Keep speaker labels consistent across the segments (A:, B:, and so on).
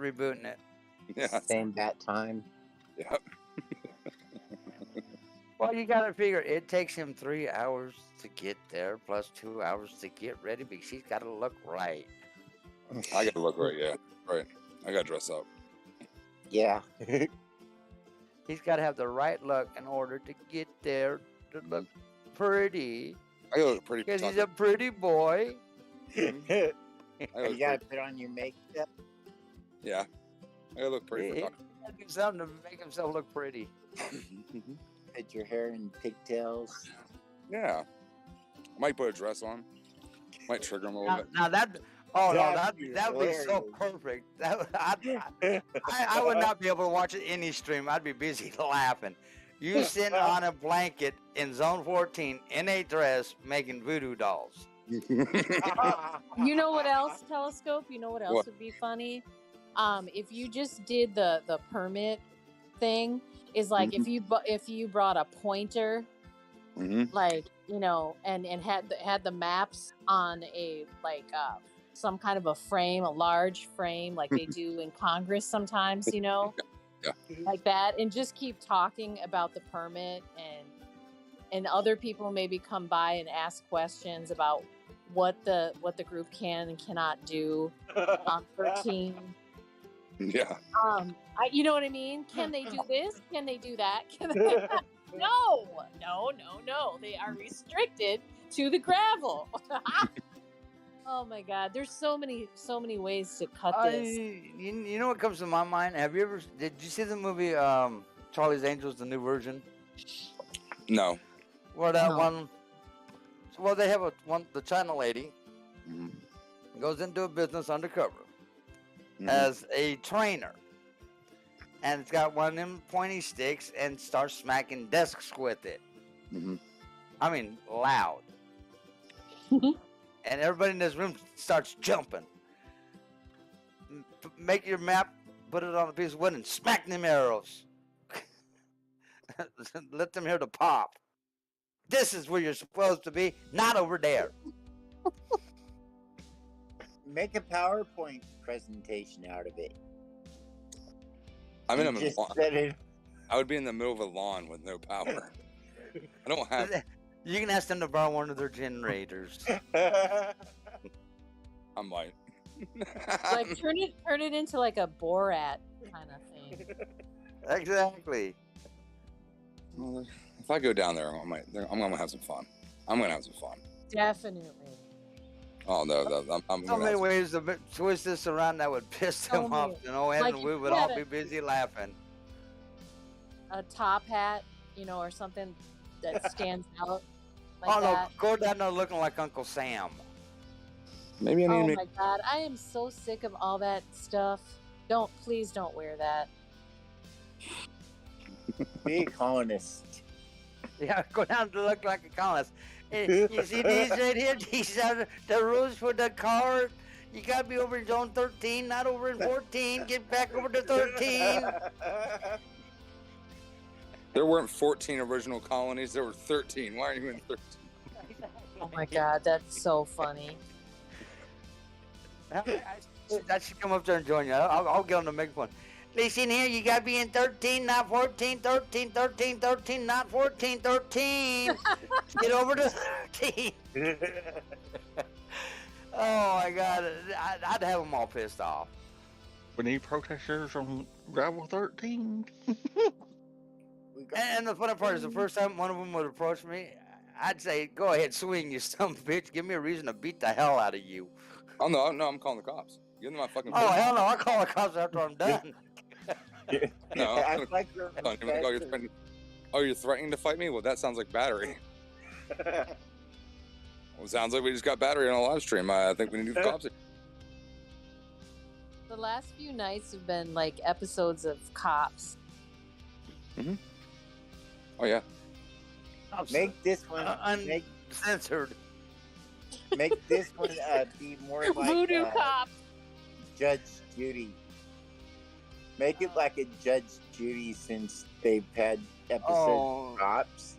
A: rebooting it.
B: Yeah.
C: Same that time.
B: Yeah.
A: Well, you got to figure it takes him 3 hours to get there, plus 2 hours to get ready because he's got to look right.
B: I got to look right. Yeah. Right. I got to dress up.
C: Yeah.
A: He's got to have the right look in order to get there to look pretty.
B: I got to look pretty.
A: Because he's a pretty boy.
C: You gotta put on your makeup.
B: Yeah. I got to look pretty.
A: He got to do something to make himself look pretty.
C: Put your hair in pigtails.
B: Yeah. Might put a dress on. Might trigger him a little bit.
A: Now that... Oh, no, that would be so perfect. I would not be able to watch it any stream. I'd be busy laughing. You sitting on a blanket in Zone 14 in a dress making voodoo dolls.
D: You know what else, Telescope? You know what else would be funny? If you just did the permit thing, is like if you brought a pointer, like, you know, and had the maps on a some kind of a frame, a large frame, like they do in Congress sometimes, you know, like that, and just keep talking about the permit, and other people maybe come by and ask questions about what the group can and cannot do on 13.
B: Yeah.
D: You know what I mean? Can they do this? Can they do that? No. They are restricted to the gravel. Oh my God! There's so many ways to cut this.
A: You know what comes to my mind? Did you see the movie Charlie's Angels, the new version?
B: No.
A: Where that one? Well, they have the China lady goes into a business undercover as a trainer, and it's got one of them pointy sticks and starts smacking desks with it. I mean, loud. And everybody in this room starts jumping. Make your map, put it on a piece of wood, and smack them arrows. Let them hear the pop. This is where you're supposed to be, not over there.
C: Make a PowerPoint presentation out of it.
B: I would be in the middle of a lawn with no power. I don't have.
A: You can ask them to borrow one of their generators.
B: I might.
D: Like turn it into like a Borat kind of thing.
A: Exactly.
B: Well, if I go down there, I'm gonna have some fun. I'm gonna have some fun.
D: Definitely.
B: Oh no, I'm
A: so many ways to twist this around that would piss them off, you know, and like we would all be busy laughing.
D: A top hat, you know, or something that stands out.
A: Like no, go down there looking like Uncle Sam.
B: Maybe I need.
D: Oh my God, I am so sick of all that stuff. Please don't wear that.
C: Be a colonist.
A: Yeah, go down to look like a colonist. You see these right here? These are the rules for the car. You gotta be over in zone 13, not over in 14. Get back over to 13.
B: There weren't 14 original colonies. There were 13. Why are you in 13?
D: Oh my God, that's so funny.
A: I should come up there and join you. I'll get on the make one. Listen here, you gotta be in 13, not 14. 13, 13, 13, not 14. 13. Get over to 13. Oh my God, I'd have them all pissed off.
E: We need protesters on Gravel 13.
A: And the funny part is, the first time one of them would approach me, I'd say, "Go ahead, swing, you son of a bitch. Give me a reason to beat the hell out of you."
B: Oh no, I'm calling the cops. Give them my fucking.
A: Oh hell no, I'll call the cops after I'm done.
B: No, you're threatening to fight me? Well, that sounds like battery. Well, it sounds like we just got battery on a live stream. I think we need the cops.
D: The last few nights have been like episodes of Cops.
B: Oh yeah.
C: Make this one
A: uncensored.
C: Make this one be more like
D: Voodoo Cop.
C: Judge Judy. Make it like a Judge Judy, since they've had episodes of Cops,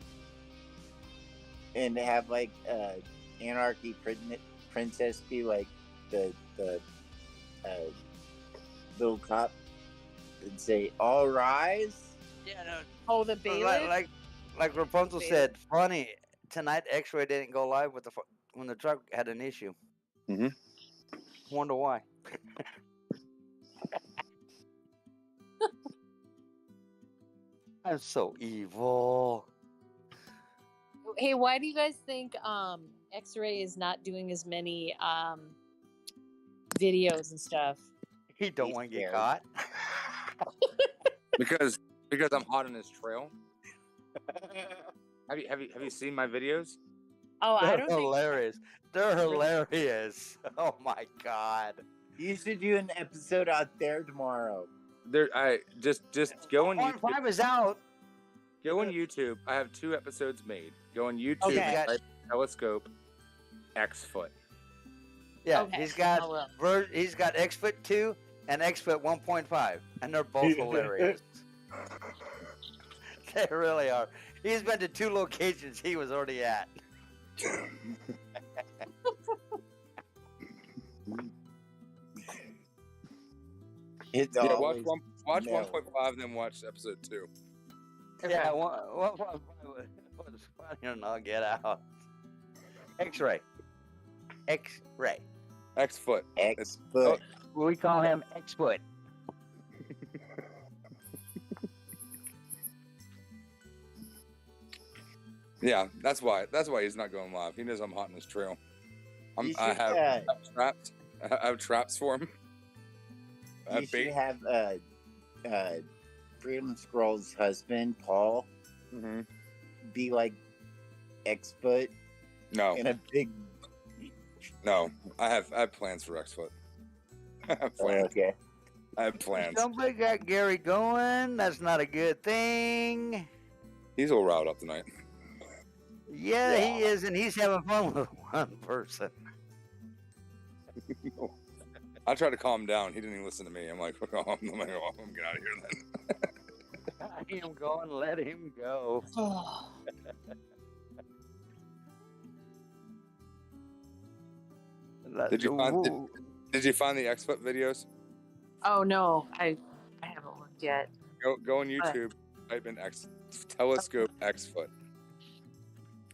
C: and have like Anarchy Princess be like the little cop would say, "All rise."
A: Yeah, no.
D: Oh, the bailiff.
A: Like Rapunzel said, funny tonight. X-Ray didn't go live with when the truck had an issue.
B: Mm-hmm.
A: Wonder why. I'm so evil.
D: Hey, why do you guys think X-Ray is not doing as many videos and stuff?
A: He don't want to get caught.
B: because I'm hot on his trail. Have you seen my videos?
D: Oh, I
A: They're
D: don't
A: hilarious. They're hilarious. Oh my god.
C: You should do an episode out there tomorrow.
B: I just go on YouTube.
A: 5 is out.
B: Go on YouTube. I have 2 episodes made. Go on YouTube
A: Okay.
B: and type Telescope X-Foot.
A: Yeah,
D: Okay,
A: he's got
D: I will.
A: he's got X-Foot 2 and X-Foot 1.5, and they're both hilarious. They really are. He's been to 2 locations he was already at.
C: It's
B: Yeah,
C: always
B: watch
C: no.
B: 1.5, then watch episode 2.
A: Yeah, what was funny enough, get out. X-Ray. X-Ray.
B: X-Foot.
C: X-Foot.
A: We call him X-Foot.
B: Yeah, that's why he's not going live. He knows I'm hot in his trail. I have traps for him.
C: You should have Freedom Scroll's husband, Paul, be like X-Foot
B: No,
C: in a big.
B: no. I have plans for X-Foot. I have plans.
C: Okay.
B: I have plans.
A: Somebody got Gary going. That's not a good thing.
B: He's all riled up tonight.
A: Yeah, he is, and he's having fun with one person.
B: I tried to calm him down. He didn't even listen to me. I'm like, I'm gonna get out of here then.
A: Let him go and let him go.
B: Did you find the X-Foot videos?
D: Oh no, I haven't looked yet.
B: Go on YouTube, type in Telescope X-Foot.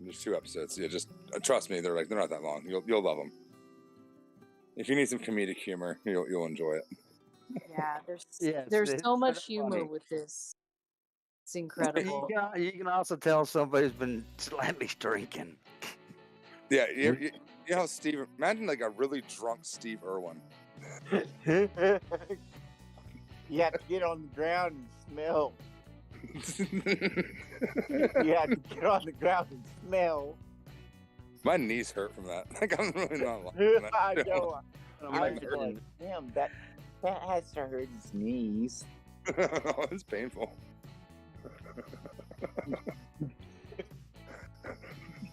B: There's 2 episodes. Yeah, just trust me. They're not that long. You'll love them. If you need some comedic humor, you'll enjoy it.
D: Yeah, there's so much humor with this. It's incredible.
A: You can also tell somebody's been slightly drinking.
B: Yeah, you know how Steve. Imagine like a really drunk Steve Irwin.
C: You have to get on the ground and smell. You have to get on the ground and smell.
B: My knees hurt from that. Like I'm really not lying.
C: I know.
A: I'm
C: like, damn, that has to hurt his knees.
B: It's painful.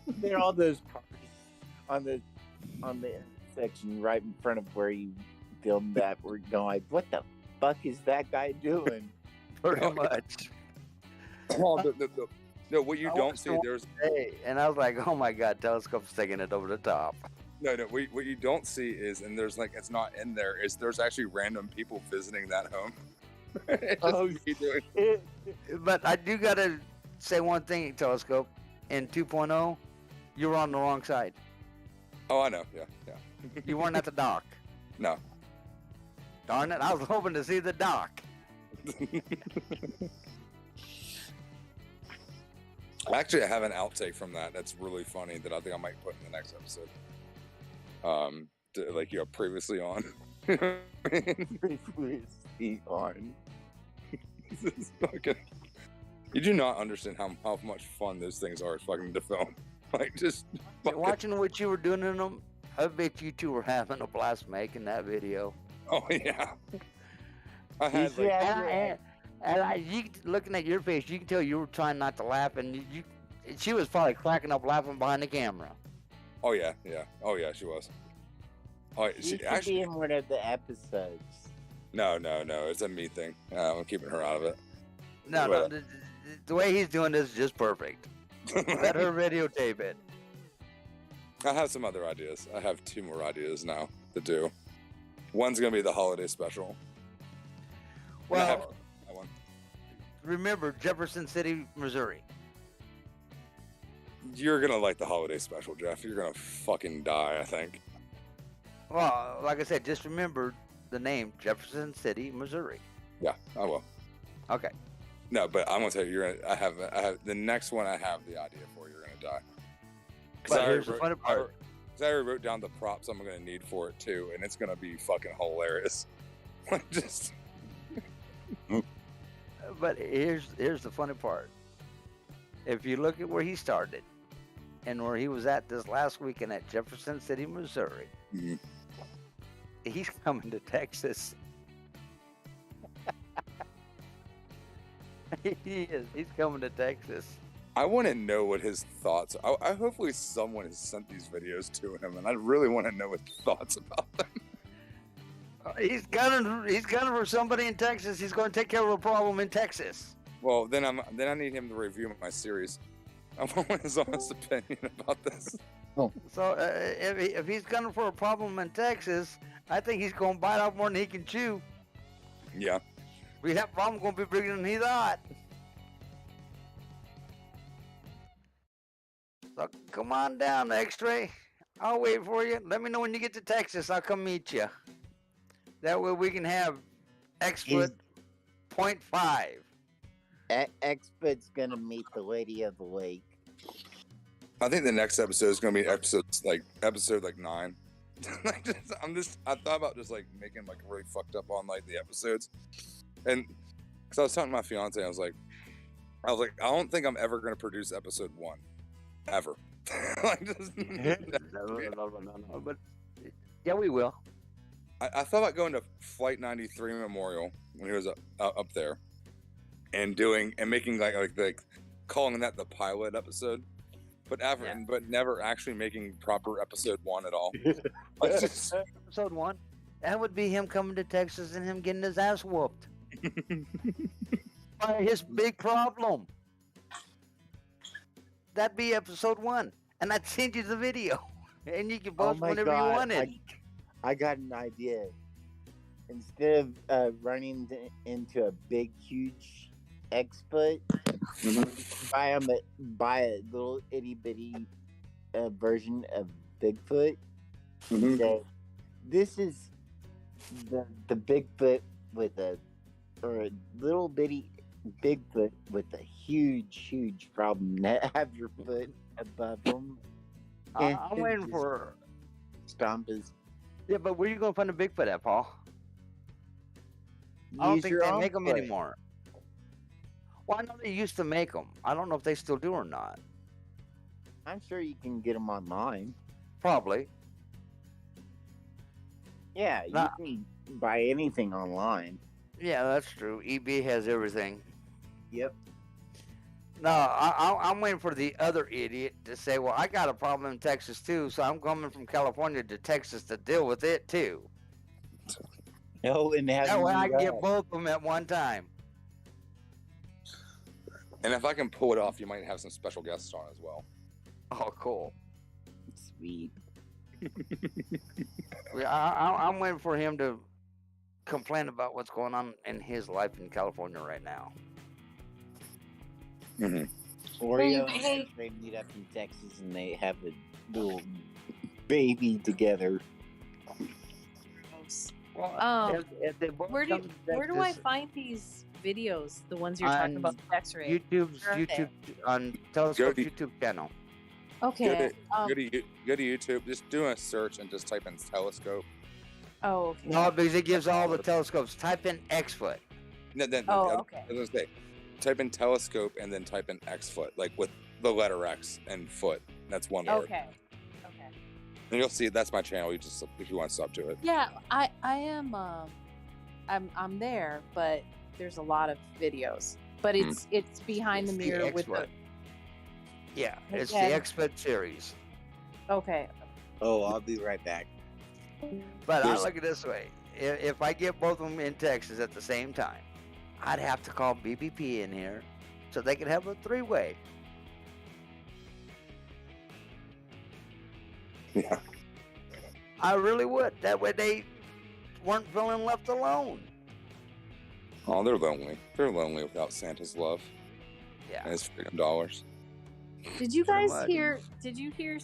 C: There are all those parts on the section right in front of where you filmed that. We're going, what the fuck is that guy doing?
A: Pretty much.
B: Oh, no, what you don't see,
A: and I was like, oh my god, Telescope's taking it over the top.
B: No, what you don't see is, and there's like, it's not in there, is there's actually random people visiting that home.
A: But I do gotta say one thing, Telescope. In 2.0, you were on the wrong side.
B: Oh, I know. Yeah.
A: You weren't at the dock.
B: No.
A: Darn it, I was hoping to see the dock.
B: Actually, I have an outtake from that that's really funny that I think I might put in the next episode. Previously on.
C: Previously on.
B: This is fucking... You do not understand how much fun those things are fucking to film. Like, just fucking...
A: Watching what you were doing in them, I bet you two were having a blast making that video.
B: Oh, yeah. I had,
A: you looking at your face, you can tell you were trying not to laugh, and she was probably cracking up laughing behind the camera.
B: Oh, yeah. Oh, yeah, she was. Oh,
C: she actually be in one of the episodes.
B: No, it's a me thing. I'm keeping her out of it.
A: No, the way he's doing this is just perfect. Let her videotape it.
B: I have some other ideas. I have 2 more ideas now to do. One's gonna be the holiday special. And I have
A: Well,
B: that one.
A: remember Jefferson City, Missouri.
B: You're gonna like the holiday special, Jeff. You're gonna fucking die, I think.
A: Well, like I said, just remember the name Jefferson City, Missouri.
B: Yeah, I will.
A: Okay.
B: No, but I'm gonna tell you, I have the next one. I have the idea for. You're gonna die.
A: But here's the funny part.
B: Because I already wrote down the props I'm gonna need for it too, and it's gonna be fucking hilarious. Just.
A: But here's the funny part. If you look at where he started and where he was at this last weekend at Jefferson City, Missouri, he's coming to Texas. He is. He's coming to Texas.
B: I want to know what his thoughts are. I hopefully someone has sent these videos to him, and I really want to know his thoughts about them.
A: He's gunning for somebody in Texas. He's going to take care of a problem in Texas.
B: Well, then I need him to review my series. I want his honest opinion about this.
A: So if he's gunning for a problem in Texas, I think he's going to bite off more than he can chew.
B: Yeah.
A: That problem's going to be bigger than he thought. So come on down, X-Ray. I'll wait for you. Let me know when you get to Texas. I'll come meet you. That way we can have X-Foot 0.5.
C: X-Foot's going to meet the Lady of the Lake.
B: I think the next episode is going to be episode 9. I thought about just like making like really fucked up on like the episodes. And because I was talking to my fiance, I was like, I don't think I'm ever going to produce episode 1, ever.
A: No. But yeah, we will.
B: I thought about going to Flight 93 Memorial when he was up there, and making like calling that the pilot episode, but never actually making proper episode 1 at all.
A: Episode 1, that would be him coming to Texas and him getting his ass whooped. By his big problem. That'd be episode 1, and I'd send you the video, and you can post whenever you wanted.
C: I got an idea. Instead of running into a big, huge X-Foot, buy a little itty bitty version of Bigfoot. So this is the Bigfoot or a little bitty Bigfoot with a huge problem. Have your foot above him.
A: I'm waiting for
C: stomp his.
A: Yeah, but where are you going to find a Bigfoot at, Paul? I don't think they make them anymore. Well, I know they used to make them. I don't know if they still do or not.
C: I'm sure you can get them online.
A: Probably.
C: Yeah, you can buy anything online.
A: Yeah, that's true. eBay has everything.
C: Yep.
A: No, I'm waiting for the other idiot to say, well, I got a problem in Texas too, so I'm coming from California to Texas to deal with it too.
C: No, and
A: that way I can get both of them at one time.
B: And if I can pull it off, you might have some special guests on as well.
A: Oh, cool.
C: Sweet.
A: I'm waiting for him to complain about what's going on in his life in California right now.
C: Or they meet up in Texas and they have a little baby together.
A: Well,
D: where do I find these videos? The ones you're talking about, the X-ray.
A: YouTube on Telescope YouTube channel.
D: Okay.
B: Go to YouTube. Just do a search and just type in telescope.
D: Oh, okay.
A: No, because it gives all the telescopes. Type in X-Foot.
B: Okay. I was gonna say, type in telescope and then type in X-Foot, like with the letter X and foot. That's one word.
D: Okay.
B: And you'll see that's my channel. You just if you want to sub to it.
D: Yeah, I am. I'm there, but there's a lot of videos. But it's behind the mirror with the.
A: Yeah, it's the X-Foot series.
D: Okay.
C: Oh, I'll be right back.
A: But I look at it this way: if I get both of them in Texas at the same time, I'd have to call BBP in here so they could have a 3-way.
B: Yeah.
A: I really would. That way they weren't feeling left alone.
B: Oh, they're lonely. They're lonely without Santa's love and
A: Yeah.
B: his freedom dollars.
D: Did you
A: Pretty
D: guys
A: much.
D: hear? Did you hear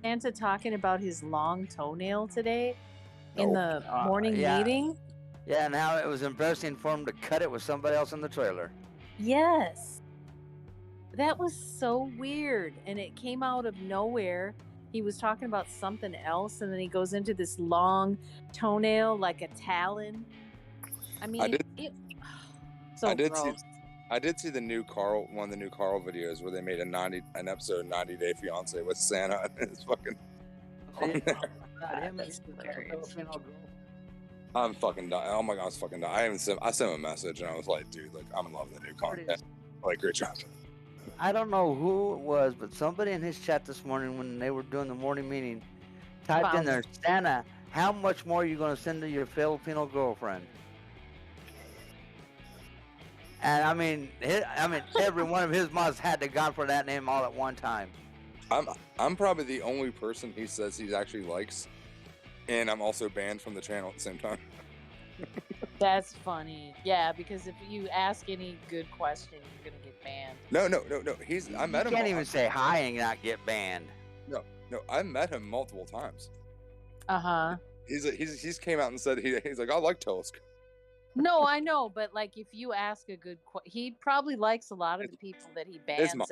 D: Santa talking about his long toenail today in
B: No.
D: the morning
A: Yeah.
D: meeting?
A: Yeah, and how it was embarrassing for him to cut it with somebody else in the trailer.
D: Yes. That was so weird, and it came out of nowhere. He was talking about something else, and then he goes into this long toenail like a talon. I mean, so
B: I did
D: gross.
B: I did see the new one of the new Carl videos where they made an episode 90 Day Fiance with Santa and his fucking.
D: That's hilarious.
B: I'm fucking dying. Oh my god, I was fucking dying. I sent him a message and I was like, dude, like I'm in love with the new content. Like, great job.
A: I don't know who it was, but somebody in his chat this morning when they were doing the morning meeting typed in there, Santa, how much more are you going to send to your Filipino girlfriend? And I mean, every one of his mods had to gone for that name all at one time.
B: I'm probably the only person he says he actually likes, and I'm also banned from the channel at the same time.
D: That's funny. Yeah, because if you ask any good question, you're gonna get banned.
B: No. I met him.
A: You can't even say hi and not get banned.
B: No. I met him multiple times.
D: Uh-huh.
B: He's came out and said he's like, I like Telescope.
D: No, I know, but like if you ask a good question, he probably likes a lot of the people that he bans and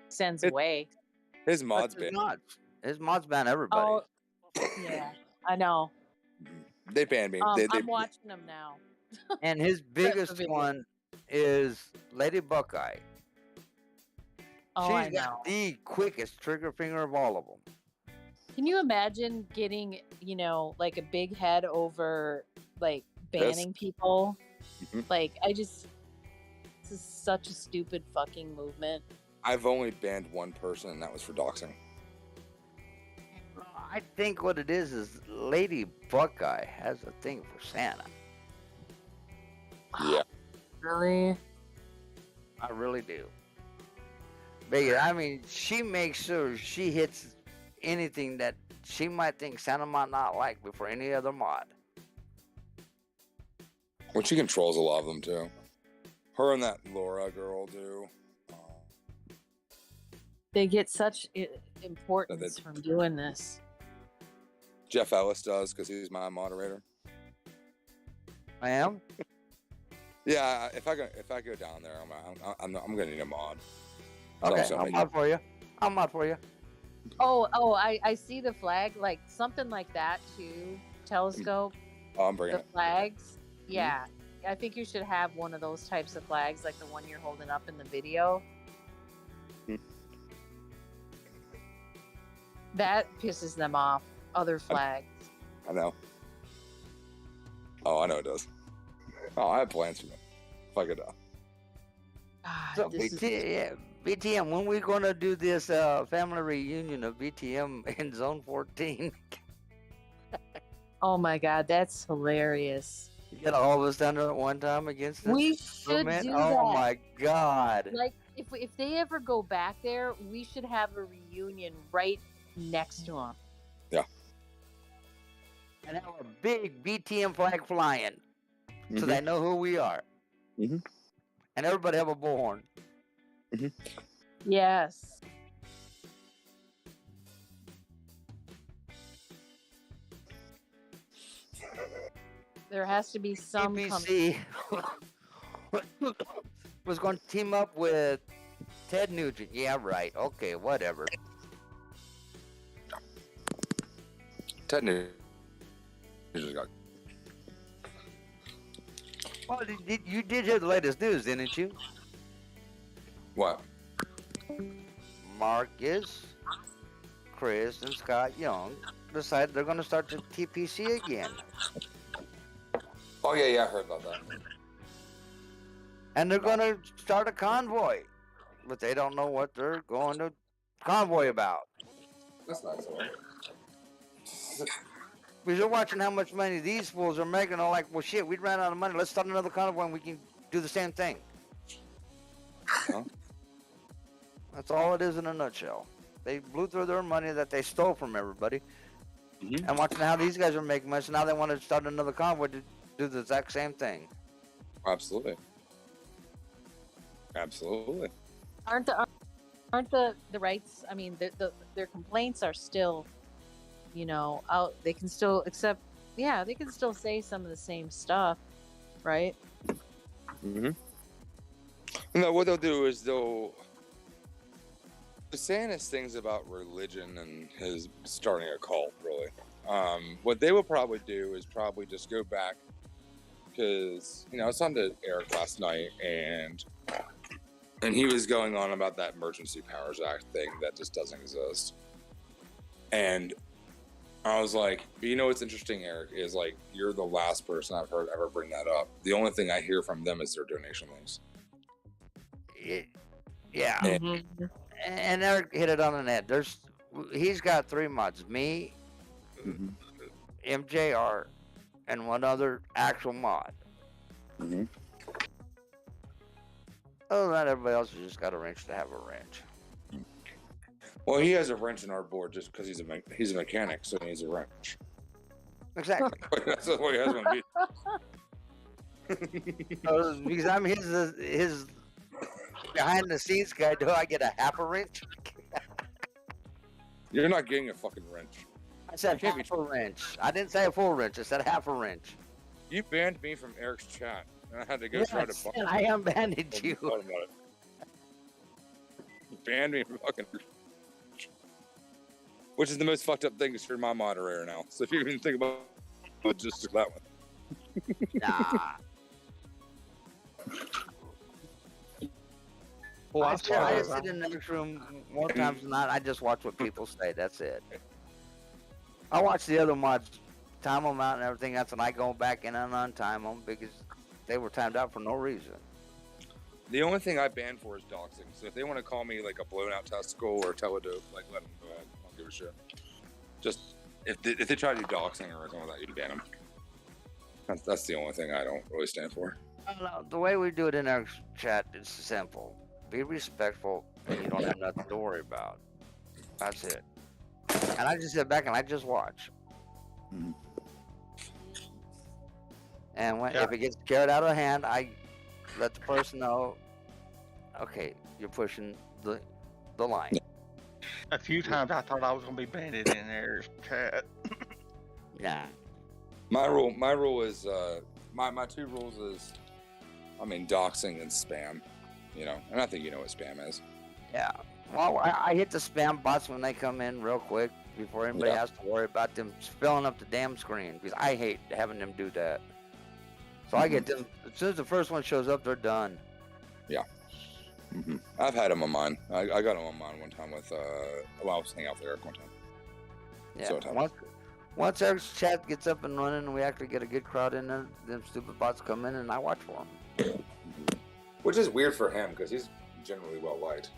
D: sends away.
B: His mods ban.
A: His mods ban everybody.
D: Oh, yeah, I know.
B: They banned me.
D: I'm watching them now.
A: And his biggest one is Lady Buckeye.
D: Oh, I
A: She's
D: know.
A: got the quickest trigger finger of all of them.
D: Can you imagine getting, like a big head over like banning people?
B: Mm-hmm.
D: Like, this is such a stupid fucking movement.
B: I've only banned one person, and that was for doxing.
A: I think what it is Lady Buckeye has a thing for Santa.
B: Yeah.
D: Really?
A: I really do. Because, I mean, she makes sure she hits anything that she might think Santa might not like before any other mod.
B: Well, she controls a lot of them, too. Her and that Laura girl do.
D: They get such importance from doing this.
B: Jeff Ellis does, because he's my moderator.
A: I am?
B: Yeah, if I go down there, I'm gonna need a mod.
A: Okay, I'll mod for you. I'll mod for you.
D: Oh, I see the flag, like something like that too. Telescope.
B: Oh, I'm bringing
D: the flags. Yeah, I think you should have one of those types of flags, like the one you're holding up in the video. That pisses them off. Other flags.
B: I know. Oh, I know it does. Oh, I have plans for it. If I could.
A: So BTM, when we gonna do this family reunion of BTM in Zone 14?
D: Oh my God, that's hilarious.
A: You got all of us down there at one time against this
D: We should
A: movement?
D: do
A: Oh
D: that.
A: my God!
D: Like if they ever go back there, we should have a reunion right next to them.
B: Yeah.
A: And have a big BTM flag flying, so they know who we are.
B: Mm-hmm.
A: And everybody have a bullhorn.
B: Mm-hmm.
D: Yes. There has to be some
A: ABC was going to team up with Ted Nugent. Yeah, right. Okay, whatever.
B: Ted Nugent got.
A: Well, you did hear the latest news, didn't you?
B: What?
A: Marcus, Chris, and Scott Young decided they're going to start the TPC again.
B: Oh, yeah, I heard about that.
A: And they're going to start a convoy. But they don't know what they're going to convoy about.
B: That's nice.
A: Because they're watching how much money these fools are making. They're like, well, shit, we ran out of money. Let's start another convoy and we can do the same thing.
B: Huh?
A: That's all it is in a nutshell. They blew through their money that they stole from everybody.
B: Mm-hmm.
A: And watching how these guys are making money, so now they want to start another convoy to do the exact same thing.
B: Absolutely. Absolutely.
D: Aren't the rights? I mean, their complaints are still, out. They can still accept. Yeah, they can still say some of the same stuff, right?
B: Mm-hmm. No, what they'll do is they'll saying his things about religion and his starting a cult, really. What they will probably do is probably just go back because I was on to Eric last night and he was going on about that Emergency Powers Act thing that just doesn't exist. And I was like, what's interesting, Eric, is like you're the last person I've heard ever bring that up. The only thing I hear from them is their donation links.
A: Yeah. And Eric hit it on the net. He's got 3 mods: me, MJR, and one other actual mod.
B: Mm-hmm.
A: Other than that, everybody else has just got a wrench to have a wrench.
B: Well, he has a wrench in our board just because he's a mechanic, so he needs a wrench.
A: Exactly.
B: That's the way he has one.
A: Because I'm his behind the scenes guy. Do I get a half a wrench?
B: You're not getting a fucking wrench.
A: I said half a wrench. I didn't say a full wrench. I said half a wrench.
B: You banned me from Eric's chat, and I had to go try to.
A: And I unbanned you.
B: You banned me from fucking. Which is the most fucked up thing is you're my moderator now. So if you even think about just that one.
A: Nah.
E: Well,
A: I just sit in the next room more times than not. I just watch what people say. That's it. I watch the other mods, time them out and everything else, and I go back in and untime them because they were timed out for no reason.
B: The only thing I banned for is doxing. So if they want to call me like a blown out testicle or a teledope, like let them go ahead. I don't give a shit. Just if they try to do doxing or something like that, you can ban them. That's the only thing I don't really stand for.
A: No, the way we do it in our chat is simple. Be respectful, and you don't have nothing to worry about. That's it. And I just sit back and I just watch.
B: Mm-hmm.
A: And if it gets carried out of hand, I let the person know, okay, you're pushing the line.
E: A few times I thought I was going to be banned in their chat.
A: Nah.
B: My rule is my 2 rules is, doxing and spam. And I think you know what spam is.
A: Yeah. Well, I hit the spam bots when they come in real quick before anybody has to worry about them filling up the damn screen because I hate having them do that. So I get them as soon as the first one shows up, they're done.
B: Yeah. Mm-hmm. I've had them on mine. I got them on mine one time with I was hanging out with Eric one time.
A: Yeah.
B: So
A: once Eric's chat gets up and running and we actually get a good crowd in there, them stupid bots come in and I watch for them.
B: Which is weird for him because he's generally well liked.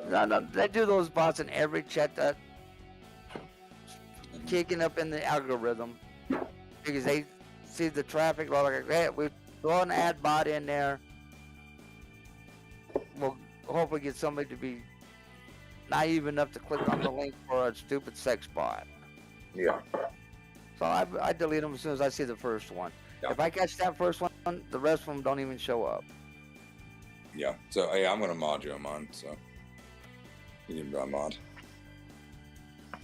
A: No, they do those bots in every chat that kicking up in the algorithm because they see the traffic like, hey, we throw an ad bot in there. We'll hopefully get somebody to be naive enough to click on the link for a stupid sex bot.
B: Yeah.
A: So I delete them as soon as I see the first one.
B: Yeah.
A: If I catch that first one, the rest of them don't even show up.
B: Yeah. So I'm gonna mod you on mine. So you can be my mod.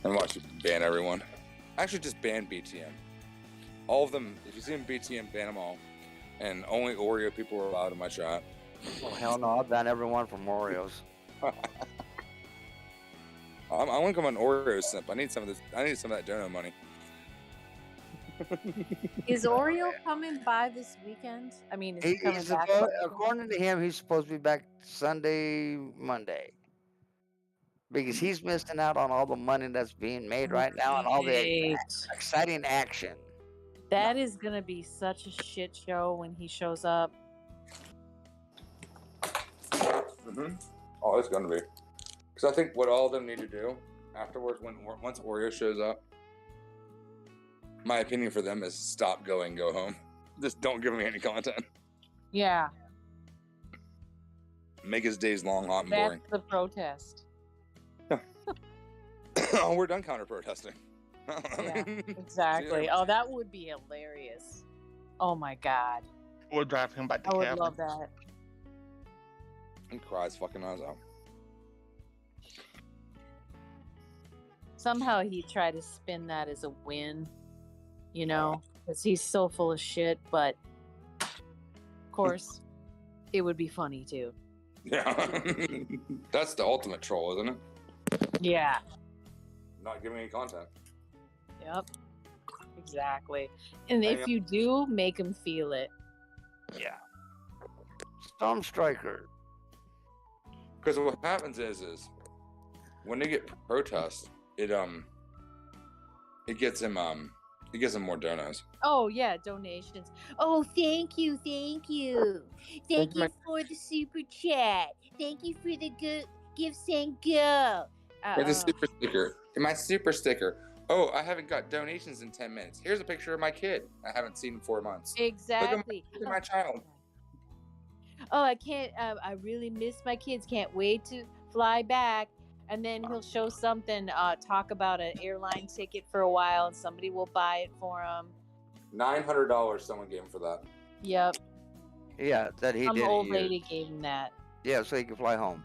B: And watch you ban everyone. Actually, just ban BTM. All of them. If you see them BTM, ban them all. And only Oreo people are allowed in my chat.
A: Oh hell no! I'll ban everyone from Oreos.
B: I want to become an Oreo simp. I need some of this. I need some of that dono money.
D: Is Oreo coming by this weekend? I mean, is he coming back?
A: According to him, he's supposed to be back Sunday, Monday. Because he's missing out on all the money that's being made right now and all the exciting action.
D: That is going to be such a shit show when he shows up.
B: Mm-hmm. Oh, it's going to be. Because I think what all of them need to do afterwards, once Oreo shows up, my opinion for them is stop, go home. Just don't give me any content.
D: Yeah.
B: Make his days long, hot, and boring.
D: That's the protest.
B: Yeah. Oh, we're done counter-protesting.
D: Yeah, exactly. Oh, that would be hilarious. Oh my God.
E: We'll drive him back to
D: I would
E: cabin.
D: love that.
B: And cries fucking eyes out.
D: Somehow he tried to spin that as a win, you know, because he's so full of shit. But of course, it would be funny too.
B: Yeah. That's the ultimate troll, isn't it?
D: Yeah.
B: Not giving any content.
D: Yep. Exactly. And
B: Hang
D: if
B: on.
D: you do, make him feel it.
A: Yeah. Storm Striker.
B: Because what happens is when they get protests, it gets him more donos.
D: Oh yeah, donations. Oh, thank you. Thank you for the super chat. Thank you for the good gifts and go.
B: Or the super sticker. My super sticker. Oh, I haven't got donations in 10 minutes. Here's a picture of my kid. I haven't seen in 4 months.
D: Exactly.
B: Look at my child.
D: Oh, I can't. I really miss my kids. Can't wait to fly back. And then he'll show something. Talk about an airline ticket for a while, and somebody will buy it for him.
B: $900 someone gave him for that.
D: Yep.
A: Yeah, that he
D: Some
A: did.
D: old lady gave him that.
A: Yeah, so he could fly home.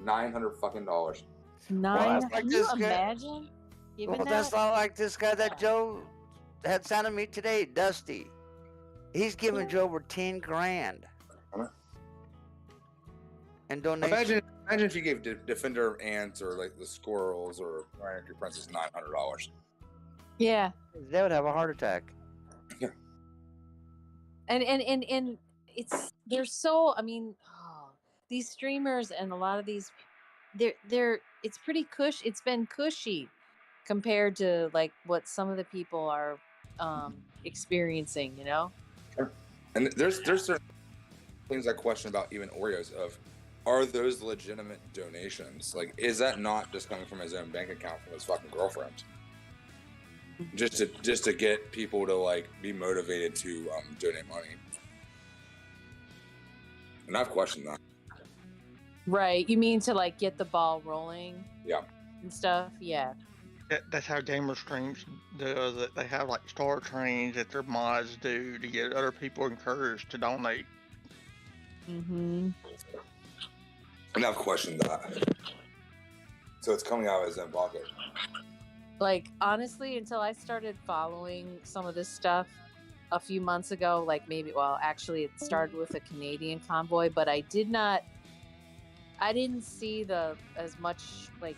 B: $900 fucking dollars.
D: Nine.
A: that's like
D: Can you
A: this guy.
D: imagine giving
A: Well,
D: that?
A: that's not like this guy that Joe had sent to me today, Dusty. He's giving Joe over 10 grand.
B: Huh?
A: And donation.
B: Imagine if you gave Defender Ants or like the Squirrels or Anarchy Princess $900.
D: Yeah.
A: They would have a heart attack.
D: And they're so, I mean, these streamers and a lot of these, they're it's pretty cushy. It's been cushy compared to like what some of the people are experiencing, you know.
B: Sure. And there's certain things I question about even Oreos of, are those legitimate donations? Like, is that not just coming from his own bank account from his fucking girlfriend? Just to get people to like be motivated to donate money. And I've questioned that.
D: Right. You mean to like get the ball rolling?
B: Yeah.
D: And stuff. Yeah.
E: That's how gamer streams do it. They have like star trains that their mods do to get other people encouraged to donate.
D: Mm-hmm.
B: And I've questioned that. So it's coming out of his own pocket.
D: Like, honestly, until I started following some of this stuff a few months ago, like maybe, well, actually, it started with a Canadian convoy, but I didn't see as much like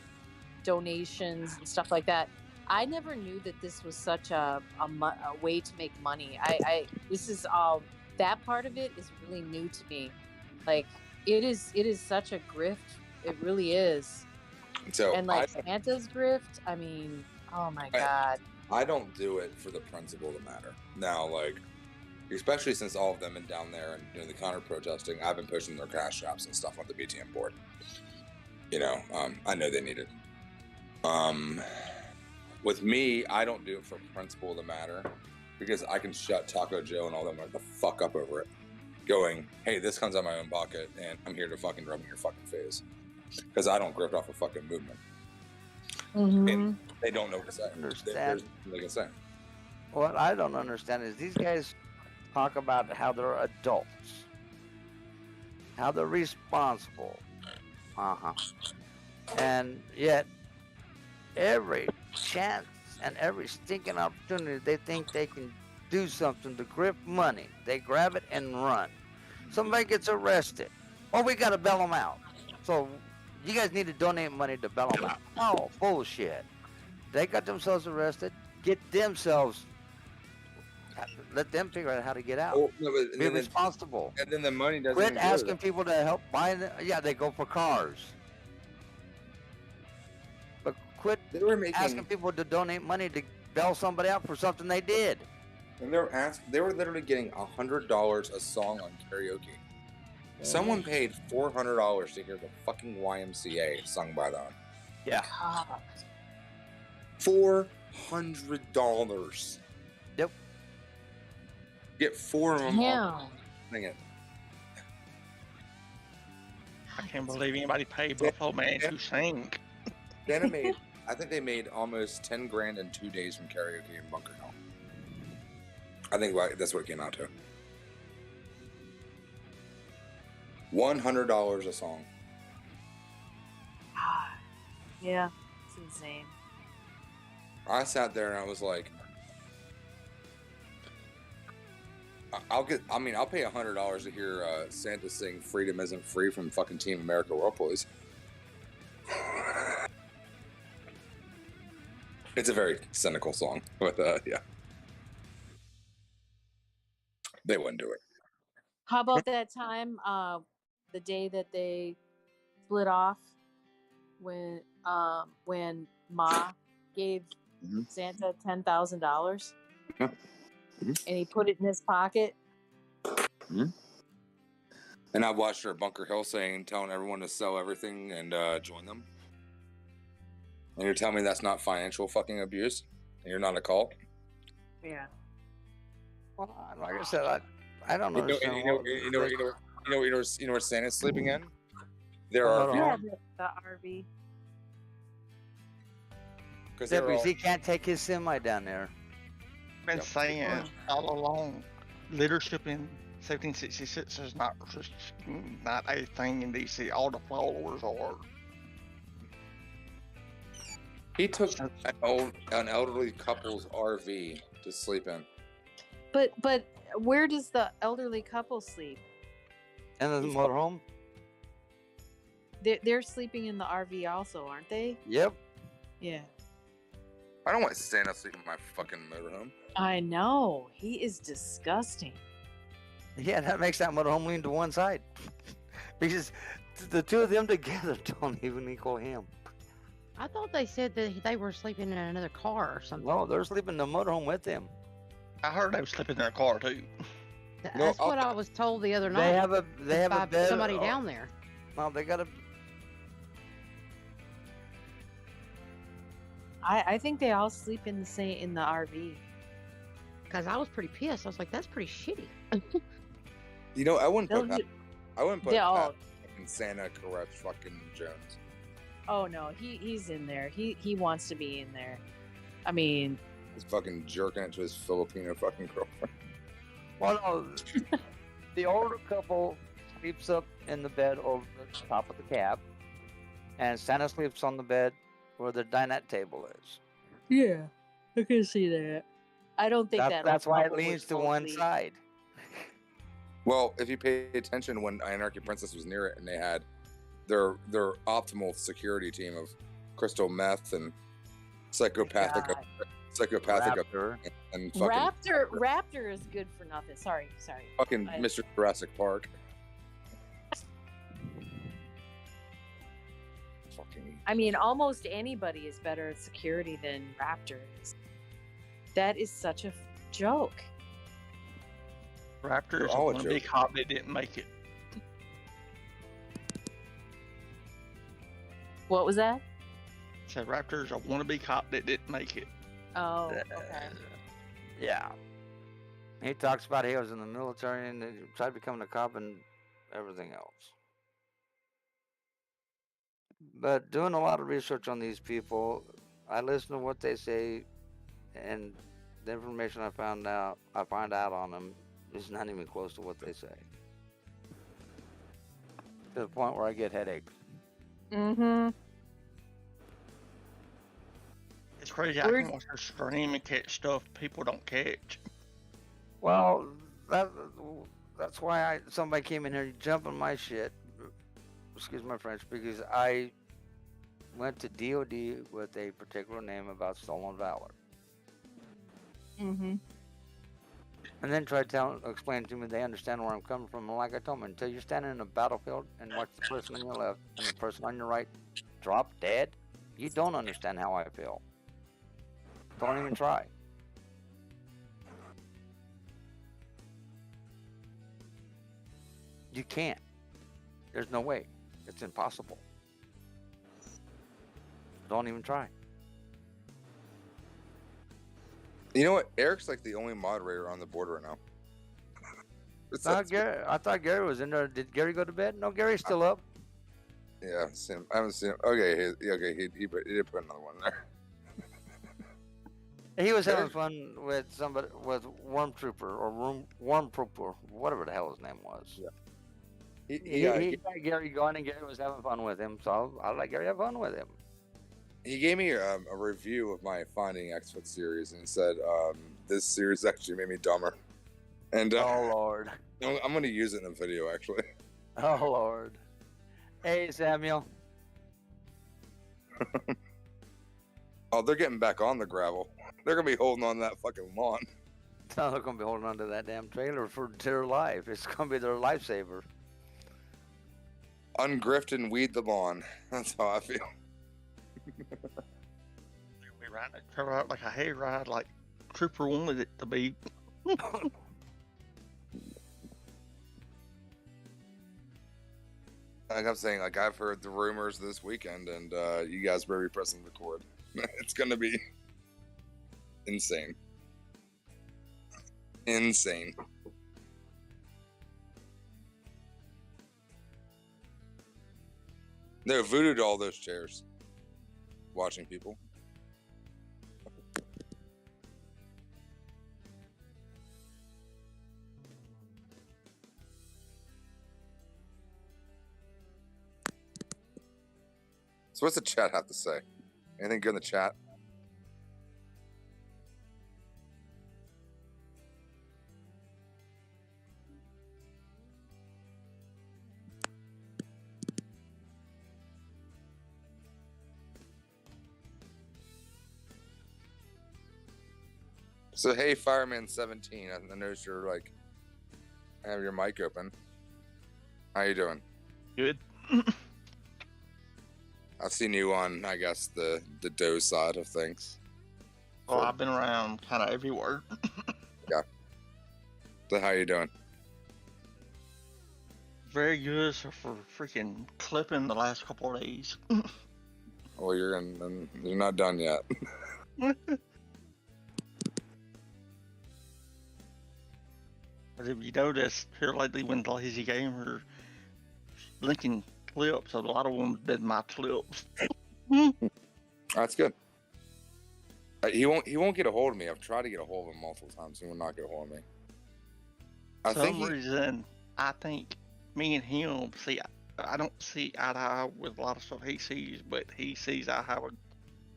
D: donations and stuff like that. I never knew that this was such a way to make money. This is all, that part of it is really new to me. Like, it is such a grift. It really is.
B: So
D: And like Santa's grift, I mean, oh my God.
B: I don't do it for the principle of the matter. Now, like, especially since all of them been down there and doing the counter protesting, I've been pushing their cash apps and stuff on the BTM board. You know, I know they need it. With me, I don't do it for principle of the matter because I can shut Taco Joe and all them the fuck up over it. Going, hey, this comes out of my own pocket and I'm here to fucking rub in your fucking face. Because I don't grift off a fucking movement.
D: Mm-hmm.
B: And they don't know what to say.
A: Understand.
B: There's nothing they can say.
A: What I don't understand is these guys talk about how they're adults, how they're responsible. And yet, every chance and every stinking opportunity, they think they can do something to grip money. They grab it and run. Somebody gets arrested. Oh, we got to bail them out. So you guys need to donate money to bail them out. Oh, bullshit. They got themselves arrested. Get themselves. Let them figure out how to get out.
B: Oh, no, but,
A: Be responsible.
B: And then the money doesn't
A: Quit
B: even go to
A: asking
B: them.
A: people to help buy them. Yeah, they go for cars. But quit
B: They were making,
A: asking people to donate money to bail somebody out for something they did.
B: and they were literally getting $100 a song on karaoke. Someone paid $400 to hear the fucking YMCA sung by them.
A: Yeah.
D: God.
B: $400.
A: Yep.
B: Get 4 of them.
D: Damn.
B: Sing it.
E: I can't believe anybody paid Buffalo Man to sing.
B: Dana made, I think they made almost 10 grand in 2 days from karaoke in Bunker Hill. I think that's what it came out to. $100 a song.
D: Yeah, it's insane.
B: I sat there and I was like, I'll pay $100 to hear Santa sing "Freedom Isn't Free" from fucking Team America Worldviews. It's a very cynical song, but yeah, they wouldn't do it.
D: How about that time, the day that they split off, when Ma gave Santa $10,000, and he put it in his pocket.
B: And I watched her at Bunker Hill telling everyone to sell everything and join them. And you're telling me that's not financial fucking abuse? And you're not a cult?
D: Yeah.
A: Well, like I said, I don't understand.
B: You know where Santa's sleeping in? There are
D: the RV.
A: Because he can't take his semi down there.
E: I've been saying all along, leadership in 1766 is not a thing in DC. All the followers are.
B: He took an elderly couple's RV to sleep in.
D: But where does the elderly couple sleep?
A: In the motorhome?
D: They're sleeping in the RV also, aren't they?
A: Yep.
D: Yeah.
B: I don't want Santa sleeping in my fucking motorhome.
D: I know. He is disgusting.
A: Yeah, that makes that motorhome lean to one side. Because the two of them together don't even equal him.
F: I thought they said that they were sleeping in another car or something.
A: No, they're sleeping in the motorhome with him.
E: I heard they were sleeping in their car too.
F: That's what I was told the other night.
A: They have a bed.
F: Somebody down there.
A: No, they got a.
D: I think they all sleep in the RV.
F: Because I was pretty pissed. I was like, that's pretty shitty.
B: You know, I wouldn't put
D: all...
B: fucking Santa corrupt fucking Jones.
D: Oh no, he's in there. He wants to be in there. I mean,
B: he's fucking jerking it to his Filipino fucking girlfriend.
A: Well, no, the older couple sleeps up in the bed over the top of the cab, and Santa sleeps on the bed where the dinette table is.
D: Yeah, I can see that. I don't think
A: that's why it leans to one side.
B: Well, if you pay attention when Anarchy Princess was near it, and they had their optimal security team of crystal meth and psychopathic
A: Raptor.
B: and fucking
D: Raptor is good for nothing. Sorry.
B: Fucking Mr. Jurassic Park.
D: I mean, almost anybody is better at security than Raptor is. That is such a joke.
E: Raptors are one big hop that didn't make it.
D: What was that?
E: So Raptors are wannabe cop that didn't make it.
D: Oh, okay.
A: Yeah. He talks about he was in the military and he tried becoming a cop and everything else. But doing a lot of research on these people, I listen to what they say, and the information I find out on them is not even close to what they say. To the point where I get headaches.
D: Mm-hmm.
E: It's crazy. I can watch her stream and catch stuff people don't catch.
A: Well, that's why somebody came in here jumping my shit. Excuse my French, because I went to DOD with a particular name about stolen valor.
D: Mm-hmm.
A: And then tried to explain to me they understand where I'm coming from. And like I told them, until you're standing in a battlefield and watch the person on your left and the person on your right drop dead, you don't understand how I feel. Don't even try. You can't. There's no way. It's impossible. Don't even try.
B: You know what? Eric's like the only moderator on the board right now.
A: Gary, I thought Gary was in there. Did Gary go to bed? No, Gary's still up.
B: Yeah, I haven't seen him. Okay, he did put another one there.
A: He was having
B: Good.
A: fun with somebody, with Worm Trooper or Worm Trooper, whatever the hell his name was.
B: Yeah.
A: He let Gary go on, and Gary was having fun with him, so I let Gary have fun with him.
B: He gave me a review of my Finding Xfoot series, and he said this series actually made me dumber. And
A: Oh Lord.
B: I'm going to use it in a video, actually.
A: Oh Lord. Hey Samuel.
B: Oh, they're getting back on the gravel. They're going to be holding on to that fucking lawn.
A: No, they're gonna be holding on to that damn trailer for their life. It's gonna be their lifesaver.
B: Ungrift and weed the lawn. That's how I feel.
E: We ran it cover out like a hayride, like Trooper wanted it to be.
B: Like I'm saying, like I've heard the rumors this weekend, and you guys better be pressing record. It's gonna be insane. Insane. No, voodooed all those chairs. Watching people. So what's the chat have to say? Anything good in the chat? So hey, Fireman 17, I noticed you're like have your mic open. How you doing?
E: Good.
B: I've seen you on, I guess, the Doe side of things.
E: Well, I've been around kind of everywhere.
B: Yeah. So how you doing?
E: Very good for freaking clipping the last couple of days.
B: Well, you're not done yet.
E: But if you notice here lately, when the Lazy Gamer linking clips, a lot of them been my clips.
B: That's good. He won't get a hold of me. I've tried to get a hold of him multiple times. He will not get a hold of me.
E: For some reason, I think me and him see. I don't see eye to eye with a lot of stuff he sees, but he sees I have a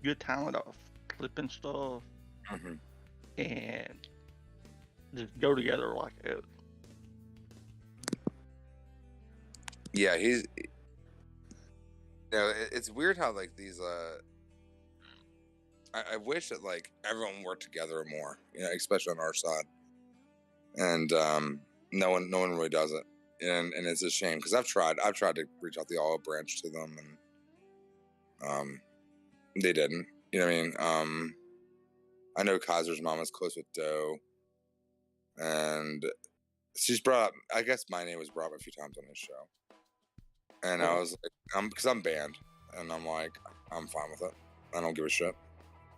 E: good talent of clipping stuff and just go together like it.
B: Yeah, he's. You know, it's weird how like these. I wish that like everyone worked together more. You know, especially on our side. And no one really does it, and it's a shame because I've tried to reach out the olive branch to them, and they didn't. You know what I mean? I know Kaiser's mom is close with Doe, and she's brought up. I guess my name was brought up a few times on this show, and I was like, because I'm banned, and I'm like, I'm fine with it. I don't give a shit.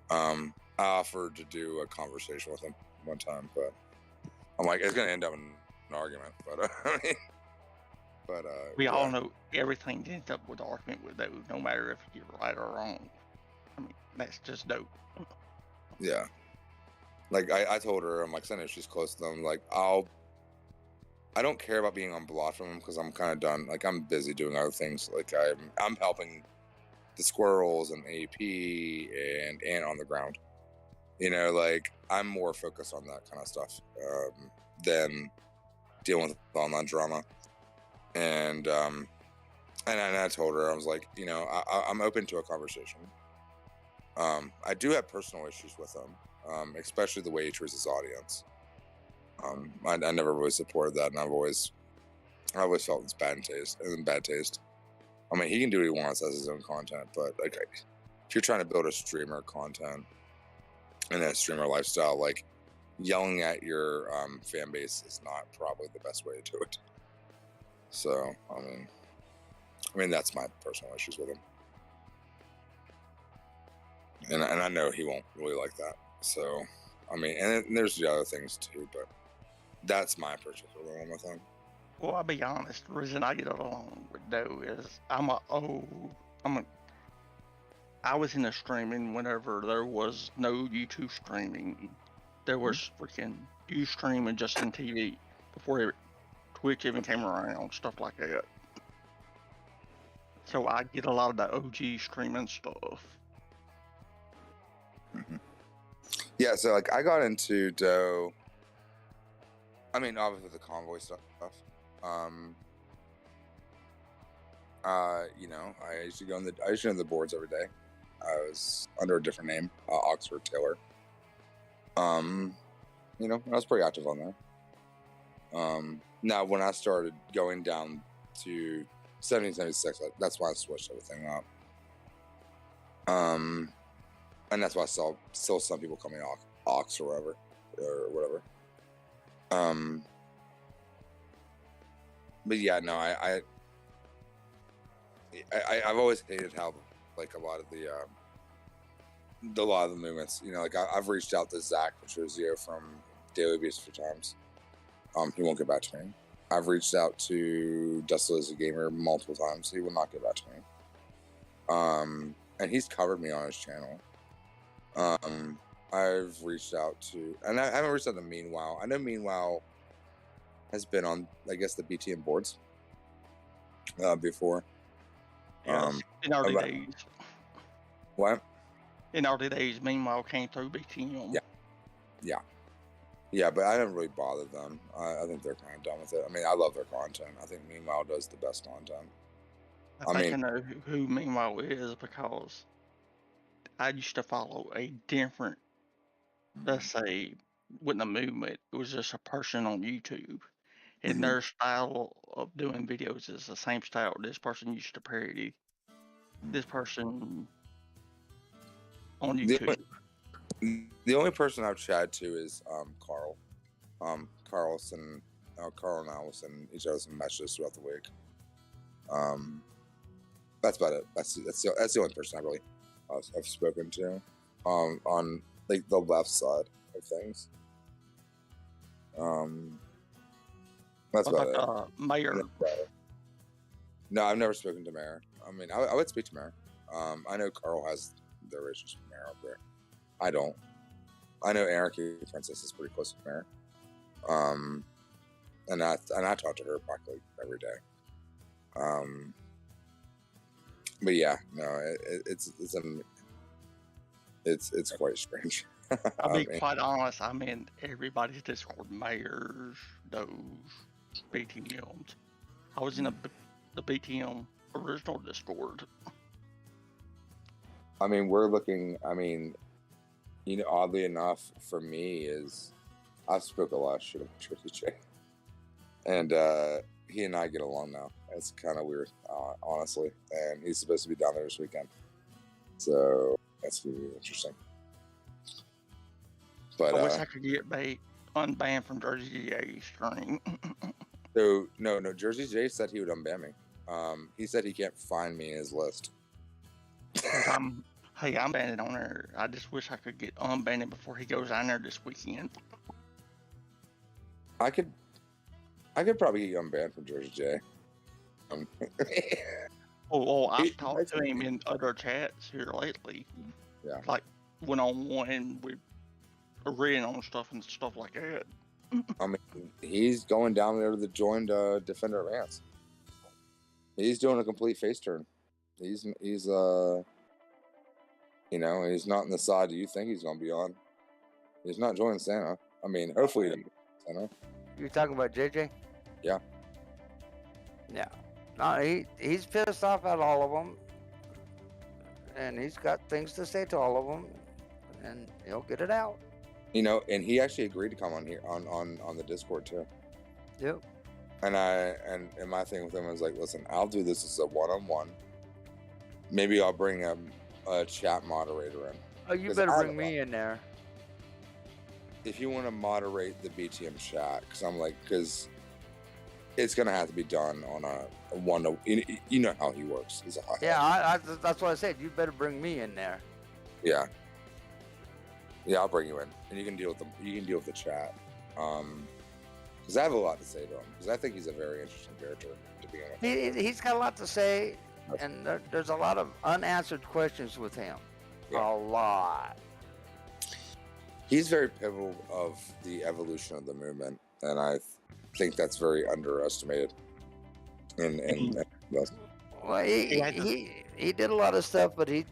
B: I offered to do a conversation with him one time, but I'm like, it's gonna end up in an argument. But
E: we all know everything ends up with argument with Doe, no matter if you're right or wrong. I mean, that's just Doe.
B: Yeah. Like I told her, I'm like, I know she's close to them. Like I don't care about being on block from them because I'm kind of done. Like I'm busy doing other things. Like I'm helping the squirrels and AP and Ant on the ground. You know, like I'm more focused on that kind of stuff than dealing with online drama. And I told her, I was like, you know, I'm open to a conversation. I do have personal issues with him, especially the way he treats his audience. I never really supported that, and I always felt it's bad taste. I mean, he can do what he wants as his own content, but like, if you're trying to build a streamer content and a streamer lifestyle, like yelling at your fan base is not probably the best way to do it. So, I mean, that's my personal issues with him, and I know he won't really like that. So, I mean, and there's the other things too, but that's my particular one with him.
E: Well, I'll be honest. The reason I get along with Doe is I was into streaming whenever there was no YouTube streaming. There was freaking Ustream and Justin TV before Twitch even came around, stuff like that. So I get a lot of the OG streaming stuff.
B: Yeah, so like I got into Doe. I mean, obviously the Convoy stuff. You know, I used to go on the boards every day. I was under a different name, Oxford Taylor. You know, I was pretty active on there. Now when I started going down to 1776, that's why I switched everything up. And that's why I saw still some people coming Ox or whatever. But yeah, no, I've always hated how like a lot of the movements, you know, like I've reached out to Zach Petruzio from Daily Beast a few times. He won't get back to me. I've reached out to Dustin as a Gamer multiple times. He will not get back to me. And he's covered me on his channel. I've reached out to, and I haven't reached out to Meanwhile. I know Meanwhile has been on, I guess, the BTM boards before.
E: Yes, in early days.
B: What?
E: In early days, Meanwhile came through BTM.
B: Yeah, but I don't really bother them. I think they're kind of done with it. I mean, I love their content. I think Meanwhile does the best content.
E: I know who Meanwhile is because I used to follow a different, let's say, with the movement. It was just a person on YouTube. And their style of doing videos is the same style this person used to parody this person on YouTube.
B: The only person I've chatted to is Carl. Carl and I will send each other some messages throughout the week. That's about it. That's the only person I really I've spoken to on like the left side of things. That's
E: what
B: about it.
E: Mayor?
B: No, I've never spoken to Mayor. I mean, I would speak to Mayor. I know Carl has the relationship with Mayor up there. I don't. I know Anarchy Princess is pretty close to Mayor. And I talk to her practically every day. But yeah, no, it's quite strange.
E: I'll be quite honest. I'm in everybody's Discord, Mayors, those BTMs. I was in the BTM original Discord.
B: I mean, we're looking. I mean, you know, oddly enough, for me, is I've spoke a lot of shit about Jersey J, and he and I get along now. It's kind of weird, honestly. And he's supposed to be down there this weekend, so that's gonna be interesting. But
E: I wish I could get unbanned from Jersey J's stream.
B: So no, Jersey J said he would unban me. He said he can't find me in his list.
E: I'm banned on there. I just wish I could get unbanned before he goes down there this weekend.
B: I could probably get you unbanned from Jersey J.
E: I've talked to him in other chats here lately.
B: Yeah.
E: Like one-on-one, we reading on stuff and stuff like that.
B: I mean, he's going down there to join Defender Advance. He's doing a complete face turn. He's you know, he's not on the side that you think he's going to be on. He's not joining Santa. I mean, hopefully he Santa.
A: You're talking about JJ?
B: Yeah.
A: Yeah. No, he's pissed off at all of them, and he's got things to say to all of them, and he'll get it out.
B: You know, and he actually agreed to come on here on the Discord too.
A: Yep.
B: And my thing with him was like, listen, I'll do this as a one-on-one. Maybe I'll bring a chat moderator in.
A: Oh, you better bring me in there.
B: If you want to moderate the BTM chat, because it's gonna have to be done on a one. You know how he works. He's a hot.
A: Yeah, that's what I said. You better bring me in there.
B: Yeah. Yeah, I'll bring you in, and you can deal with the chat. Because I have a lot to say to him. Because I think he's a very interesting character to be honest.
A: He's got a lot to say, and there's a lot of unanswered questions with him.
B: Yeah.
A: A lot.
B: He's very pivotal of the evolution of the movement, and I think that's very underestimated.
A: Well, he did a lot of stuff, but he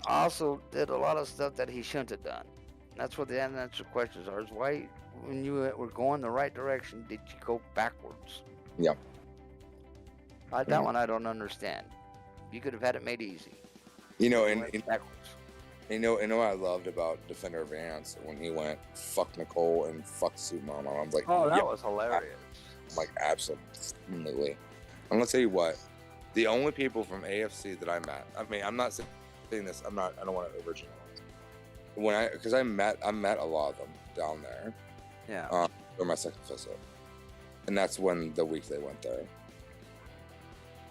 A: also did a lot of stuff that he shouldn't have done. That's what the unanswered questions are: is why, when you were going the right direction, did you go backwards?
B: Yeah.
A: That one I don't understand. You could have had it made easy.
B: Backwards. You know what I loved about Defender Vance when he went fuck Nicole and fuck Sue Mama. I was like,
A: oh, that was hilarious.
B: Like, absolutely. I'm gonna tell you what. The only people from AFC that I met. I mean, I'm not saying this. I don't want to overgeneralize. Because I met a lot of them down there.
A: Yeah.
B: For my second visit, and that's when the week they went there.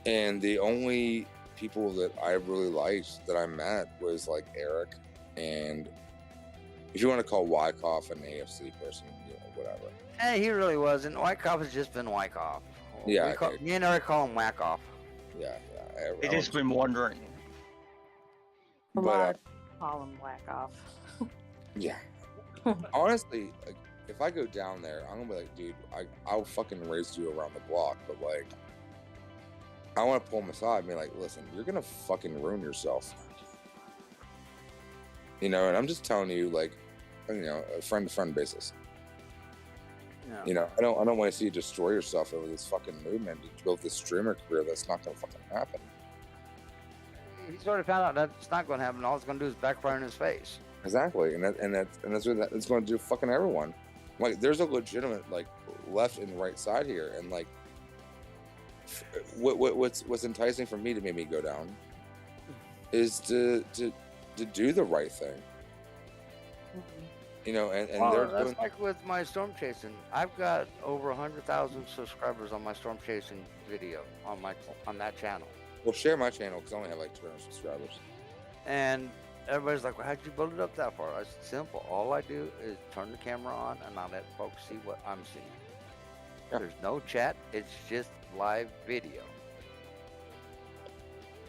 B: And the only people that I really liked that I met was like Eric, and if you want to call Wyckoff an AFC person, whatever.
A: Hey, he really wasn't. Wyckoff has just been Wyckoff.
B: Yeah,
A: me and Eric call him Wackoff.
B: Yeah.
E: I just been wondering.
D: But call him Wackoff.
B: Yeah. Honestly, like, if I go down there, I'm gonna be like, dude, I'll fucking race you around the block, but like, I want to pull him aside and be like, listen, you're gonna fucking ruin yourself. And I'm just telling you, like, a friend-to-friend basis.
A: Yeah.
B: I don't want to see you destroy yourself over this fucking movement to build this streamer career. That's not gonna fucking happen.
A: He sort of found out that's not going to happen. All it's going to do is backfire in his face.
B: Exactly, and that's what it's going to do. Fucking everyone. Like, there's a legitimate like left and right side here, and like, what's enticing for me to make me go down is to do the right thing. And they're
A: that's
B: doing
A: like with my storm chasing. I've got over 100,000 subscribers on my storm chasing video on that channel.
B: Well, share my channel because I only have like 200 subscribers.
A: And everybody's like, well, how'd you build it up that far? It's simple. All I do is turn the camera on and I let folks see what I'm seeing. Yeah. There's no chat. It's just live video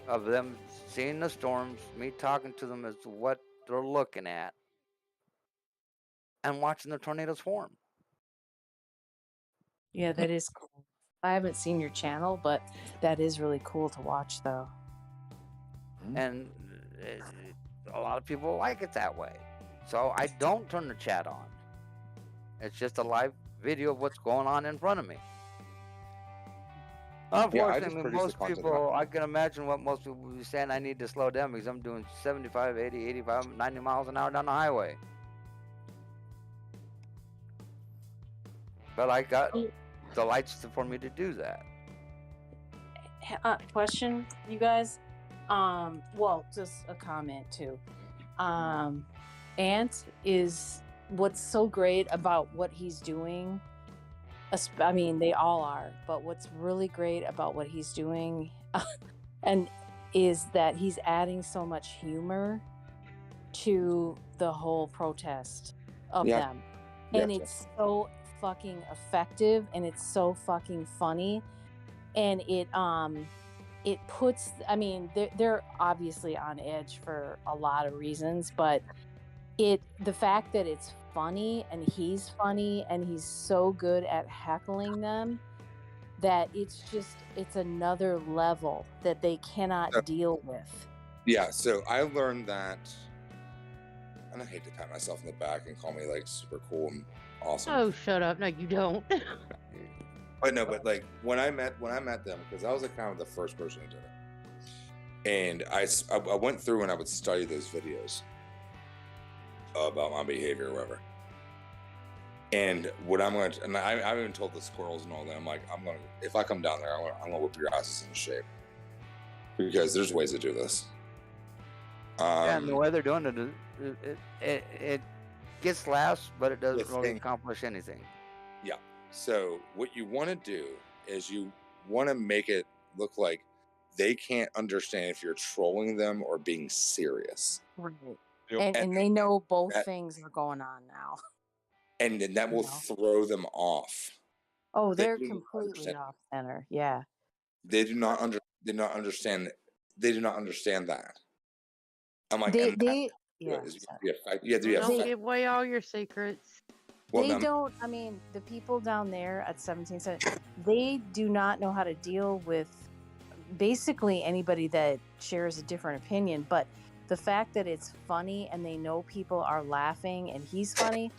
A: of them seeing the storms, me talking to them as to what they're looking at, and watching the tornadoes form.
D: Yeah, that is cool. I haven't seen your channel, but that is really cool to watch, though.
A: And a lot of people like it that way. So I don't turn the chat on. It's just a live video of what's going on in front of me. Unfortunately, most people, I can imagine what most people will be saying. I need to slow down because I'm doing 75, 80, 85, 90 miles an hour down the highway. But I got the lights for me to do that.
D: Question, you guys? Well, just a comment too. Ant is what's so great about what he's doing. I mean, they all are, but what's really great about what he's doing and is that he's adding so much humor to the whole protest of them. And it's so fucking effective and it's so fucking funny. And it puts, I mean, they're obviously on edge for a lot of reasons, but the fact that it's funny and he's so good at heckling them that it's another level that they cannot deal with.
B: Yeah, so I learned that, and I hate to pat myself in the back and call me like super cool and awesome.
F: Oh, shut up. No, you don't.
B: But like when I met them, because I was like kind of the first person who did it, and I went through and I would study those videos about my behavior or whatever. And what I'm going to, and I've even told the squirrels and all that, I'm like, if I come down there, I'm going to whip your asses into shape, because there's ways to do this.
A: And the way they're doing it gets laughs, but it doesn't really accomplish anything.
B: Yeah. So what you want to do is you want to make it look like they can't understand if you're trolling them or being serious.
D: Right. And they know both things are going on now.
B: And then that will throw them off.
D: Oh, they're completely off center. Yeah.
B: They do not understand that. I'm like,
D: Yeah.
B: you have to be
F: Don't
B: effective.
F: give away all your secrets.
B: Well,
D: They don't. I mean, the people down there at 1770, they do not know how to deal with basically anybody that shares a different opinion. But the fact that it's funny and they know people are laughing and he's funny,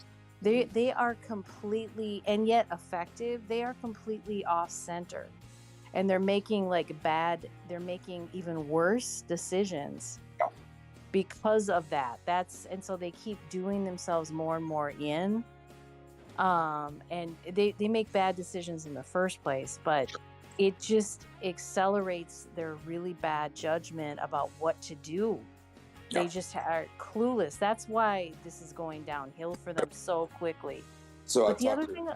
D: they are completely, and yet effective. They are completely off center, and they're making they're making even worse decisions because of that. And so they keep doing themselves more and more in. And they make bad decisions in the first place, but it just accelerates their really bad judgment about what to do. They just are clueless. That's why this is going downhill for them so quickly.
B: So
D: but the other thing,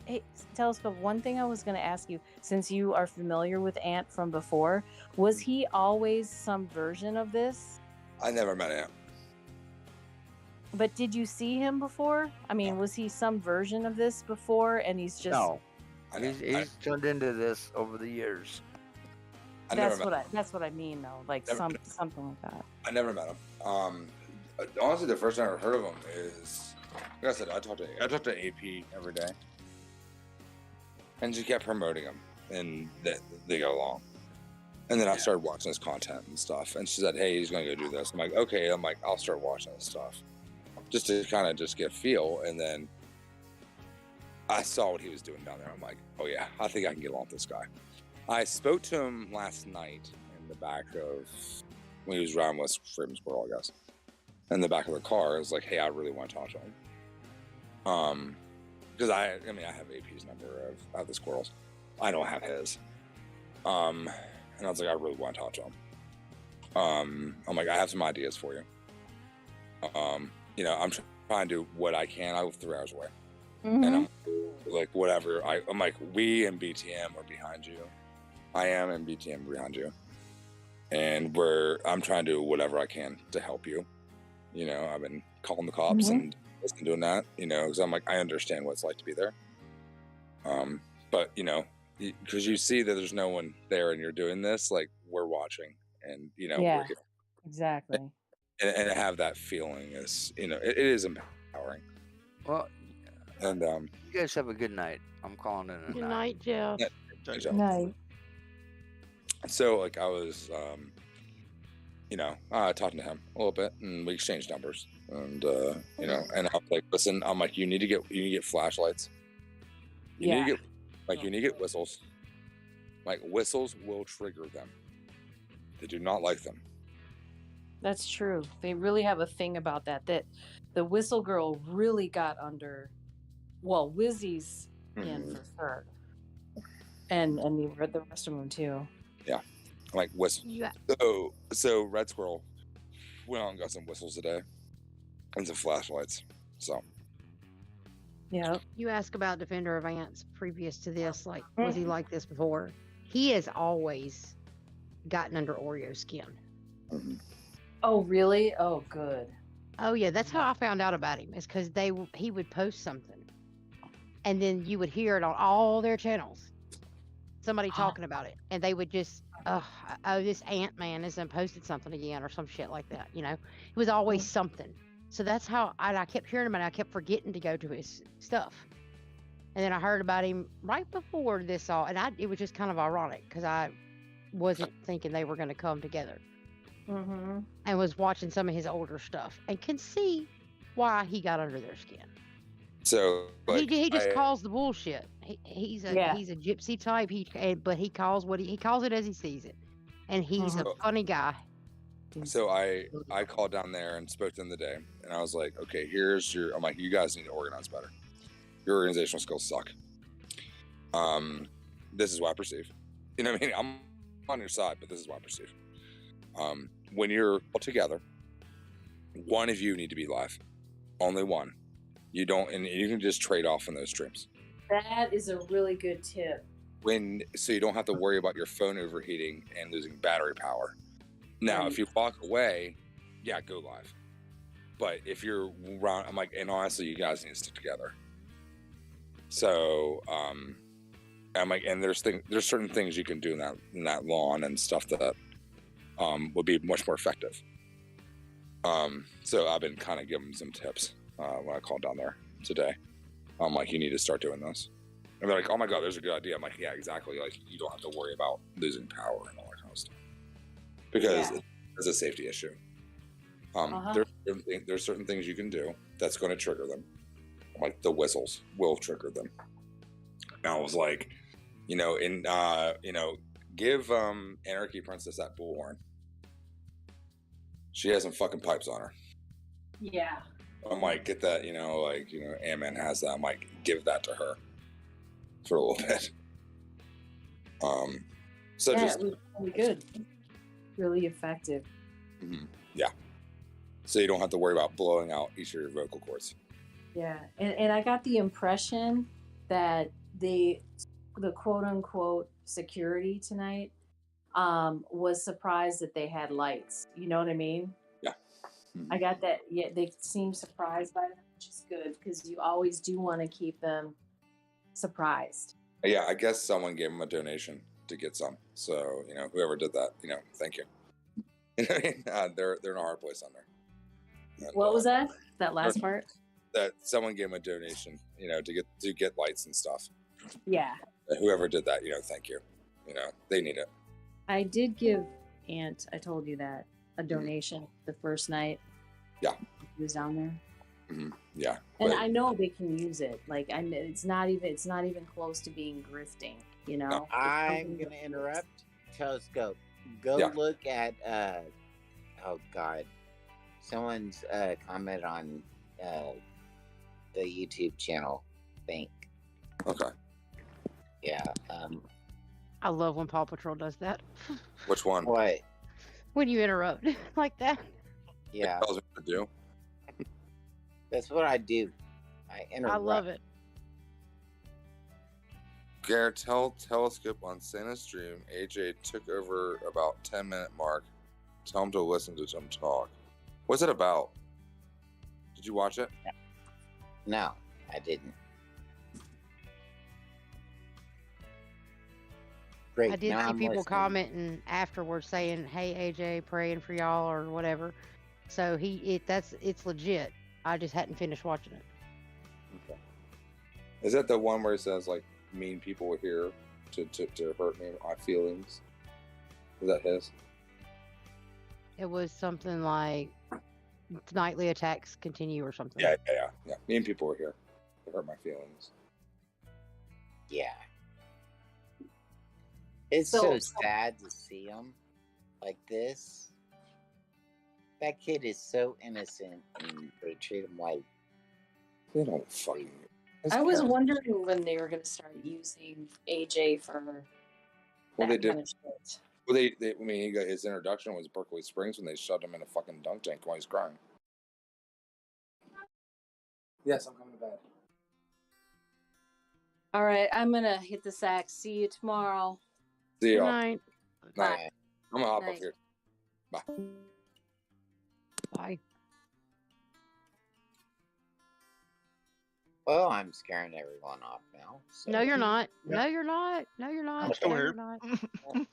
D: hey, Telescope, one thing I was going to ask you, since you are familiar with Ant from before, was he always some version of this?
B: I never met Ant.
D: But did you see him before? I mean, was he some version of this before? And he's just
A: he's turned into this over the years.
D: That's what I mean, though. Like something like that.
B: I never met him. Honestly, the first time I ever heard of him is, like I said, I talked to AP every day, and she kept promoting him, and they got along. And then I started watching his content and stuff, and she said, "Hey, he's gonna go do this." I'm like, "Okay." I'm like, "I'll start watching this stuff." Just to kind of just get a feel, and then I saw what he was doing down there. I'm like, oh yeah, I think I can get along with this guy. I spoke to him last night in the back of, when he was riding with Freedom Squirrel, I guess. In the back of the car, I was like, hey, I really want to talk to him. Because I have AP's number of the squirrels. I don't have his. And I was like, I really want to talk to him. I'm like, I have some ideas for you. I'm trying to do what I can. I live 3 hours away. And I'm like, whatever. I'm like, we and BTM are behind you. I am, and BTM are behind you. And I'm trying to do whatever I can to help you. I've been calling the cops and doing that, because I'm like, I understand what it's like to be there. But, because you see that there's no one there and you're doing this, like, we're watching and, we're here.
D: Exactly.
B: And have that feeling is, it is empowering.
A: Well,
B: and
A: you guys have a good night. I'm calling it a
F: Good night, Jeff.
B: Good
D: night.
B: So, like, I was, talking to him a little bit, and we exchanged numbers, and and I was like, listen, I'm like, you need to get flashlights. You need to get whistles. Like, whistles will trigger them. They do not like them.
D: That's true. They really have a thing about that the whistle girl really got under. Well, Wizzy's in for sure, and the rest of them too.
B: Yeah, like whistle. Yeah. So Red Squirrel went out and got some whistles today and some flashlights. So.
D: Yeah.
F: You ask about Defender of Ants previous to this, like, was he like this before? He has always gotten under Oreo's skin.
D: Oh, really? Oh, good.
F: Oh, yeah. That's how I found out about him, is because he would post something, and then you would hear it on all their channels. Somebody talking about it, and they would just, this ant man hasn't posted something again or some shit like that. It was always something. So that's how I kept hearing him, and I kept forgetting to go to his stuff. And then I heard about him right before this all, and it was just kind of ironic because I wasn't thinking they were going to come together. And was watching some of his older stuff and can see why he got under their skin.
B: So like,
F: he just calls the bullshit. He's a gypsy type. But he calls he calls it as he sees it, and he's a funny guy.
B: So I called down there and spoke to them today, and I was like, okay, I'm like, you guys need to organize better. Your organizational skills suck. This is what I perceive. You know what I mean? I'm on your side, but this is what I perceive. When you're all together, one of you need to be live. Only one. You can just trade off on those streams.
D: That is a really good tip.
B: So you don't have to worry about your phone overheating and losing battery power. Now, if you walk away, go live. But if you're around, I'm like, and honestly, you guys need to stick together. So, I'm like, and there's certain things you can do in that lawn and stuff that would be much more effective. So I've been kind of giving them some tips when I called down there today. I'm like, you need to start doing this. And they're like, oh my God, there's a good idea. I'm like, yeah, exactly. Like, you don't have to worry about losing power and all that kind of stuff because it's a safety issue. There's certain things you can do that's going to trigger them. Like the whistles will trigger them. And I was like, give Anarchy Princess that bullhorn. She has some fucking pipes on her.
D: Yeah.
B: I'm like, get that, Ant-Man has that. I'm like, give that to her for a little bit. So
D: yeah,
B: just
D: it was really good. Really effective.
B: Mm-hmm. Yeah. So you don't have to worry about blowing out each of your vocal cords.
D: Yeah. And I got the impression that the quote unquote security tonight was surprised that they had lights. You know what I mean?
B: Yeah. Mm-hmm.
D: I got that. Yeah, they seem surprised by that, which is good because you always do want to keep them surprised.
B: Yeah, I guess someone gave them a donation to get some. So, whoever did that, thank you. They're in a hard place on there. And,
D: what was that? That last part?
B: That someone gave them a donation, to get lights and stuff.
D: Yeah.
B: Whoever did that, thank you. They need it.
D: I did give Aunt, I told you that, a donation the first night.
B: Yeah.
D: He was down there.
B: Mm-hmm. Yeah.
D: And I know they can use it. Like it's not even close to being grifting, No.
C: I'm gonna interrupt. Telescope. Go look at oh God. Someone's comment on the YouTube channel, I think.
B: Okay.
C: Yeah.
F: I love when Paw Patrol does that.
B: Which one?
C: What?
F: When you interrupt like that.
C: Yeah.
B: It tells me what to do.
C: That's what I do. I interrupt.
F: I love it.
B: Garrett, tell Telescope on Santa's stream, AJ took over about 10-minute mark. Tell him to listen to him talk. What's it about? Did you watch it?
C: No, I didn't. Great.
F: I did see people commenting afterwards saying, "Hey AJ, praying for y'all" or whatever. So it's legit. I just hadn't finished watching it.
B: Okay. Is that the one where it says like mean people were here to hurt me, my feelings? Is that his?
F: It was something like nightly attacks continue or something.
B: Yeah. Mean people were here to hurt my feelings.
C: Yeah. It's so sad to see him like this. That kid is so innocent, and they treat him like
B: they don't fucking.
D: I was wondering when they were going to start using AJ for that kind of shit.
B: Well, he got his introduction was Berkeley Springs when they shoved him in a fucking dunk tank while he's crying. Yes, I'm coming to bed.
D: All right, I'm gonna hit the sack. See you tomorrow.
B: See y'all.
F: Night.
B: Night. I'm gonna hop up here. Bye.
F: Bye.
C: Well, I'm scaring everyone off now. So.
F: No, you're not. No, you're not. No, you're not.
E: I'm still
F: no,
E: here.
F: You're not.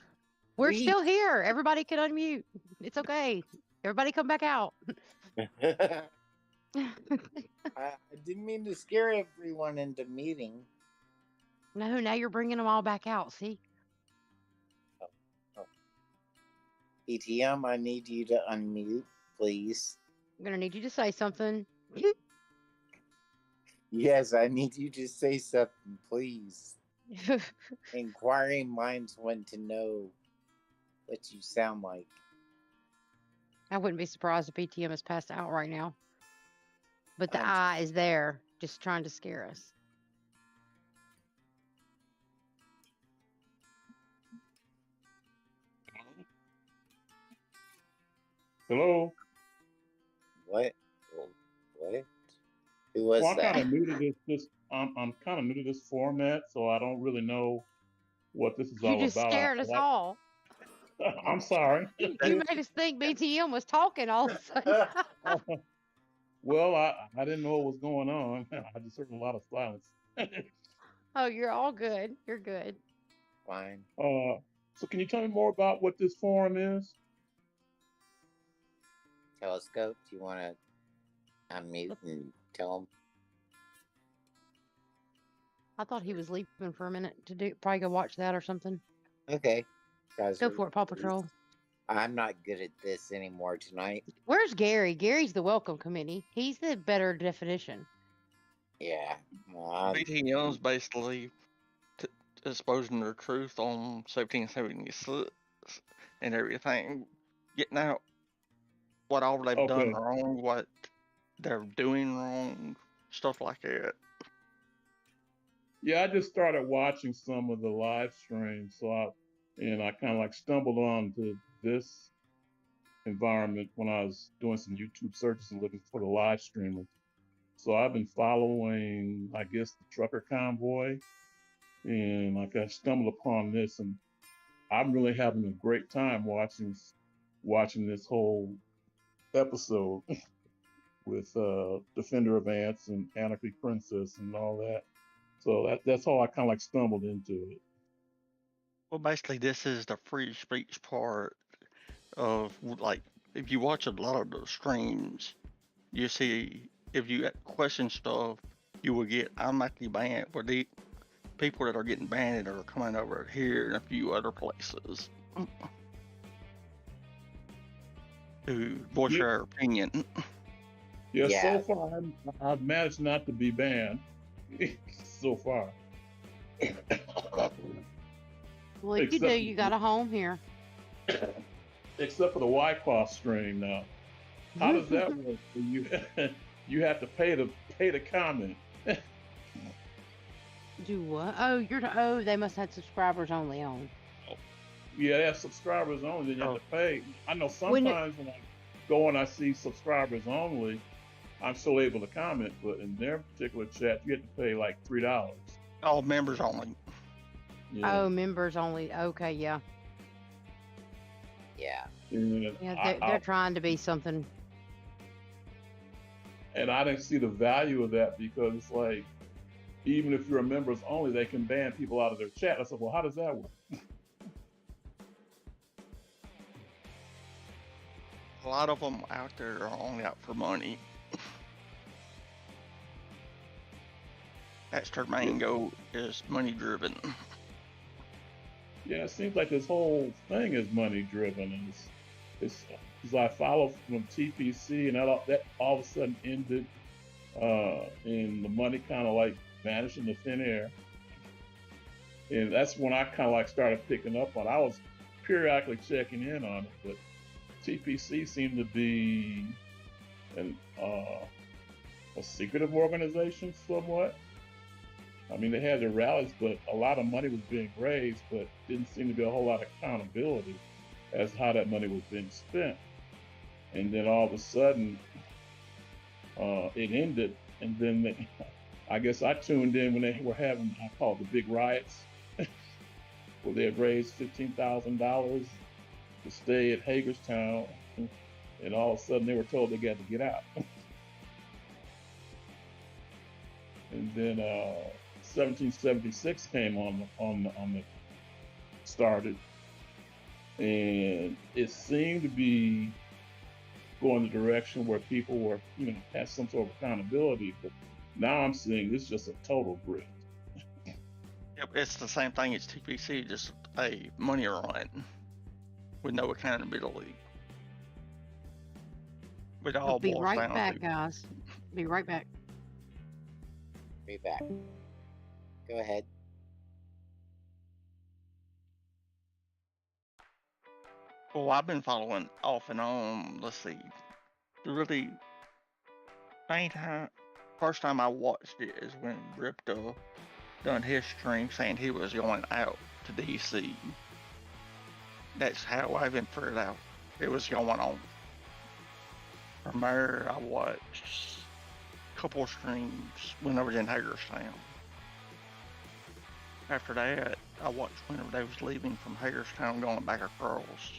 F: We're still here. Everybody can unmute. It's okay. Everybody come back out.
C: I didn't mean to scare everyone into meeting.
F: No, now you're bringing them all back out. See?
C: ETM, I need you to unmute, please.
F: I'm going to need you to say something.
C: Yes, I need you to say something, please. Inquiring minds want to know what you sound like.
F: I wouldn't be surprised if ETM is passed out right now. But the eye is there, just trying to scare us.
G: Hello.
C: What? What? Who was
G: well,
C: that?
G: I'm kind of new to this. I'm kind of new to this format, so I don't really know what this is all about.
F: You just scared us all.
G: I'm sorry.
F: You made us think BTM was talking all of a sudden.
G: Well, I didn't know what was going on. I just heard a lot of silence.
F: Oh, you're all good. You're good.
C: Fine.
G: So can you tell me more about what this forum is?
C: Telescope, do you want to unmute and tell him?
F: I thought he was leaving for a minute to probably go watch that or something.
C: Okay.
F: Go for it, Paw Patrol.
C: I'm not good at this anymore tonight.
F: Where's Gary? Gary's the welcome committee. He's the better definition.
C: Yeah.
E: BTM's basically exposing the truth on 1776 and everything, getting out what all they've done wrong, what they're doing wrong, stuff like that.
G: Yeah, I just started watching some of the live streams, so I kind of like stumbled onto this environment when I was doing some YouTube searches and looking for the live streamers. So I've been following, I guess, the trucker convoy, and like I stumbled upon this, and I'm really having a great time watching this whole episode with Defender of Ants and Anarchy Princess and all that. So that's how I kind of like stumbled into it.
E: Well, basically, this is the free speech part of, like, if you watch a lot of the streams, you see if you question stuff, you will get automatically banned. Where the people that are getting banned are coming over here and a few other places to voice their opinion.
G: Yeah, so far I've managed not to be banned. So far.
F: Well, if you do, you got a home here.
G: Except for the Wyckoff stream now. How does that work for you? You have to pay to comment.
F: Do what? They must have subscribers only on.
G: Yeah, they have subscribers only, then you have to pay. I know sometimes when I go and I see subscribers only, I'm still able to comment, but in their particular chat, you have to pay like $3.
E: Oh, members only.
F: Yeah. Oh, members only. Okay, yeah.
C: Yeah.
F: Yeah, they're trying to be something.
G: And I didn't see the value of that because it's like, even if you're a members only, they can ban people out of their chat. I said, well, how does that work?
E: A lot of them out there are only out for money. That's their main goal, is money driven.
G: Yeah, it seems like this whole thing is money driven, and it's I follow from TPC, and that all of a sudden ended, and the money kind of like vanished into thin air, and that's when I kind of like started picking up on. I was periodically checking in on it, but TPC seemed to be a secretive organization somewhat. I mean, they had their rallies, but a lot of money was being raised, but didn't seem to be a whole lot of accountability as to how that money was being spent. And then all of a sudden, it ended. And then I guess I tuned in when they were having, I call it the big riots, where they had raised $15,000 to stay at Hagerstown. And all of a sudden, they were told they got to get out. And then 1776 came on the started, and it seemed to be going the direction where people were, had some sort of accountability. But now I'm seeing this just a total grift.
E: Yep, it's the same thing as TPC, just a money run with no accountability. But all
F: be right back, guys. Be right back.
C: Be back. Go ahead.
E: Well, I've been following off and on. Let's see. Really, first time I watched it is when Ripto done his stream saying he was going out to DC. That's how I even figured out it was going on. From there, I watched a couple streams when I was in Hagerstown. After that, I watched whenever they was leaving from Hagerstown going back across.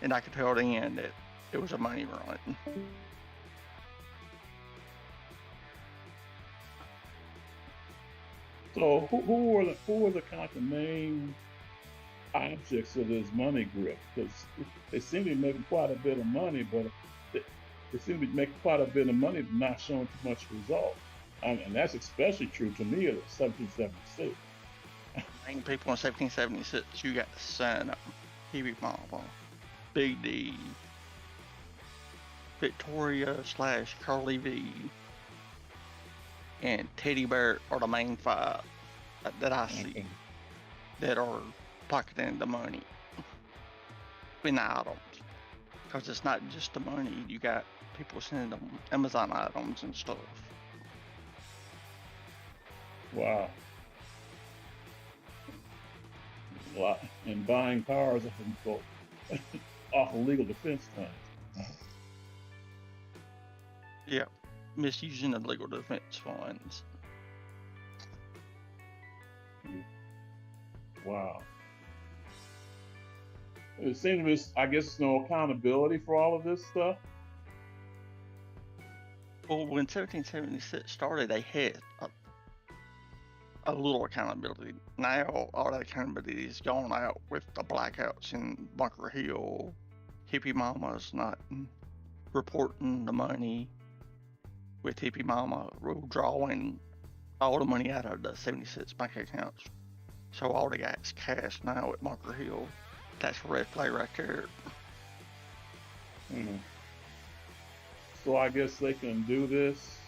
E: And I could tell then that it was a money run.
G: So who are the kind of the main objects of this money grip? Because they seem to be making quite a bit of money, but they seem to be making quite a bit of money, but not showing too much result. And that's especially true to me of 1776.
E: Main people in 1776, you got Santa, Hebe Mama, Big D, Victoria / Carly V, and Teddy Bear are the main five that I see that are pocketing the money in the items. Because it's not just the money, you got people sending them Amazon items and stuff.
G: Wow. And buying cars off of legal defense funds.
E: Yeah, misusing the legal defense funds.
G: Wow. It seems to be, I guess, there's no accountability for all of this stuff.
E: Well, when 1776 started, they had a little accountability. Now, all that accountability is gone out with the blackouts in Bunker Hill, Hippie Mama's not reporting the money, with Hippie Mama drawing all the money out of the 76 bank accounts. So all they got is cash now at Bunker Hill. That's a red flag right there.
G: So I guess they can do this.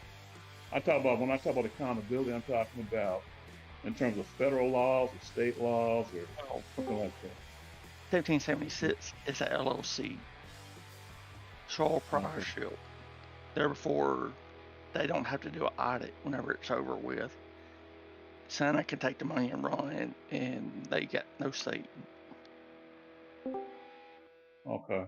G: When I talk about accountability, I'm talking about in terms of federal laws or state laws or something like that.
E: 1776 is a LLC, sole proprietorship. Therefore, they don't have to do an audit whenever it's over with. Santa can take the money and run, and they got no say.
G: Okay.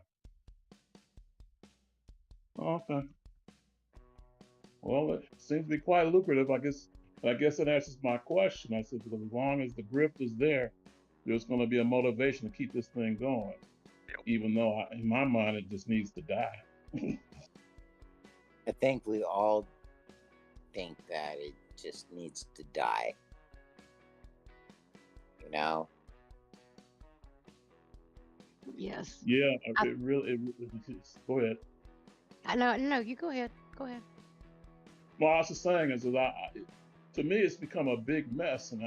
G: Well, it seems to be quite lucrative. I guess that answers my question. I said, because as long as the grift is there, there's going to be a motivation to keep this thing going. Even though, in my mind, it just needs to die.
C: I think we all think that it just needs to die. You know?
F: Yes.
G: Yeah, it really go ahead.
F: No, you go ahead. Go ahead.
G: Well, I was just saying is that to me, it's become a big mess, and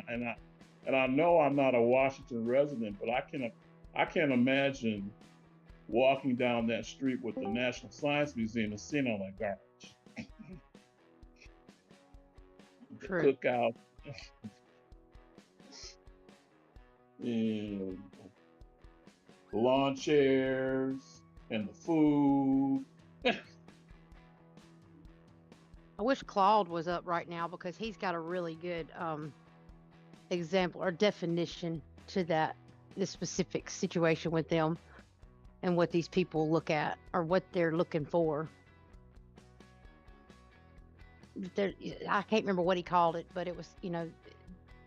G: I know I'm not a Washington resident, but I can't imagine walking down that street with the National Science Museum and seeing all that garbage.
F: True.
G: Cookout. And the lawn chairs and the food.
F: I wish Claude was up right now because he's got a really good example or definition to this specific situation with them and what these people look at or what they're looking for. I can't remember what he called it, but it was,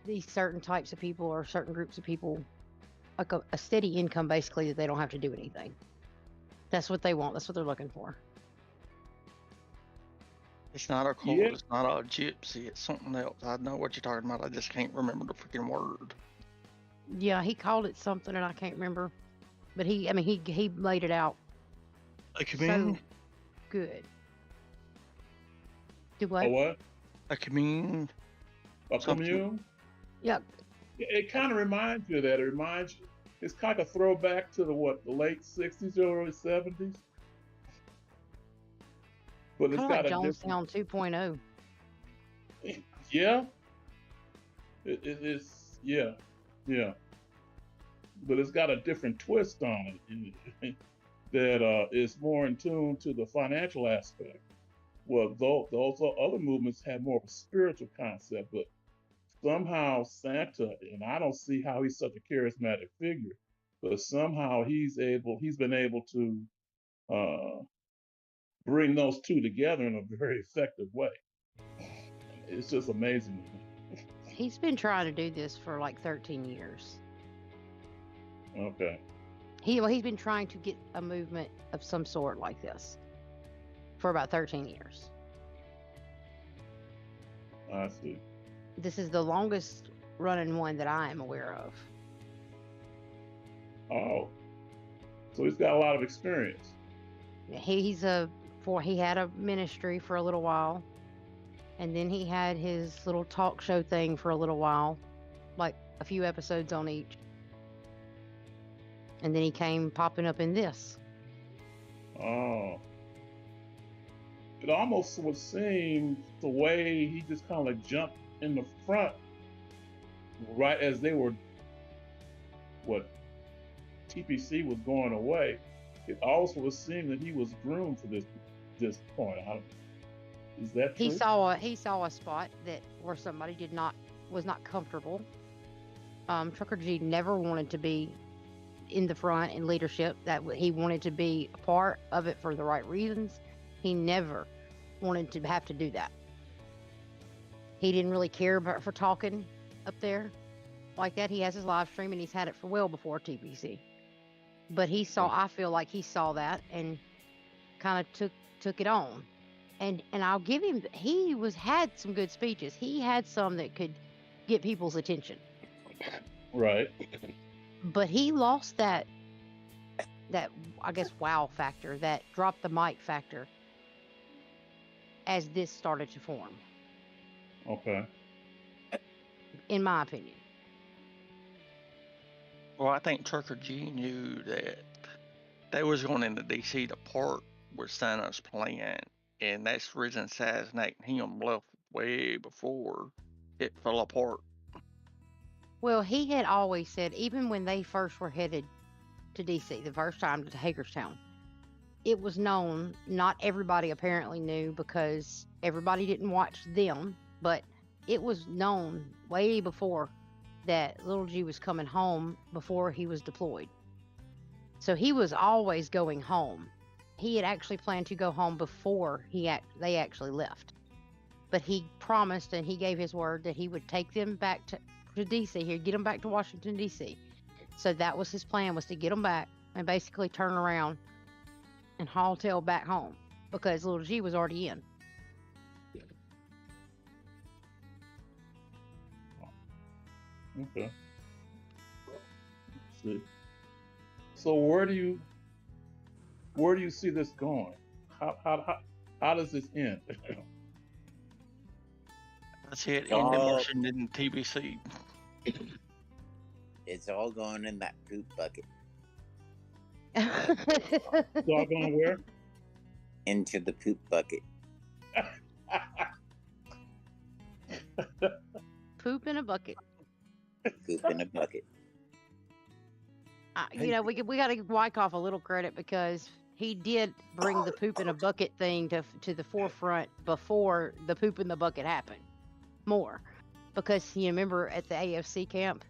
F: these certain types of people or certain groups of people, like a steady income basically that they don't have to do anything. That's what they want. That's what they're looking for.
E: It's not a cult. Yeah. It's not a gypsy. It's something else. I know what you're talking about. I just can't remember the freaking word.
F: Yeah, he called it something, and I can't remember. But he laid it out.
E: A commune?
F: So good. Do what?
G: A what?
E: A commune.
G: A commune?
F: Yeah.
G: It kind of reminds you of that. It reminds you. It's kind of a throwback to the late 60s, early 70s. But it's got
F: like Jonestown 2.0.
G: Yeah. It's yeah. But it's got a different twist on it that is more in tune to the financial aspect. Well, those other movements have more of a spiritual concept, but somehow Santa, and I don't see how he's such a charismatic figure, but somehow he's been able to bring those two together in a very effective way. It's just amazing.
F: He's been trying to do this for like 13 years.
G: Okay.
F: He's been trying to get a movement of some sort like this for about 13 years.
G: I see.
F: This is the longest running one that I am aware of.
G: Oh, so he's got a lot of experience.
F: He had a ministry for a little while, and then he had his little talk show thing for a little while, like a few episodes on each. And then he came popping up in this.
G: Oh. It almost would seem the way he just kind of like jumped in the front right as they were, TPC was going away. It also would seem that he was groomed for this point. Is that true?
F: He saw a spot where somebody was not comfortable. Trucker G never wanted to be in the front in leadership. That he wanted to be a part of it for the right reasons. He never wanted to have to do that. He didn't really care for talking up there like that. He has his live stream and he's had it for well before TPC. But I feel like he saw that and kind of took it on. And I'll give him, had some good speeches. He had some that could get people's attention.
G: Right.
F: But he lost that I guess wow factor, that drop the mic factor as this started to form.
G: Okay.
F: In my opinion.
E: Well, I think Trucker G knew that they was going into DC to part with Santa's plan, and that's the reason assassinating him left way before it fell apart.
F: Well, he had always said, even when they first were headed to DC, the first time to Hagerstown, it was known, not everybody apparently knew because everybody didn't watch them, but it was known way before that Little G was coming home before he was deployed. So he was always going home. He had actually planned to go home before they actually left. But he promised and he gave his word that he would take them back to DC, he'd get them back to Washington, DC. So that was his plan, was to get them back and basically turn around and haul tail back home because Little G was already in.
G: Okay. Let's see. So where do you see this going? How does this end?
E: That's it. In the motion in TBC.
C: It's all going in that poop bucket.
G: It's all going where?
C: Into the poop bucket.
F: Poop in a bucket.
C: Poop in a bucket.
F: We got to give Wyckoff a little credit because he did bring the poop in a bucket thing to the forefront before the poop in the bucket happened. More. Because you remember at the AFC camp,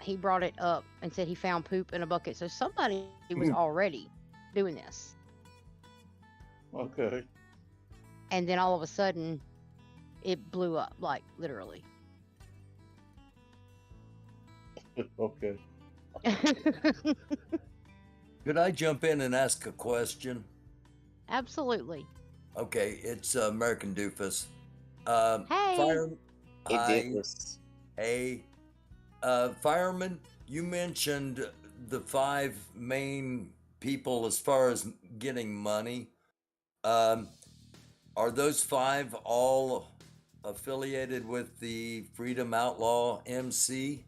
F: he brought it up and said he found poop in a bucket. So somebody was already doing this.
G: Okay.
F: And then all of a sudden, it blew up, like literally.
G: Okay.
H: Could I jump in and ask a question?
F: Absolutely.
H: Okay, it's American Doofus.
F: Hey.
H: Hey, Fireman, you mentioned the 5 main people as far as getting money. Are those 5 all affiliated with the Freedom Outlaw MC?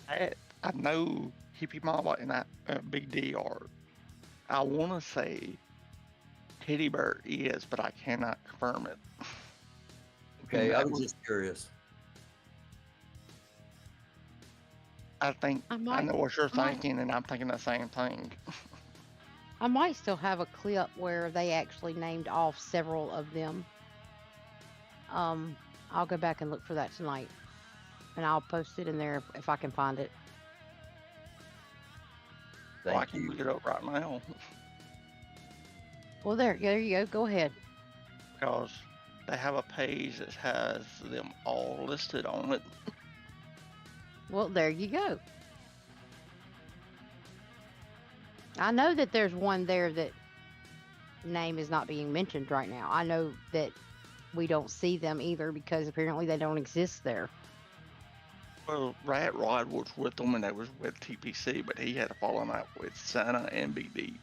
E: I know Hippie Mama and Big D are. I want to say Teddy Bear is, but I cannot confirm it.
H: Okay, I was just curious.
E: I know what you're thinking, and I'm thinking the same thing.
F: I might still have a clip where they actually named off several of them. I'll go back and look for that tonight, and I'll post it in there if I can find it.
E: I can look it up right now.
F: Well, there you go. Go ahead.
E: Because they have a page that has them all listed on it.
F: Well, there you go. I know that there's one there that name is not being mentioned right now. I know that we don't see them either because apparently they don't exist there.
E: Well, Rat Rod was with them and they was with TPC, but he had a falling out with Santa and BD.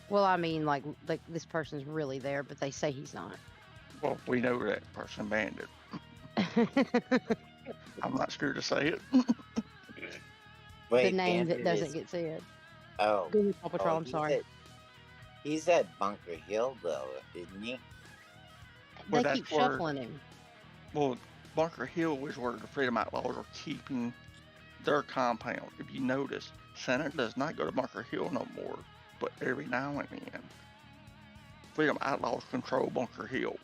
F: Well, I mean, like this person's really there, but they say he's not.
E: Well, we know that person banned it. I'm not scared to say it.
C: Wait,
F: The name that
C: Bandit
F: doesn't
C: is-
F: get said.
C: Oh,
F: Google Paw Patrol, I'm
C: he's
F: sorry.
C: He's at Bunker Hill, though, isn't he?
E: Well,
F: They
E: that's
F: keep
E: where-
F: shuffling him.
E: Well, Bunker Hill is where the Freedom Outlaws are keeping their compound. If you notice, Santa does not go to Bunker Hill no more, but every now and then, Freedom Outlaws control Bunker Hill.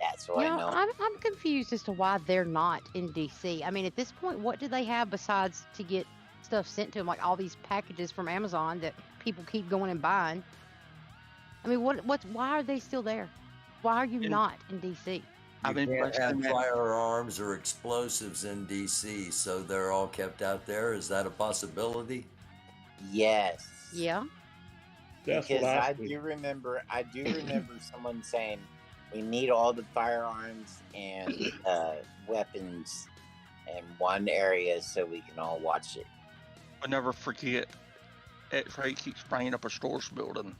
C: That's what I know.
F: I'm confused as to why they're not in DC. I mean, at this point, what do they have besides to get stuff sent to them, like all these packages from Amazon that people keep going and buying? I mean, why are they still there? Why are you not in DC?
E: I've
H: You
E: been
H: can't have
E: questioning that.
H: firearms or explosives in DC, so they're all kept out there. Is that a possibility?
C: Yes.
F: Yeah.
G: That's
C: Because
G: what
C: I
G: think.
C: do remember someone saying we need all the firearms and weapons in one area so we can all watch it.
E: But never forget, X-Ray keeps spraying up a stores building.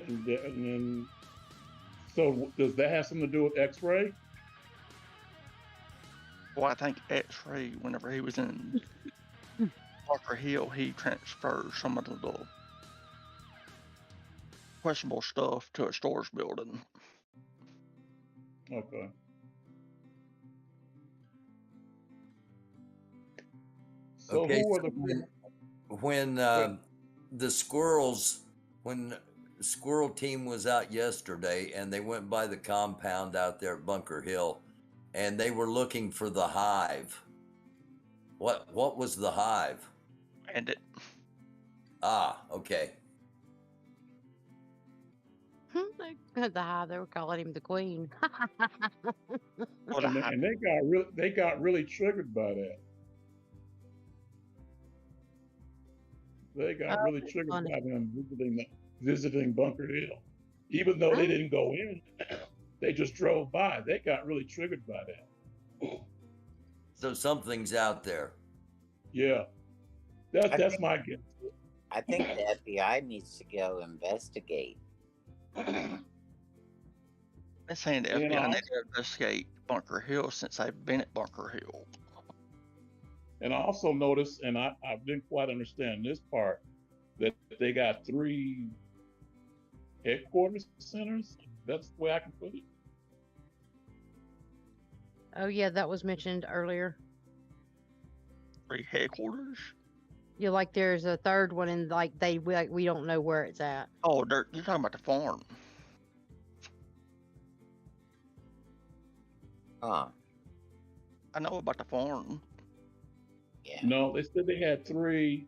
G: And then, so does that have something to do with X-ray?
E: Well, I think X-Ray, whenever he was in Parker Hill, he transferred some of the questionable stuff to a stores building.
G: Okay. So
H: Okay,
G: who are
H: so
G: the
H: when the squirrels, when the squirrel team was out yesterday and they went by the compound out there at Bunker Hill and they were looking for the hive. What was the hive?
E: And it,
H: Ah, okay.
F: The hive, they were calling him the queen.
E: well,
G: and they got really triggered by that. They got really
F: that's
G: triggered
F: funny.
G: by them visiting Bunker Hill, even though they didn't go in. They just drove by. They got really triggered by that.
H: So something's out there.
G: Yeah, that's my guess.
C: I think the FBI needs to go investigate.
E: they're saying the
G: You
E: FBI
G: know?
E: needs to investigate Bunker Hill since they've been at Bunker Hill.
G: And I also noticed, and I didn't quite understand this part, that they got 3 headquarters centers. That's the way I can put it.
F: Oh yeah, that was mentioned earlier.
E: 3 headquarters?
F: Yeah, like there's a third one, and like we don't know where it's at.
E: Oh, you're talking about the farm.
C: Huh.
E: I know about the farm.
C: Yeah.
G: No, they said they had 3.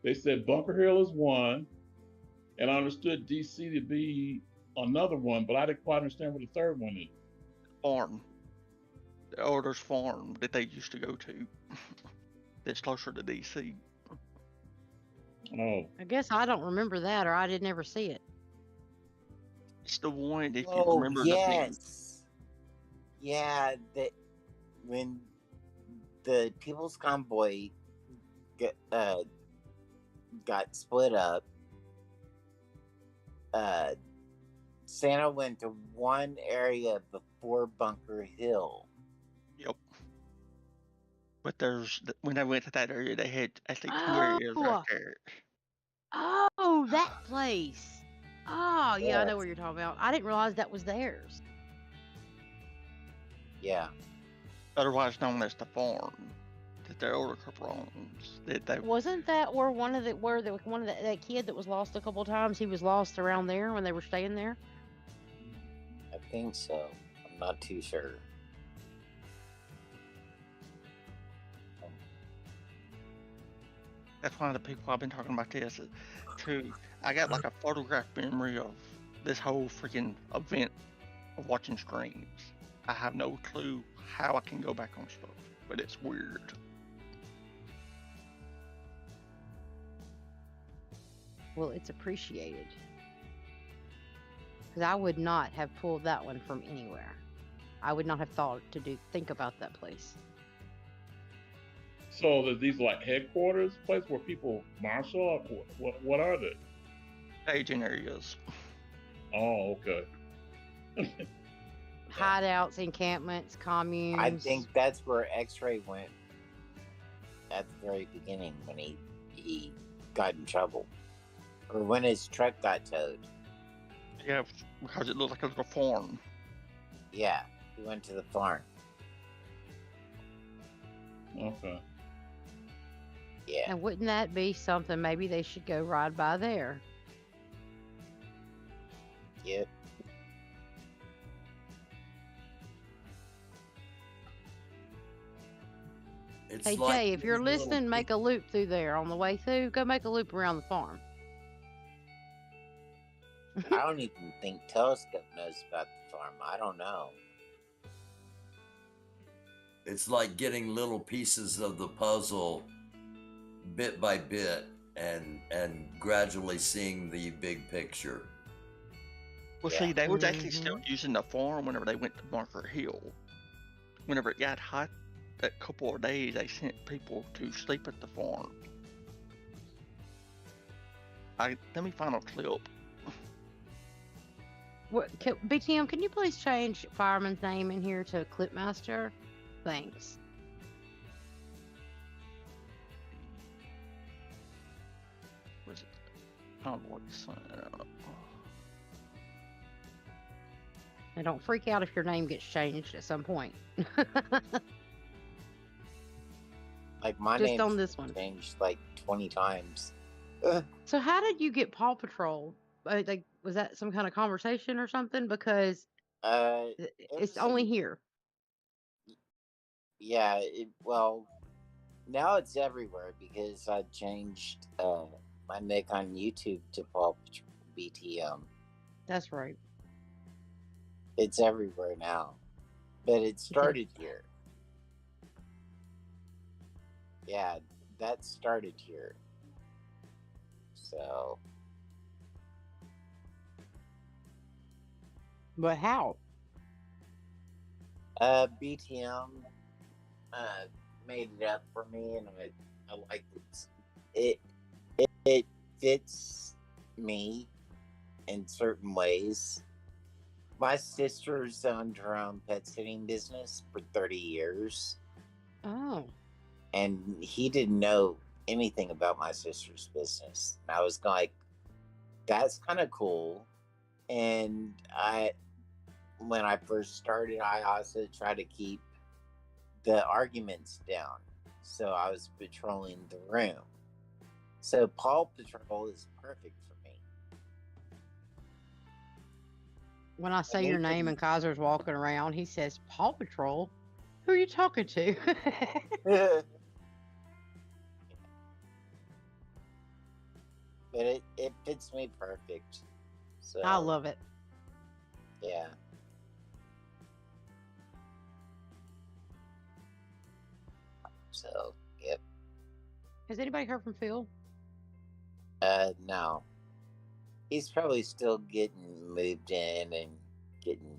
G: They said Bunker Hill is one, and I understood DC to be another one, but I didn't quite understand what the third one is.
E: Farm. The Elders Farm that they used to go to. That's closer to DC.
G: Oh,
F: I guess I don't remember that, or I did never see it.
E: It's the one if you
C: Oh,
E: remember the
C: yes. Yeah, that when the People's Convoy got split up, Santa went to one area before Bunker Hill.
E: Yep. But when they went to that area, they had actually 2
F: Oh.
E: areas right there.
F: Oh, that place. Oh, yeah, I know
C: Yes.
F: where you're talking about. I didn't realize that was theirs.
C: Yeah.
E: Otherwise known as the farm that the Elder Couple owns.
F: Wasn't that where that kid that was lost a couple of times? He was lost around there when they were staying there.
C: I think so. I'm not too sure.
E: That's one of the people I've been talking about this too. I got like a photograph memory of this whole freaking event of watching streams. I have no clue how I can go back on stuff. but it's weird.
F: Well, it's appreciated. Because I would not have pulled that one from anywhere. I would not have thought to think about that place.
G: So these like headquarters, place where people marshal? What are they?
E: Staging areas.
G: Oh, okay.
F: Hideouts, encampments, communes.
C: I think that's where X-Ray went at the very beginning when he got in trouble. Or when his truck got towed.
E: Yeah, because it looked like it was a farm.
C: Yeah, he went to the farm.
G: Okay.
C: Yeah.
F: And wouldn't that be something maybe they should go ride by there?
C: Yep.
H: It's
F: Hey,
H: like
F: Jay, if you're
H: these little
F: listening, make a loop through there on the way through. Go make a loop around the farm.
C: I don't even think Telescope knows about the farm. I don't know.
H: It's like getting little pieces of the puzzle bit by bit and gradually seeing the big picture.
E: Well,
C: Yeah.
E: see, they was actually still using the farm whenever they went to Bunker Hill. Whenever it got hot, that couple of days, they sent people to sleep at the farm. Let me find a clip.
F: BTM, can you please change Fireman's name in here to Clipmaster? Thanks.
E: Was it? I don't know what it's saying.
F: And don't freak out if your name gets changed at some point.
C: Like my
F: Just
C: name's
F: on this one.
C: changed like 20 times.
F: So how did you get Paw Patrol? Like, was that some kind of conversation or something? Because it's only here.
C: Yeah, well, now it's everywhere because I changed my nick on YouTube to Paw Patrol BTM.
F: That's right.
C: It's everywhere now. But it started here. Yeah, that started here. So.
F: But how?
C: BTM made it up for me, and I like it. It fits me in certain ways. My sister's owned her own pet sitting business for 30 years.
F: Oh.
C: And he didn't know anything about my sister's business. And I was like, that's kind of cool. And when I first started, I also tried to keep the arguments down. So I was patrolling the room. So Paw Patrol is perfect for me.
F: When I say your name and Kaiser's walking around, he says, Paw Patrol? Who are you talking to?
C: But it fits me perfect. So
F: I love it.
C: Yeah. So, yep.
F: Has anybody heard from Phil?
C: No. He's probably still getting moved in and getting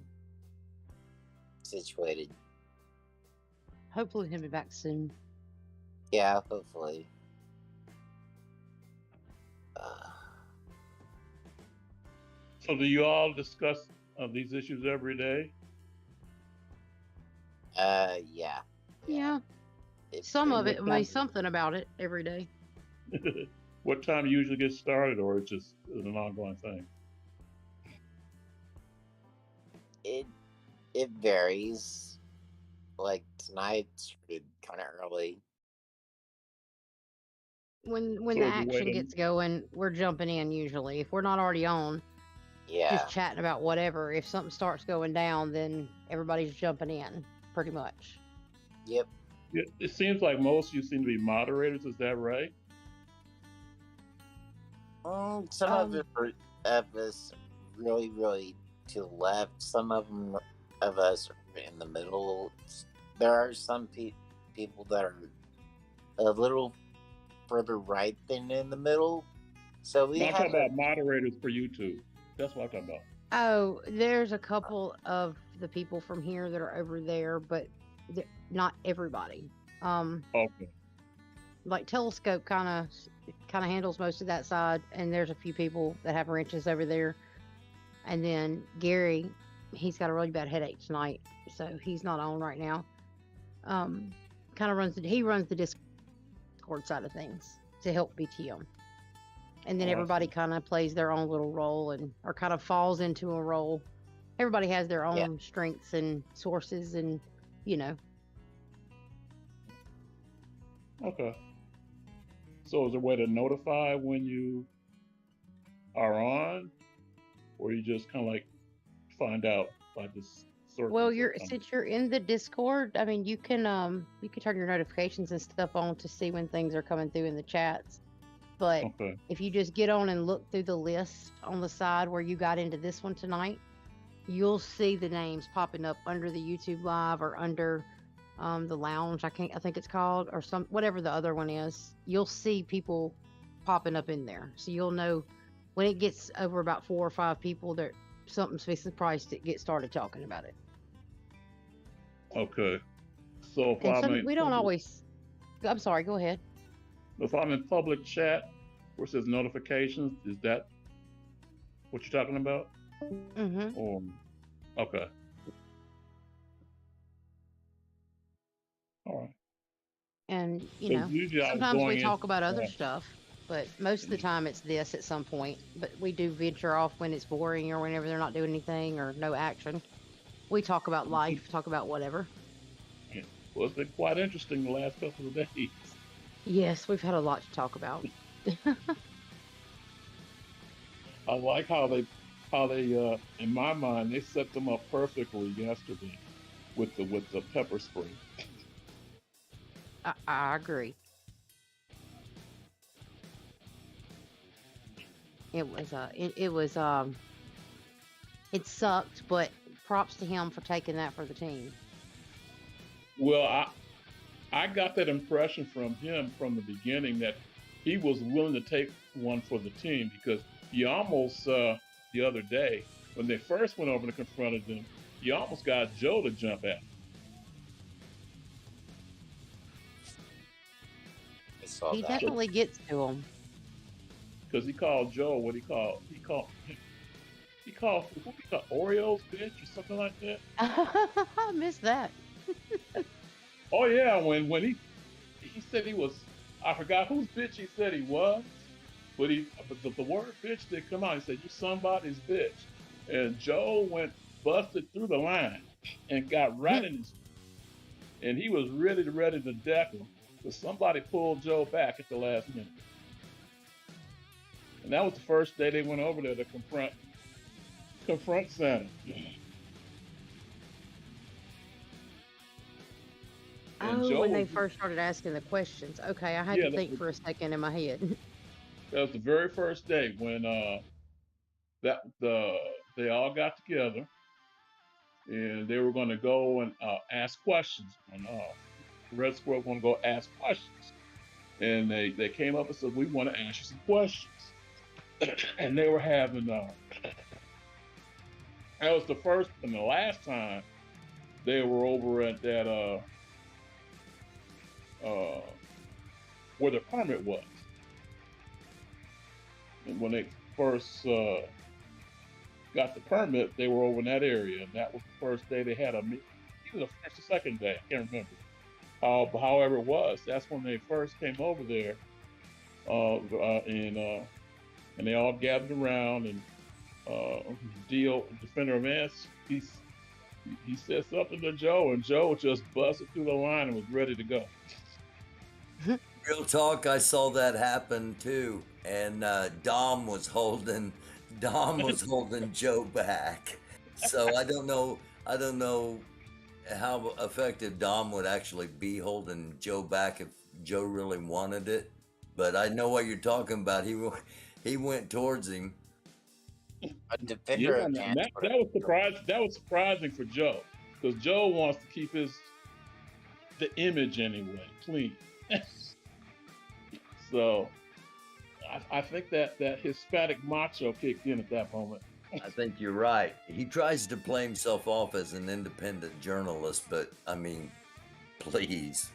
C: situated.
F: Hopefully he'll be back soon.
C: Yeah, hopefully.
G: So do you all discuss these issues every day?
C: Yeah.
F: Yeah. Some of it, something about it every day.
G: What time do you usually get started, or it's just an ongoing thing?
C: It varies. Like tonight started kind of early.
F: When the action gets going, we're jumping in usually. If we're not already on, just chatting about whatever. If something starts going down, then everybody's jumping in, pretty much.
C: Yep.
G: It seems like most of you seem to be moderators. Is that right?
C: Some of us really, really to the left. Some of us are in the middle. There are some people that are a little further right than in the middle. So we
G: I'm
C: have
G: talking about moderators for YouTube. That's what I'm talking about.
F: Oh, there's a couple of the people from here that are over there, but not everybody.
G: Okay.
F: Like Telescope kind of handles most of that side, and there's a few people that have wrenches over there. And then Gary, he's got a really bad headache tonight, so he's not on right now. Kind of runs the Discord side of things to help BTM. And then everybody kind of plays their own little role or kind of falls into a role. Everybody has their own strengths and sources, and
G: Okay. So is there a way to notify when you are on, or you just kind of like find out by this circle?
F: Well, since you're in the Discord, I mean, you can turn your notifications and stuff on to see when things are coming through in the chats. But if you just get on and look through the list on the side where you got into this one tonight, you'll see the names popping up under the YouTube live or under the lounge. I think it's called, or whatever the other one is. You'll see people popping up in there, so you'll know when it gets over about 4 or 5 people that something's fixing to get started talking about it.
G: Okay. So if
F: we don't always. I'm sorry. Go ahead.
G: If I'm in public chat where it says notifications, is that what you're talking about? Mm-hmm. Okay. All right.
F: And, sometimes we talk about other stuff, but most of the time it's this at some point. But we do venture off when it's boring or whenever they're not doing anything or no action. We talk about life, talk about whatever.
G: Yeah. Well, it's been quite interesting the last couple of days.
F: Yes, we've had a lot to talk about.
G: I like how they, in my mind, they set them up perfectly yesterday with the pepper spray.
F: I agree. It sucked, but props to him for taking that for the team.
G: Well, I got that impression from him from the beginning that he was willing to take one for the team, because he almost, the other day, when they first went over and confronted them, he almost got Joe to jump at him.
F: He definitely gets to him.
G: Because he called Joe, who he called Oreos, bitch, or something like that.
F: I missed that.
G: Oh yeah, when he said he was, I forgot whose bitch he said he was, but the word bitch did come out. He said, "You somebody's bitch," and Joe busted through the line and got right in his, and he was ready to deck him, but somebody pulled Joe back at the last minute. And that was the first day they went over there to confront Santa.
F: When they first started asking the questions. Okay, I had to think for a second in my head.
G: That was the very first day when they all got together and they were going to go and ask questions. And Red Squirrel going to go ask questions. And they came up and said, "We want to ask you some questions." And they were having that was the first and the last time they were over at that where the permit was. And when they first got the permit, they were over in that area, and that was the first day they had a meeting. Either the first or second day, I can't remember. However it was, that's when they first came over there, and they all gathered around, and Defender of Ants, he said something to Joe, and Joe just busted through the line and was ready to go.
H: Real talk, I saw that happen too, and Dom was holding Joe back. So I don't know how effective Dom would actually be holding Joe back if Joe really wanted it. But I know what you're talking about. He went towards him.
C: A defender.
G: That was surprising for Joe, because Joe wants to keep his the image anyway, clean. So I think that Hispanic macho kicked in at that moment.
H: I think you're right. He tries to play himself off as an independent journalist, but I mean, please.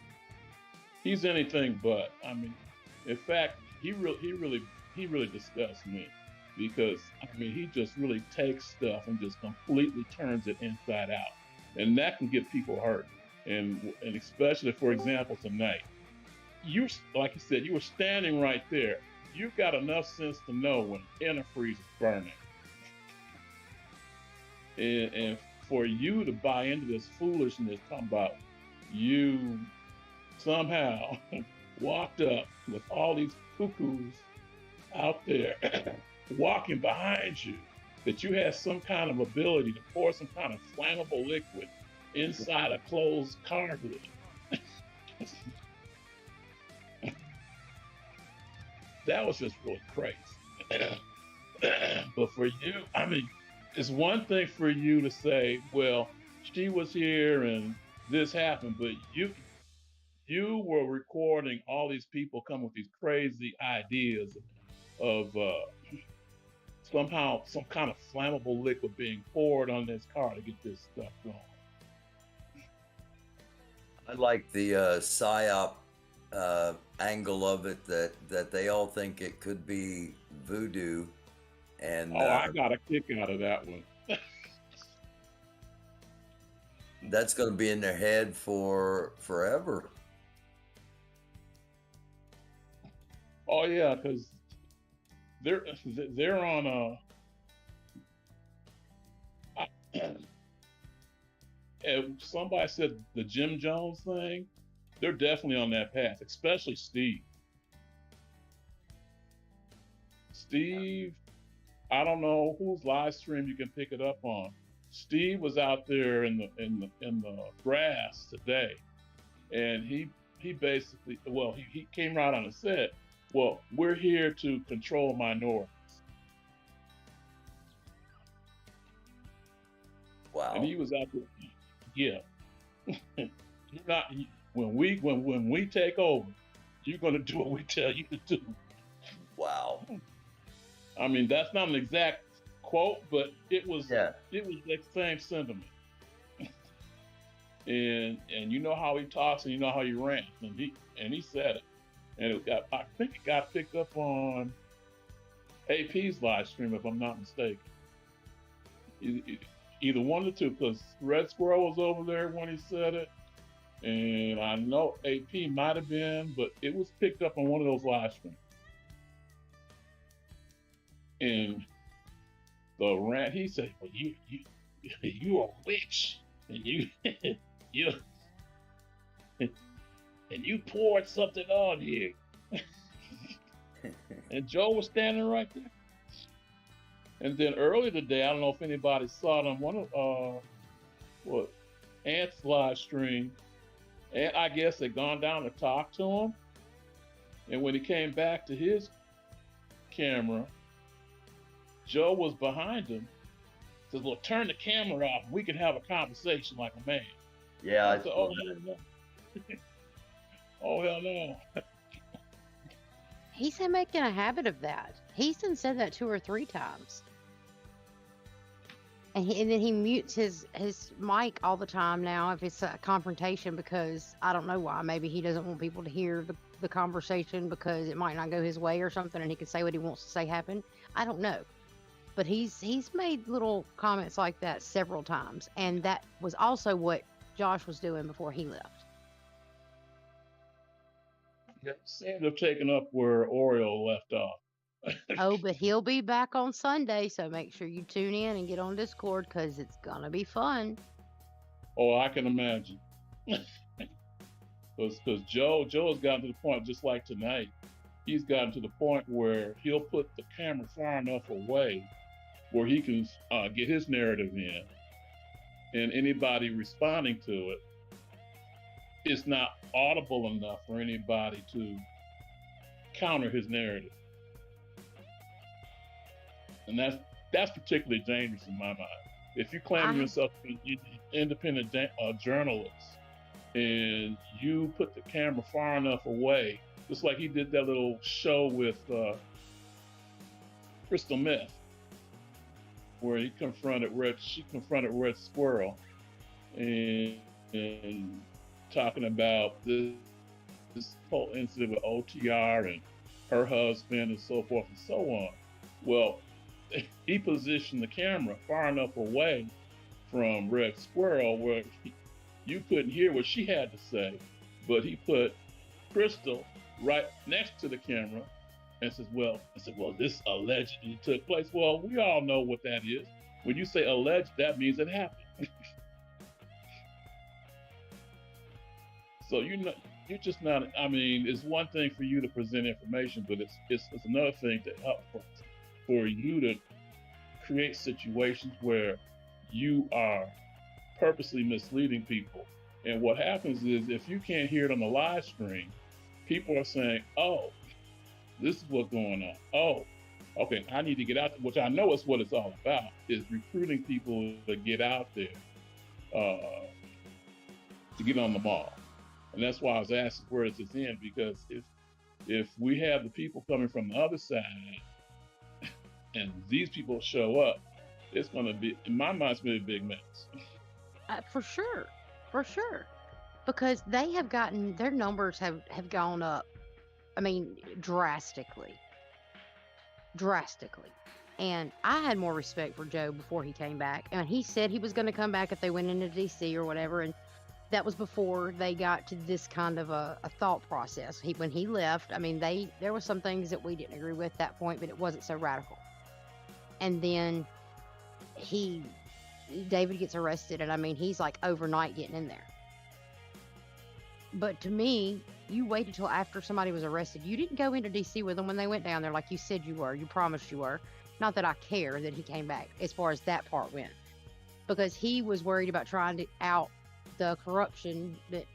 G: He's anything but. I mean, in fact, he really disgusts me, because I mean, he just really takes stuff and just completely turns it inside out, and that can get people hurt. And especially, for example, tonight, like you said, you were standing right there. You've got enough sense to know when antifreeze is burning. And for you to buy into this foolishness, talking about you somehow walked up with all these cuckoos out there walking behind you, that you had some kind of ability to pour some kind of flammable liquid inside a closed car hood. That was just really crazy. But for you, I mean, it's one thing for you to say, well, she was here and this happened, but you were recording all these people come with these crazy ideas of somehow some kind of flammable liquid being poured on this car to get this stuff going.
H: I like the psyop angle of it, that they all think it could be voodoo, and
G: I got a kick out of that one.
H: That's going to be in their head for forever.
G: Oh yeah, because they're on somebody said the Jim Jones thing. They're definitely on that path, especially Steve. Steve, I don't know whose live stream you can pick it up on. Steve was out there in the grass today, and he basically, well, he came right on and said, well, we're here to control minorities.
H: Wow.
G: And he was out there, yeah. You're not, when we take over, you're going to do what we tell you to do.
H: Wow.
G: I mean, that's not an exact quote, but it was that same sentiment. and you know how he talks and you know how he rants, and he said it, and I think it got picked up on AP's live stream, if I'm not mistaken. Either one of the two, because Red Squirrel was over there when he said it, and I know AP might have been, but it was picked up on one of those live streams. And the rant, he said, well, you are a witch, and you poured something on you. And Joe was standing right there. And then earlier today, I don't know if anybody saw it on one of Ant's live stream. And I guess had gone down to talk to him. And when he came back to his camera, Joe was behind him. Says, well, turn the camera off. We can have a conversation like a man.
H: Yeah.
G: I said, oh, hell no. Oh, hell no.
F: He's making a habit of that. He's said that 2 or 3 times. And then he mutes his mic all the time now if it's a confrontation, because I don't know why. Maybe he doesn't want people to hear the conversation because it might not go his way or something, and he can say what he wants to say happen. I don't know. But he's made little comments like that several times, and that was also what Josh was doing before he left.
G: Yeah, seems to have taken up where Oreo left off.
F: Oh, but he'll be back on Sunday, so make sure you tune in and get on Discord, because it's gonna be fun.
G: Oh, I can imagine. Because Joe has gotten to the point, just like tonight, he's gotten to the point where he'll put the camera far enough away where he can get his narrative in, and anybody responding to it is not audible enough for anybody to counter his narrative. And that's particularly dangerous in my mind. If you claim yourself to be an independent journalist, and you put the camera far enough away, just like he did that little show with Crystal Meth, where she confronted Red Squirrel, and talking about this whole incident with OTR and her husband and so forth and so on. Well, he positioned the camera far enough away from Red Squirrel where you couldn't hear what she had to say, but he put Crystal right next to the camera and said, well, this allegedly took place. Well, we all know what that is. When you say alleged, that means it happened. So you're just not, I mean, it's one thing for you to present information, but it's another thing to help for you to create situations where you are purposely misleading people. And what happens is if you can't hear it on the live stream, people are saying, oh, this is what's going on. Oh, okay, I need to get out there, which I know is what it's all about, is recruiting people to get out there, to get on the ball. And that's why I was asking where is this in, because if we have the people coming from the other side and these people show up, it's going to be, in my mind, it's going to be a big mess.
F: For sure. Because they have gotten, their numbers have gone up, I mean, drastically. And I had more respect for Joe before he came back. And he said he was going to come back if they went into DC or whatever. And that was before they got to this kind of a thought process. When he left, I mean, there were some things that we didn't agree with at that point, but it wasn't so radical. And then David gets arrested, and I mean, he's like overnight getting in there. But to me, you waited till after somebody was arrested. You didn't go into DC with them when they went down there like you said you were. You promised you were. Not that I care that he came back as far as that part went, because he was worried about trying to out the corruption that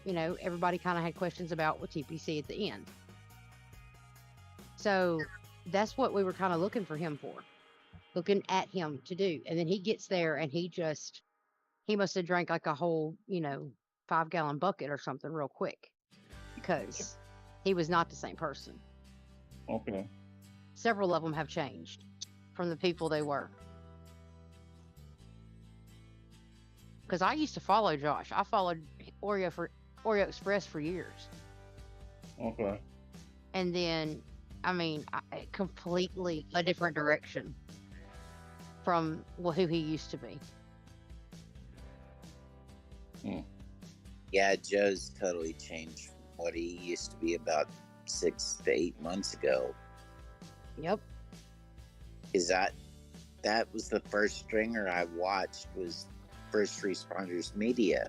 F: everybody kind of had questions about with TPC at the end. So that's what we were kind of looking at him to do. And then he gets there and he must have drank like a whole 5-gallon bucket or something real quick, because he was not the same person.
G: Okay.
F: Several of them have changed from the people they were. Because I used to follow Josh. I followed Oreo Express for years.
G: Okay.
F: And then, I mean, completely a different direction from who he used to be.
C: Yeah, Joe's totally changed from what he used to be about 6 to 8 months ago.
F: Yep.
C: Is that was the first stringer I watched, was First Responders Media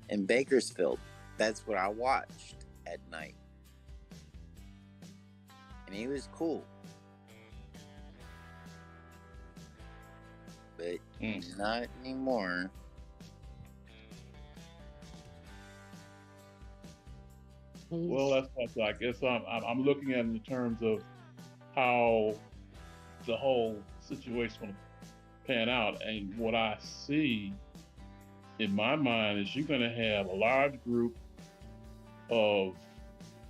C: in Bakersfield. That's what I watched at night. And he was cool. But not anymore.
G: Well, that's what I guess I'm looking at it in terms of how the whole situation will pan out. And what I see in my mind is you're going to have a large group of,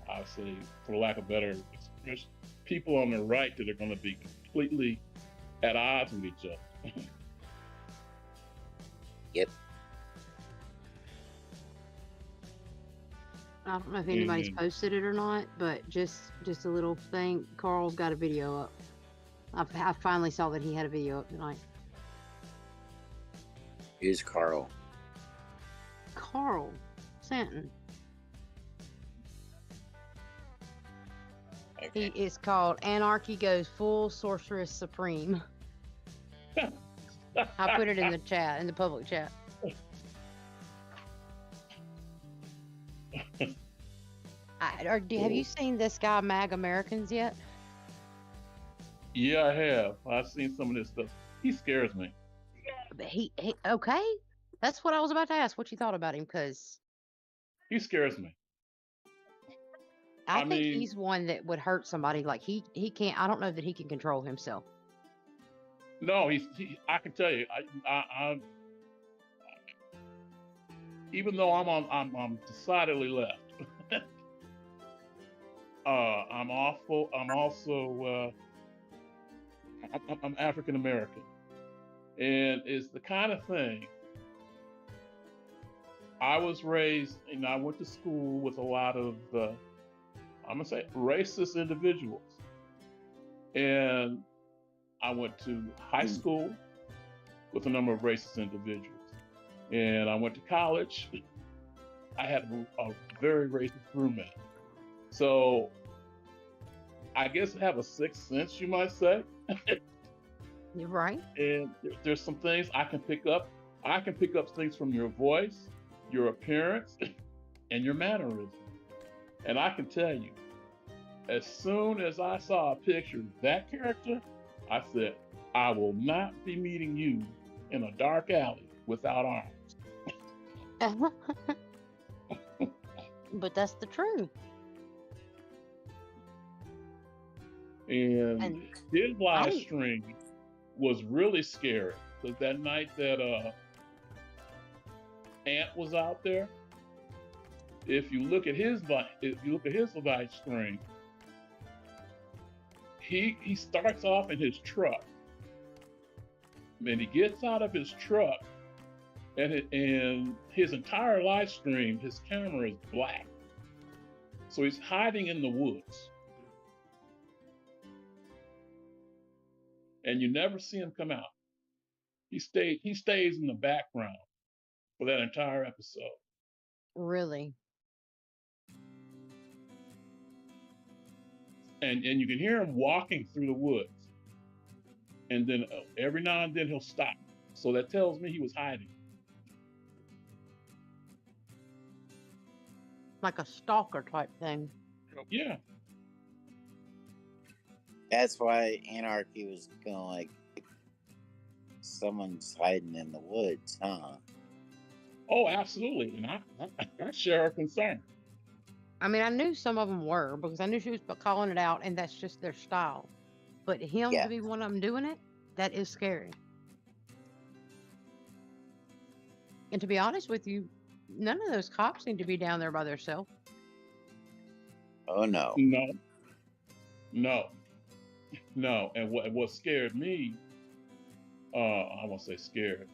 G: I say, for lack of better expression, people on the right that are going to be completely at odds with each other.
C: Yep.
F: I don't know if anybody's posted it or not, but just a little thing. Carl's got a video up. I finally saw that he had a video up tonight.
C: Who's Carl?
F: Carl Santon. Okay. He is called Anarchy Goes Full Sorceress Supreme. I put it in the chat, in the public chat. Have you seen this guy, Mag Americans, yet?
G: Yeah, I have. I've seen some of this stuff. He scares me.
F: But he okay. That's what I was about to ask. What you thought about him? Because
G: he scares me.
F: I think he's one that would hurt somebody. Like he can't. I don't know that he can control himself.
G: No, I can tell you. even though I'm decidedly left. I'm awful. I'm also I'm African American, and it's the kind of thing. I was raised, and I went to school with a lot of I'm gonna say racist individuals, and I went to high school with a number of racist individuals, and I went to college. I had a very racist roommate, so I guess I have a sixth sense, you might say.
F: You're right.
G: And there's some things I can pick up. I can pick up things from your voice, your appearance, and your mannerisms. And I can tell you, as soon as I saw a picture of that character, I said, I will not be meeting you in a dark alley without arms.
F: But that's the truth.
G: And his live stream was really scary because that night that Ant was out there, if you look at his live stream, he starts off in his truck, and he gets out of his truck, and his entire live stream, his camera is black, so he's hiding in the woods. And you never see him come out. He stays in the background for that entire episode.
F: Really?
G: And you can hear him walking through the woods. And then every now and then he'll stop. So that tells me he was hiding.
F: Like a stalker type thing.
G: Yeah.
C: That's why Anarchy was going like, someone's hiding in the woods, huh?
G: Oh, absolutely. And I share her concern.
F: I mean, I knew some of them were because I knew she was calling it out, and that's just their style. But him to be one of them doing it, that is scary. And to be honest with you, none of those cops need to be down there by themselves.
C: Oh, no.
G: No. And what scared me, I won't say scared,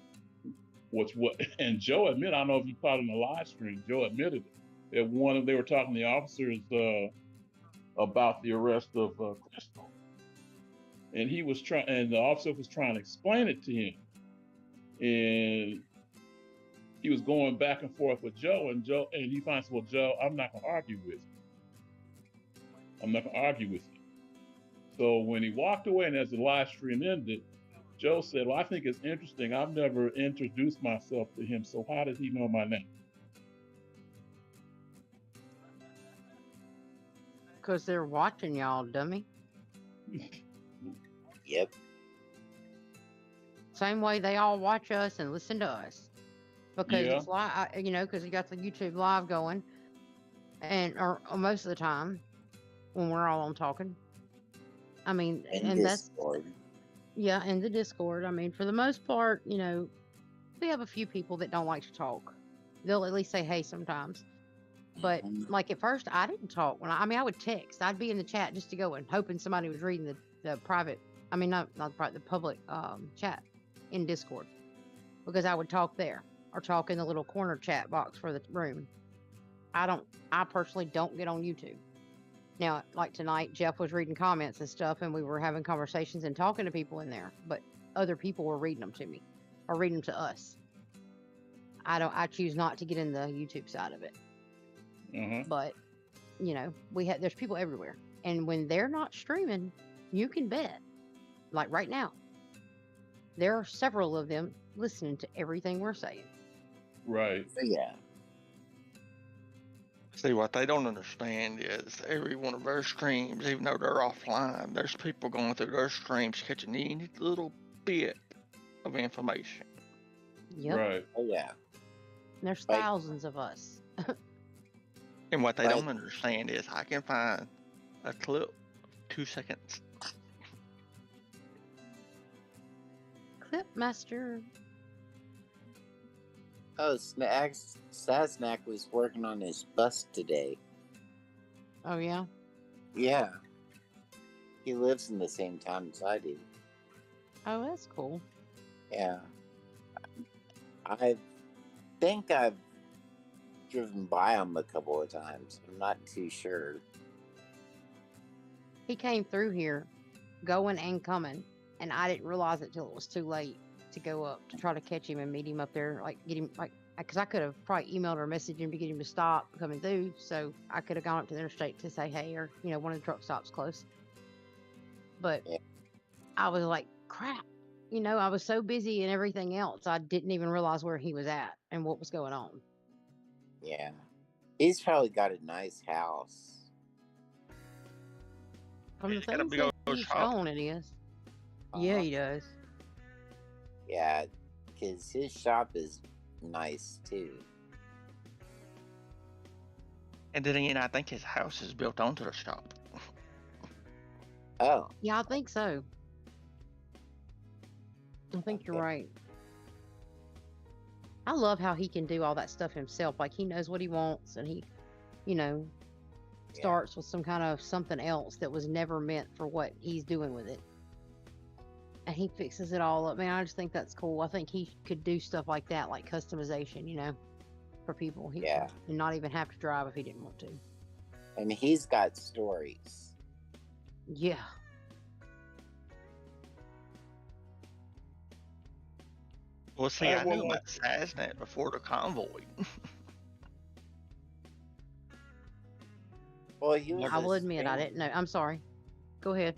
G: and Joe admitted, I don't know if you caught it in the live stream, Joe admitted it. They were talking to the officers about the arrest of Crystal. And the officer was trying to explain it to him. And he was going back and forth with Joe, and he finds, well, Joe, I'm not going to argue with you. So when he walked away, and as the live stream ended, Joe said, well, I think it's interesting. I've never introduced myself to him, so how did he know my name?
F: Because they're watching y'all, dummy.
C: Yep.
F: Same way they all watch us and listen to us. Because it's live, because you got the YouTube live going, or most of the time when we're all on talking. I mean, and
C: Discord.
F: Yeah, in the Discord. I mean, for the most part, we have a few people that don't like to talk. They'll at least say hey sometimes. But like at first, I didn't talk. I would text. I'd be in the chat just to go and hoping somebody was reading the private. I mean, not the private, the public chat in Discord, because I would talk there or talk in the little corner chat box for the room. I personally don't get on YouTube. Now, like tonight, Jeff was reading comments and stuff, and we were having conversations and talking to people in there, but other people were reading them to me or reading them to us. I choose not to get in the YouTube side of it.
G: Mm-hmm.
F: But, there's people everywhere. And when they're not streaming, you can bet, like right now, there are several of them listening to everything we're saying.
G: Right.
C: Yeah.
E: See, what they don't understand is every one of their streams, even though they're offline, there's people going through their streams catching any little bit of information.
F: Yep.
G: Right.
C: Oh, yeah.
F: And there's thousands of us.
E: And what they don't understand is I can find a clip of 2 seconds.
F: Clip master.
C: Oh, Sad Snack was working on his bus today.
F: Oh yeah.
C: Yeah. He lives in the same town as I do.
F: Oh, that's cool.
C: Yeah. I think I've driven by him a couple of times. I'm not too sure.
F: He came through here, going and coming, and I didn't realize it till it was too late to go up to try to catch him and meet him up there, like get him, like, because I could have probably emailed or messaged him to get him to stop coming through, so I could have gone up to the interstate to say hey, or one of the truck stops close. But
C: Yeah.
F: I was like, crap, I was so busy and everything else, I didn't even realize where he was at and what was going on.
C: Yeah. He's probably got a nice house.
F: From the
E: He's got a
F: things
E: big
F: that
E: old
F: he's
E: shop.
F: shown, it is. Yeah, he does.
C: Yeah, because his shop is nice too.
E: And then again, I think his house is built onto the shop.
C: Oh.
F: Yeah, I think so. I think you're right. I love how he can do all that stuff himself. Like, he knows what he wants, and he, starts with some kind of something else that was never meant for what he's doing with it. And he fixes it all up. Man, I just think that's cool. I think he could do stuff like that, like customization, for people. And not even have to drive if he didn't want to.
C: And he's got stories.
F: Yeah.
E: Well, see, I knew about Sasnet before the Convoy.
C: Well, he was
F: I will admit, I didn't know. I'm sorry. Go ahead.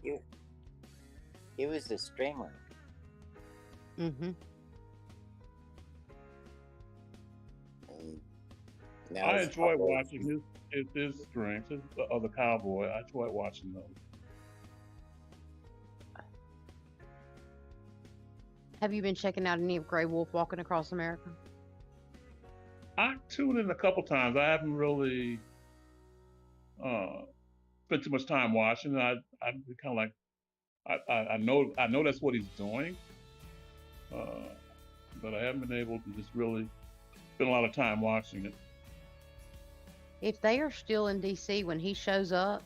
C: He was a streamer.
F: Mm-hmm.
G: I enjoy watching his streams, of the Cowboy. I enjoy watching those.
F: Have you been checking out any of Grey Wolf Walking Across America?
G: I tuned in a couple times. I haven't really spent too much time watching. I'm kind of like, I know that's what he's doing, but I haven't been able to just really spend a lot of time watching it.
F: If they are still in DC when he shows up,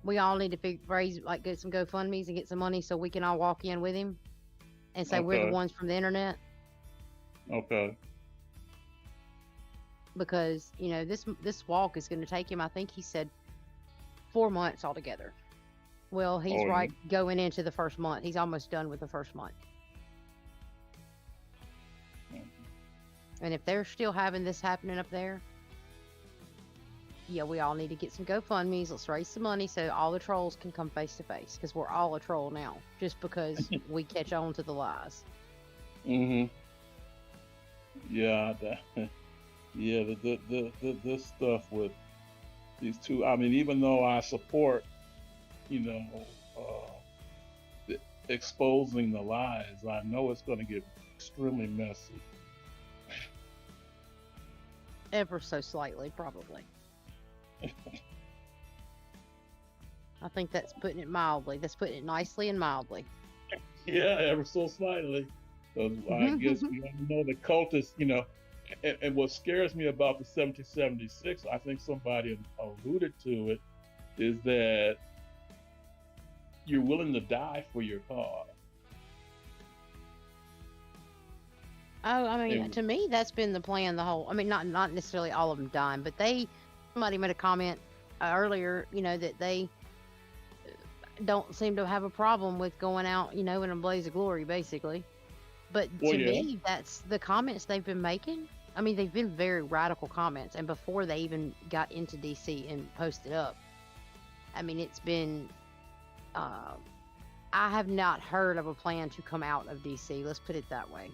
F: we all need to get some GoFundMe's and get some money so we can all walk in with him and say we're the ones from the internet.
G: Okay.
F: Because this walk is going to take him, I think he said 4 months altogether. Well, he's going into the first month. He's almost done with the first month. And if they're still having this happening up there, yeah, we all need to get some GoFundMe's. Let's raise some money so all the trolls can come face to face, because we're all a troll now, just because we catch on to the lies.
G: Mm-hmm. Yeah, this stuff with these two. I mean, even though I support, exposing the lies, I know it's going to get extremely messy.
F: Ever so slightly, probably. I think that's putting it mildly. That's putting it nicely and mildly.
G: Yeah, ever so slightly. I guess we all know the cultists, and what scares me about the 1776, I think somebody alluded to it, is that you're willing to die for your cause.
F: Oh, I mean, to me, that's been the plan the whole, not necessarily all of them dying, but somebody made a comment earlier, that they don't seem to have a problem with going out, in a blaze of glory, basically. But to me, that's the comments they've been making. I mean, they've been very radical comments, and before they even got into DC and posted up, I mean, it's been, I have not heard of a plan to come out of DC. Let's put it that way.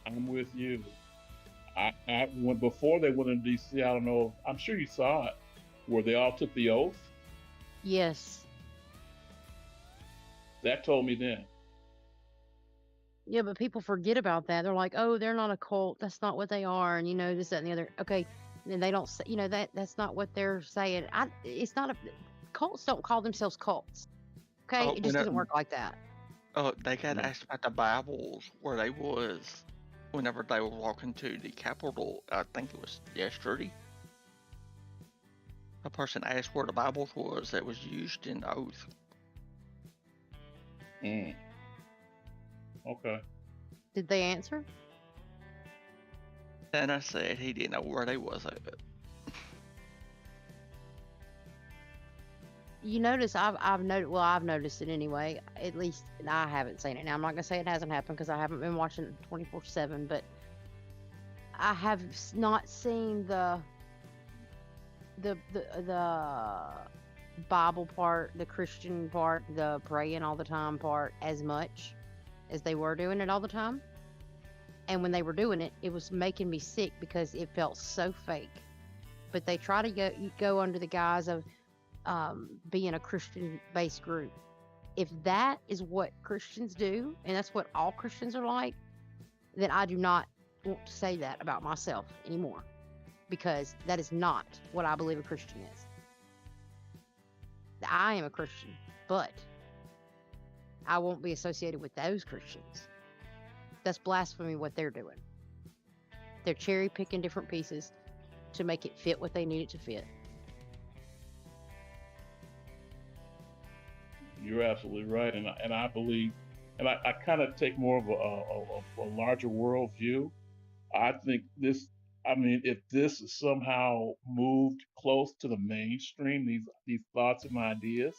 G: I'm with you. Before they went into DC, I don't know, I'm sure you saw it, where they all took the oath.
F: Yes.
G: That told me then.
F: Yeah, but people forget about that. They're like, oh, they're not a cult. That's not what they are. And, this, that, and the other. Okay. And they don't say, that's not what they're saying. It's not cults don't call themselves cults. Okay. It just doesn't work like that.
E: Oh, they got asked about the Bibles, where they was whenever they were walking to the Capitol, I think it was yesterday, a person asked where the Bible was that was used in the oath.
G: Okay.
F: Did they answer?
E: And I said he didn't know where they was at.
F: You notice I've noticed it anyway. At least I haven't seen it. Now I'm not gonna say it hasn't happened because I haven't been watching it 24/7, but I have not seen the Bible part, the Christian part, the praying all the time part as much as they were doing it all the time. And when they were doing it, it was making me sick because it felt so fake. But they try to go under the guise of being a Christian-based group. If that is what Christians do, and that's what all Christians are like, then I do not want to say that about myself anymore, because that is not what I believe a Christian is. I am a Christian, but I won't be associated with those Christians. That's blasphemy what they're doing. They're cherry picking different pieces to make it fit what they need it to fit.
G: You're absolutely right, and I believe, and I kind of take more of a larger worldview. I think this. I mean, if this is somehow moved close to the mainstream, these thoughts and ideas,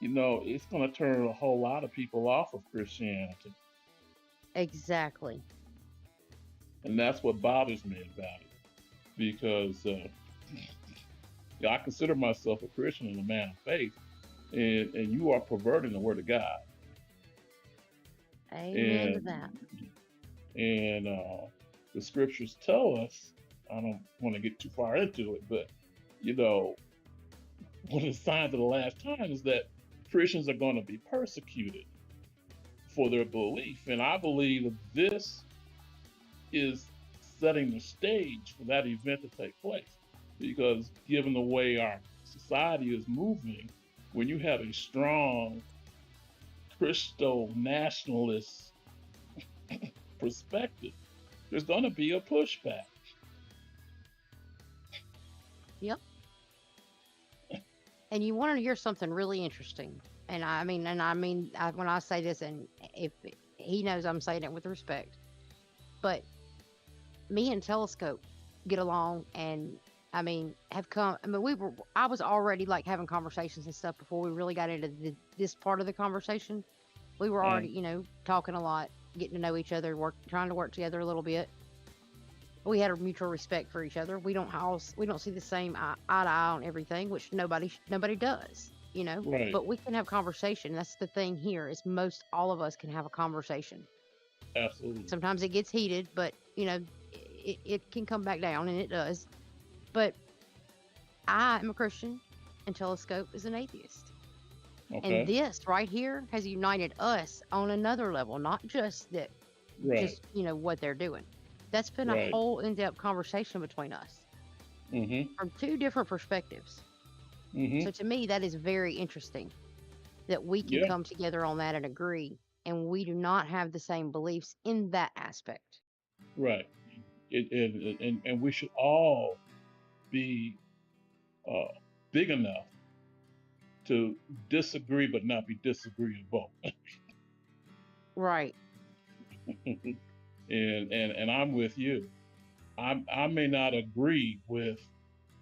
G: it's going to turn a whole lot of people off of Christianity.
F: Exactly.
G: And that's what bothers me about it, because I consider myself a Christian and a man of faith. And you are perverting the word of God.
F: Amen to that.
G: And the scriptures tell us, I don't want to get too far into it, but one of the signs of the last time is that Christians are going to be persecuted for their belief. And I believe that this is setting the stage for that event to take place. Because given the way our society is moving, when you have a strong Christo-nationalist perspective, there's going to be a pushback.
F: Yep. And you want to hear something really interesting. And I mean, when I say this, and if he knows I'm saying it with respect, but me and Telescope get along, and I was already like having conversations and stuff before we really got into this part of the conversation. We were already, talking a lot, getting to know each other, trying to work together a little bit. We had a mutual respect for each other. We don't see the same eye to eye on everything, which nobody does,
G: Right.
F: But we can have conversation. That's the thing here, is all of us can have a conversation.
G: Absolutely.
F: Sometimes it gets heated, but it can come back down, and it does. But I am a Christian, and Telescope is an atheist.
G: Okay.
F: And this right here has united us on another level, not just that, just what they're doing. That's been a whole in-depth conversation between us from two different perspectives. So to me, that is very interesting that we can come together on that and agree, and we do not have the same beliefs in that aspect.
G: Right. And we should all be big enough to disagree but not be disagreeable.
F: Right.
G: and I'm with you. I may not agree with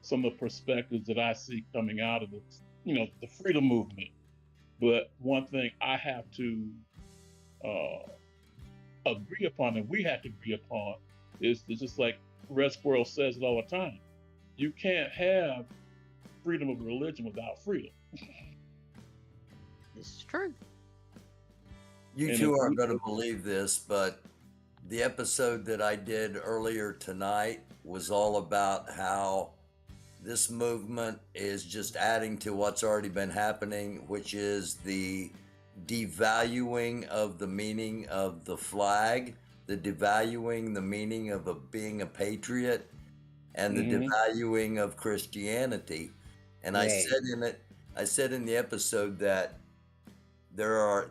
G: some of the perspectives that I see coming out of the freedom movement, but one thing I have to agree upon, and we have to agree upon, is just like Red Squirrel says it all the time: you can't have freedom of religion without freedom.
F: This is true.
H: You two aren't going to believe this, but the episode that I did earlier tonight was all about how this movement is just adding to what's already been happening, which is the devaluing of the meaning of the flag, the devaluing the meaning of being a patriot, and the devaluing of Christianity. And I said in the episode that there are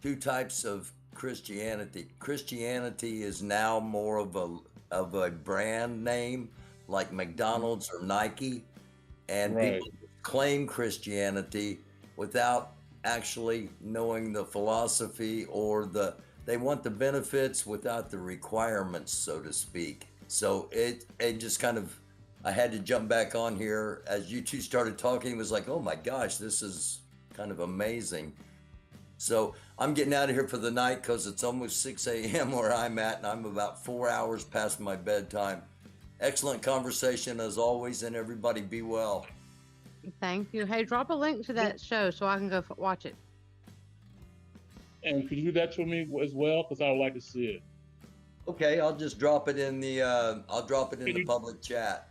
H: two types of Christianity. Christianity is now more of a brand name like McDonald's or Nike, and
G: Right.
H: people claim Christianity without actually knowing the philosophy or they want the benefits without the requirements, so to speak. So it just kind of, I had to jump back on here as you two started talking. It was like, oh my gosh, this is kind of amazing. So I'm getting out of here for the night because it's almost 6 a.m. where I'm at, and I'm about 4 hours past my bedtime. Excellent conversation as always, and everybody be well.
F: Thank you. Hey, drop a link to that show so I can go watch it.
G: And could you do that for me as well? Because I would like to see it.
H: Okay, I'll just drop it in the public chat.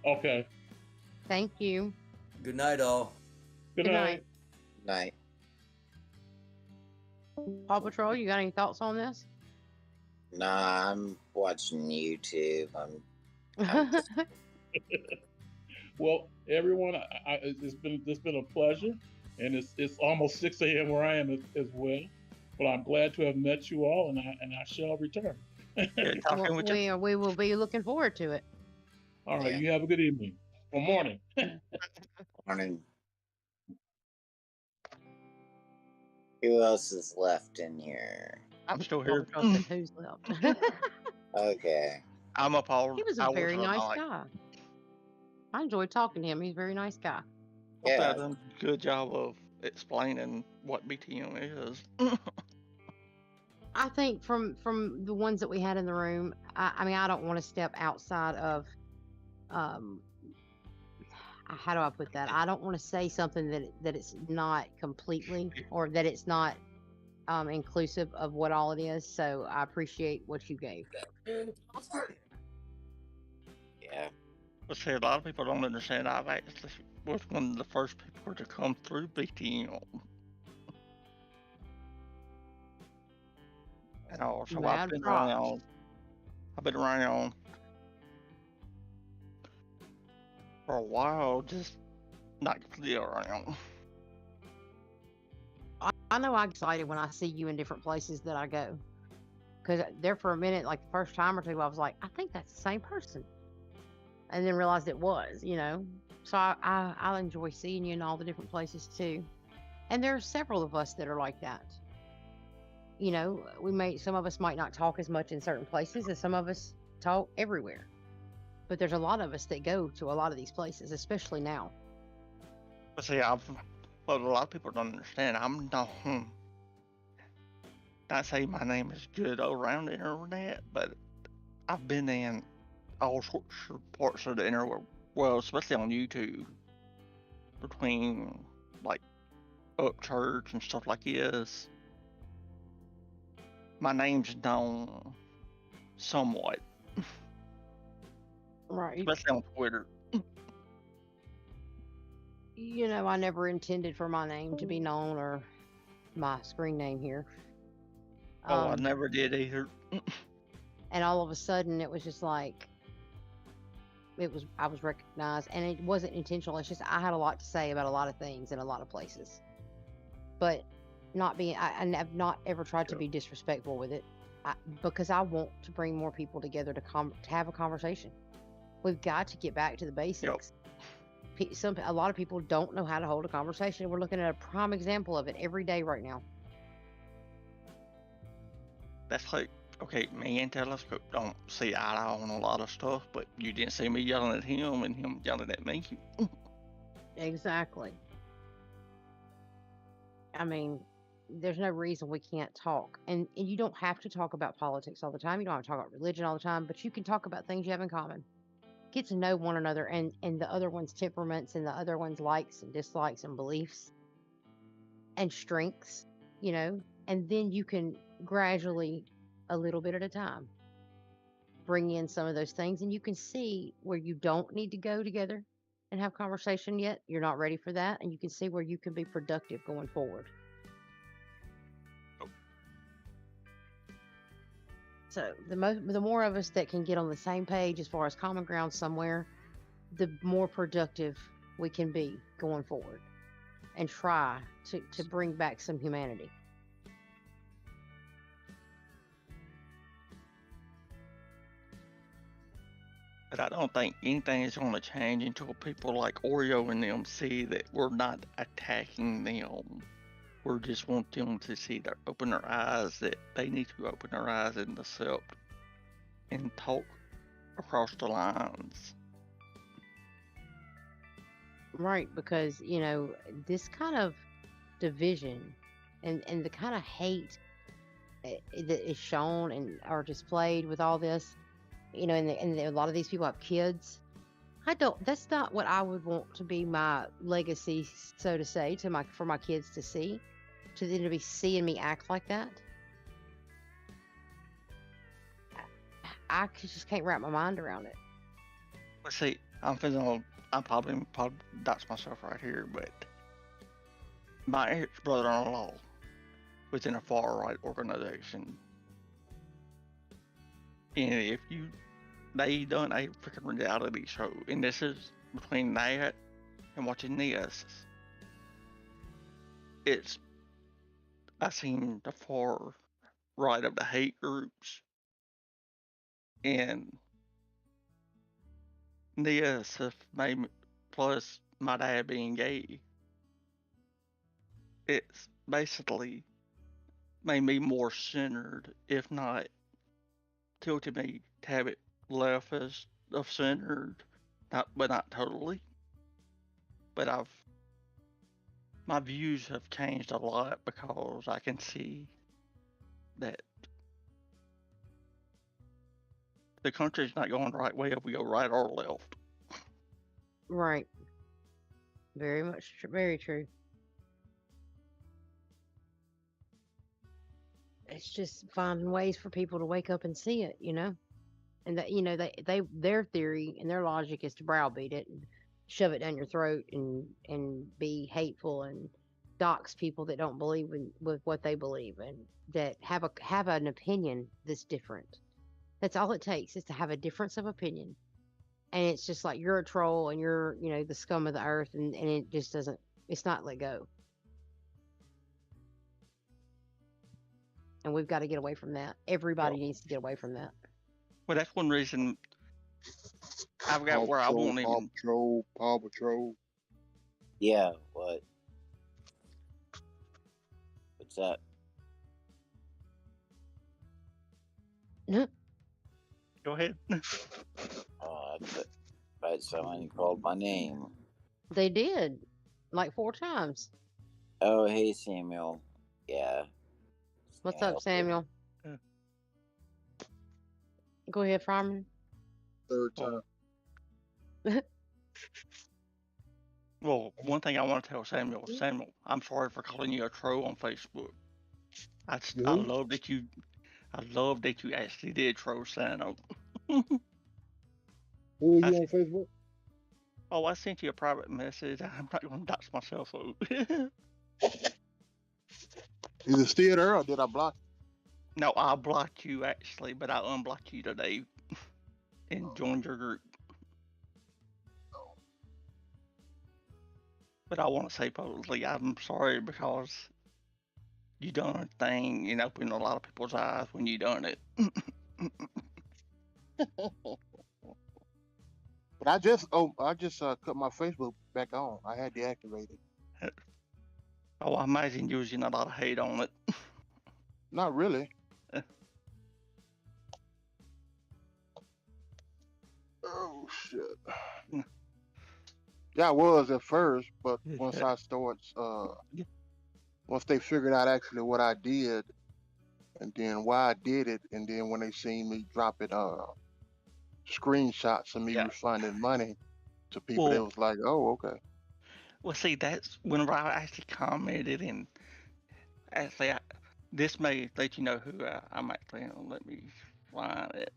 G: Okay.
F: Thank you.
H: Good night, all.
G: Good night.
C: Night.
F: Paw Patrol, you got any thoughts on this?
C: Nah, I'm watching YouTube.
G: Well, everyone, it's been a pleasure, and it's almost 6 a.m. where I am as well. But I'm glad to have met you all, and I shall return.
F: We will be looking forward to it.
G: All right, you have a good evening or morning.
C: Morning. Who else is left in here?
E: I'm still here.
F: Who's left?
C: Okay.
E: I'm appalled.
F: He was a very nice guy. I enjoyed talking to him. He's a very nice guy.
E: Yeah. I've done a good job of explaining what BTM is.
F: I think from the ones that we had in the room, I mean, I don't want to step outside of, how do I put that? I don't want to say something that it's not completely, or that it's not inclusive of what all it is. So I appreciate what you gave.
C: Yeah.
E: But see, a lot of people don't understand. I've actually was one of the first people to come through BTM. And also, I've been around for a while, just not completely around.
F: I know I'm excited when I see you in different places that I go. Because there for a minute, like the first time or two, I was like, I think that's the same person. And then realized it was, you know. So I enjoy seeing you in all the different places too. And there are several of us that are like that. You know, some of us might not talk as much in certain places, and some of us talk everywhere. But there's a lot of us that go to a lot of these places, especially now.
E: But see, what a lot of people don't understand, I'm not saying my name is good around the internet, but I've been in all sorts of parts of the internet, well, especially on YouTube, between like up church and stuff like this. My name's known somewhat.
F: Right.
E: Especially on Twitter.
F: You know, I never intended for my name to be known, or my screen name here.
E: I never did either.
F: And all of a sudden, it was just like, I was recognized, and it wasn't intentional. It's just I had a lot to say about a lot of things in a lot of places. But I have not ever tried to be disrespectful with it, because I want to bring more people together to have a conversation. We've got to get back to the basics. Yep. A lot of people don't know how to hold a conversation. We're looking at a prime example of it every day right now.
E: That's like, okay, me and Telescope don't see eye to eye on a lot of stuff, but you didn't see me yelling at him and him yelling at me.
F: Exactly. I mean, there's no reason we can't talk. And you don't have to talk about politics all the time. You don't have to talk about religion all the time, but you can talk about things you have in common. Get to know one another and the other one's temperaments and the other one's likes and dislikes and beliefs and strengths, you know, and then you can gradually, a little bit at a time, bring in some of those things, and you can see where you don't need to go together and have conversation yet. You're not ready for that, and you can see where you can be productive going forward. So the more of us that can get on the same page as far as common ground somewhere, the more productive we can be going forward, and try to bring back some humanity.
E: But I don't think anything is going to change until people like Oreo and them see that we're not attacking them. We just want them to see open their eyes that they need to open their eyes and accept and talk across the lines.
F: Right, because this kind of division and the kind of hate that is shown and are displayed with all this, and a lot of these people have kids. That's not what I would want to be my legacy, so to say, for my kids to see, to them to be seeing me act like that. I just can't wrap my mind around it.
E: Let's see, I'm probably dox myself right here, but my ex-brother-in-law was in a far-right organization. And they done a freaking reality show, and this is between that and watching this. I seen the far right of the hate groups, and this have made me, plus my dad being gay, it's basically made me more centered, if not tilted me to have it left as of centered, but not totally. But my views have changed a lot because I can see that the country's not going the right way if we go right or left.
F: Right. Very much, very true. It's just finding ways for people to wake up and see it, and that their theory and their logic is to browbeat it and shove it down your throat and be hateful and dox people that don't believe with what they believe and that have an opinion that's different. That's all it takes, is to have a difference of opinion. And it's just like, you're a troll and you're, the scum of the earth, and it just doesn't, it's not let go. And we've got to get away from that. Everybody needs to get away from that.
E: Well, that's one reason I've got where I won't even.
I: Paw Patrol.
C: Yeah, what? What's that?
E: Go ahead.
C: But someone called my name.
F: They did, like 4 times.
C: Oh, hey, Samuel. Yeah.
F: What's up, Samuel? Go ahead, Farman.
I: 3rd time.
E: Well, one thing I want to tell Samuel, I'm sorry for calling you a troll on Facebook. I love that you actually did troll Santa.
I: Who are you on Facebook?
E: Oh, I sent you a private message. I'm not going to dox myself. So.
I: Is it still there, or did I block you?
E: No, I blocked you actually, but I unblocked you today and joined your group. But I want to say publicly, I'm sorry, because you done a thing and opened a lot of people's eyes when you done it.
I: But I just cut my Facebook back on. I had deactivated.
E: Oh, I imagine you was getting a lot of hate on it.
I: Not really. Oh shit. Yeah, I was at first, but once once they figured out actually what I did, and then why I did it, and then when they seen me dropping screenshots of me refunding money to people, they was like, "Oh, okay."
E: Well, see, that's whenever I actually commented, and actually, this may let you know who I'm actually. Let me find it.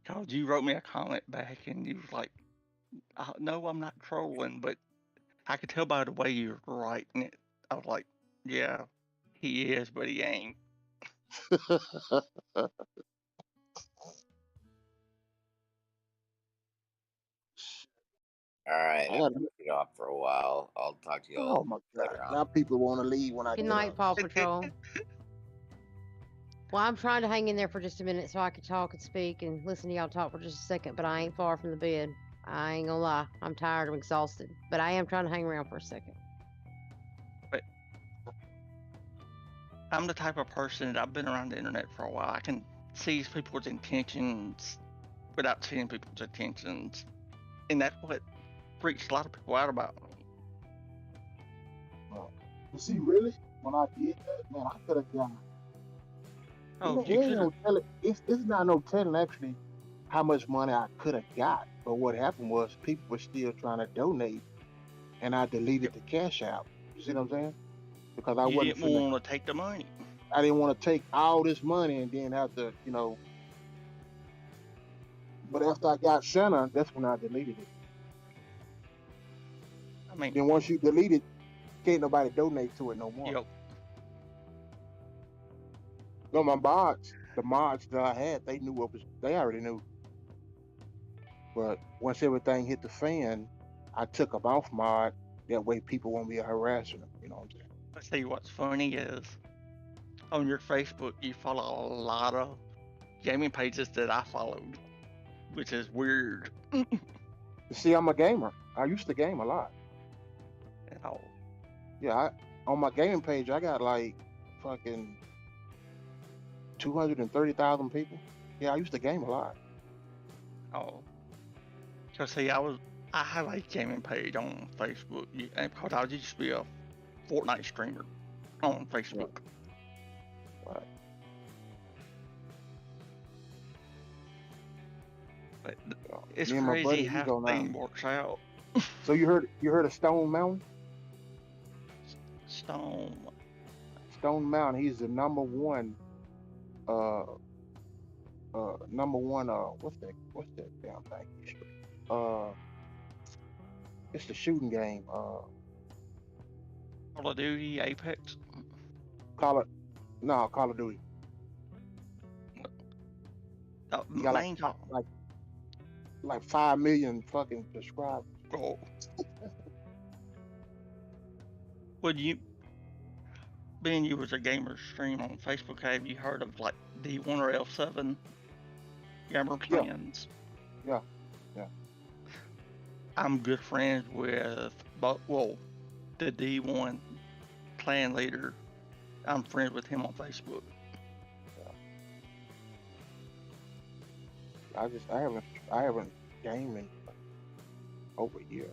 E: Because you wrote me a comment back, and you was like, "No, I'm not trolling," but I could tell by the way you were writing it. I was like, "Yeah, he is, but he ain't."
C: All right, I'm gonna get off for a while. I'll talk to you all.
I: Oh my god! Now people want to leave when I
F: Good
I: get
F: night,
I: off.
F: Paw Patrol. Well, I'm trying to hang in there for just a minute so I can talk and speak and listen to y'all talk for just a second, but I ain't far from the bed. I ain't gonna lie. I'm tired. I'm exhausted. But I am trying to hang around for a second.
E: But I'm the type of person that I've been around the internet for a while. I can see people's intentions without seeing people's intentions. And that's what freaks a lot of people out about me.
J: You see, really, when I did that, man, I could have got.
E: Oh,
J: It ain't no telling. It's not no telling actually how much money I could have got. But what happened was people were still trying to donate, and I deleted the cash out. You see what I'm saying? Because I
E: you
J: wasn't
E: didn't
J: finna,
E: want to take the money.
J: I didn't want to take all this money and then have to, you know. But after I got Santa, that's when I deleted it.
E: I mean,
J: Then once you delete it, can't nobody donate to it no more.
E: Yep.
J: No, my mods, the mods that I had, they knew what was. They already knew. But once everything hit the fan, I took them off mod. That way, people won't be harassing them. You know what I'm saying?
E: Let's see what's funny is on your Facebook, you follow a lot of gaming pages that I followed, which is weird.
J: You see, I'm a gamer. I used to game a lot.
E: Oh.
J: Yeah, on my gaming page, I got like fucking 230,000 people. Yeah, I used to game a lot.
E: Oh. So see, I have a gaming page on Facebook because I used to be a Fortnite streamer on Facebook.
J: Right.
E: But it's
J: Me and my buddy,
E: crazy
J: we
E: how
J: go now.
E: things works out.
J: So you heard of Stone Mountain?
E: Stone
J: Mountain. He's the number one. What's that damn thing? It's the shooting game.
E: Call of Duty, Apex.
J: Call of Duty. He got
E: Main talk.
J: like 5 million fucking subscribers.
E: Oh. Would you, being you was a gamer stream on Facebook, have you heard of like D1 or L7 gamer plans?
J: Yeah.
E: I'm good friends with the D1 clan leader. I'm friends with him on Facebook.
J: I haven't gamed in over a year.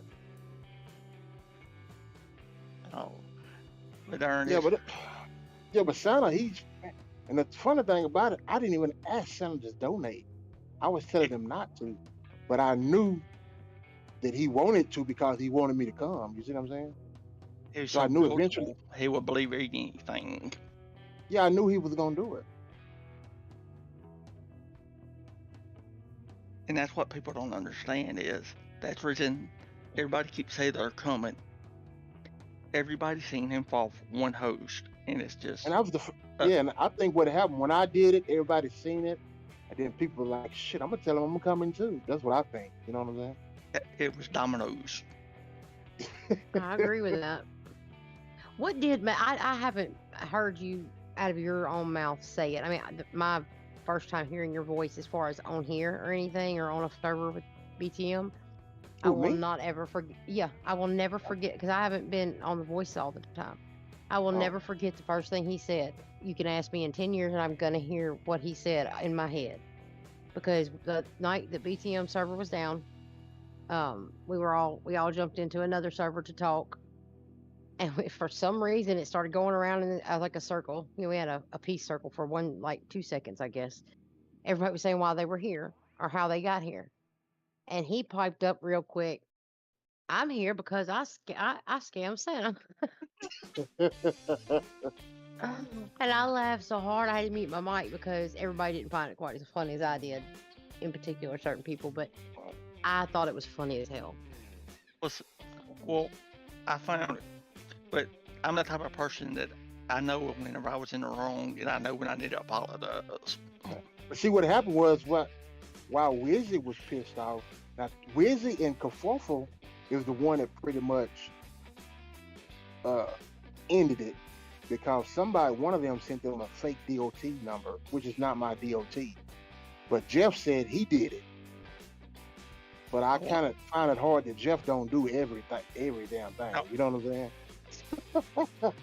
E: Oh, but darn
J: but Santa, and the funny thing about it, I didn't even ask Santa to donate. I was telling him not to, but I knew that he wanted to because he wanted me to come. You see what I'm saying?
E: So
J: I knew eventually
E: he would believe anything.
J: Yeah, I knew he was gonna do it.
E: And that's what people don't understand is that's the reason everybody keeps saying they're coming. Everybody's seen him fall for one host, and it's just.
J: And I was and I think what happened when I did it, everybody seen it, and then people were like, "Shit, I'm gonna tell him I'm coming too." That's what I think. You know what I'm saying?
E: It was dominoes.
F: I agree with that. What did I haven't heard you out of your own mouth say it. I mean, my first time hearing your voice as far as on here or anything or on a server with BTM, I will not ever forget. Yeah, I will never forget because I haven't been on the voice all the time. I will never forget the first thing he said. You can ask me in 10 years and I'm going to hear what he said in my head. Because the night that BTM server was down, we all jumped into another server to talk. And for some reason, it started going around in like a circle. You know, we had a peace circle for 2 seconds, I guess. Everybody was saying why they were here or how they got here. And he piped up real quick. I'm here because I scammed Santa. And I laughed so hard I had to mute my mic because everybody didn't find it quite as funny as I did, in particular certain people. But I thought it was funny as hell.
E: Well, I found it. But I'm the type of person that I know whenever I was in the wrong, and I know when I need to apologize.
J: But see, what happened was while Wizzy was pissed off, now Wizzy and Kafofo is the one that pretty much ended it. because one of them sent them a fake DOT number, which is not my DOT. But Jeff said he did it. But I kind of find it hard that Jeff don't do every damn thing. You know what I'm saying?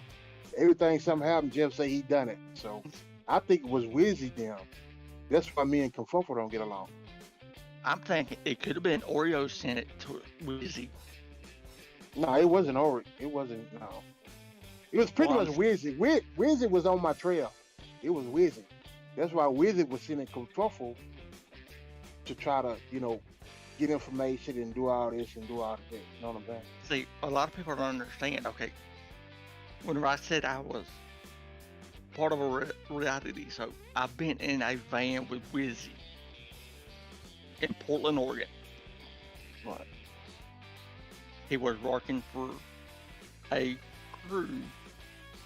J: Everything something happened, Jeff say he done it. So I think it was Wizzy them. That's why me and Confuffle don't get along.
E: I'm thinking it could have been Oreo sent it to Wizzy.
J: No, it wasn't Oreo. It wasn't, no. It was pretty much Wizzy. Wizzy was on my trail. It was Wizzy. That's why Wizzy was sending Confuffle to try to, get information and do all this and do all that. You know what I'm saying?
E: See, a lot of people don't understand. Okay, whenever I said I was part of a reality show, I've been in a van with Wizzy in Portland, Oregon.
J: Right.
E: He was working for a crew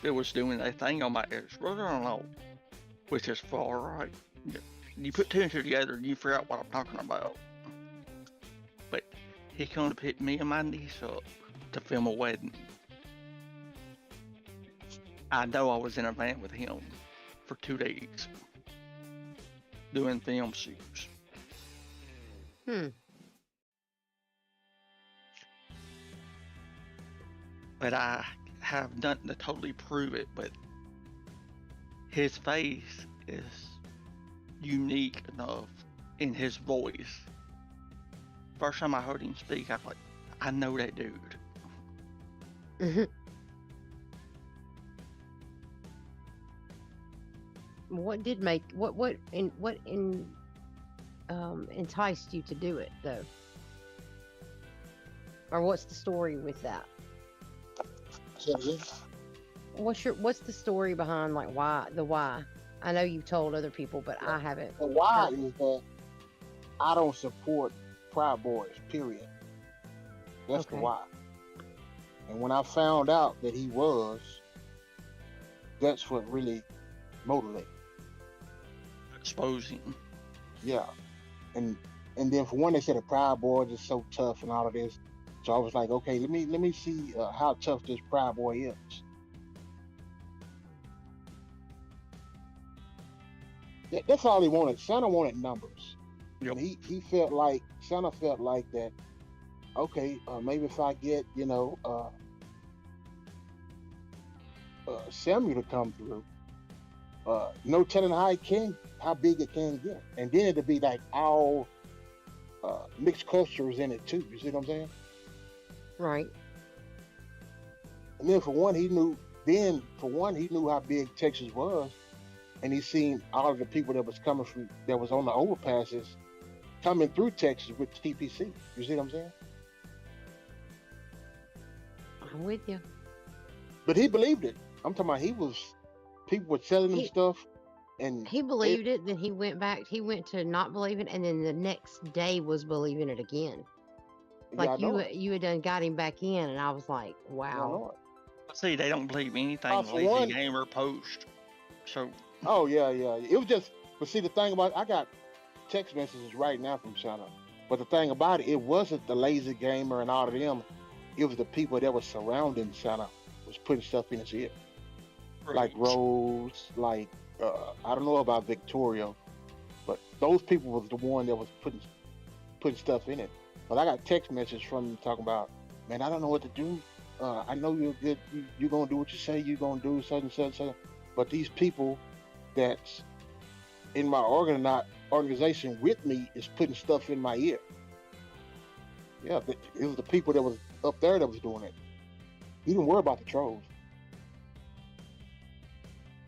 E: that was doing a thing on my ex-brother-in-law, which is far right. You put two and two together and you figure out what I'm talking about. But he come to pick me and my niece up to film a wedding. I know I was in a van with him for 2 days doing film shoots. But I have nothing to totally prove it, but his face is unique enough in his voice. First time I heard him speak, I was like, I know that dude.
F: What enticed you to do it though? Or what's the story with that? What's the story behind why? I know you've told other people, but I haven't.
J: The why is that I don't support Proud Boys, period. That's the why. And when I found out that he was, that's what really motivated.
E: Exposing.
J: Yeah. And then for one, they said the Proud Boys is so tough and all of this. So I was like, okay, let me see how tough this Proud Boy is. That's all he wanted. Santa wanted numbers. Yep. And he felt like, Santa felt like that, okay, maybe if I get, Samuel to come through, no telling how big it can get. And then it'd be like all mixed cultures in it too. You see what I'm saying?
F: Right.
J: And then for one, he knew how big Texas was. And he seen all of the people that was on the overpasses coming through Texas with TPC. You see what I'm saying?
F: I'm with you.
J: But he believed it. I'm talking about people were telling him stuff. And
F: he believed it, then he went back, he went to not believing it, and then the next day was believing it again. Like you had done got him back in, and I was like, wow.
E: See, they don't believe anything Lazy Gamer post. So
J: oh yeah. It was just, but see the thing about I got text messages right now from Santa. But the thing about it wasn't the Lazy Gamer and all of them. It was the people that were surrounding Santa was putting stuff in his ear. Right. Like Rose, like I don't know about Victoria, but those people was the one that was putting stuff in it. But I got text messages from them talking about, man, I don't know what to do. I know you're good. You're gonna do what you say you're gonna do, such and such. But these people that's in my organization with me is putting stuff in my ear. Yeah, it was the people that was up there that was doing it. He didn't worry about the trolls.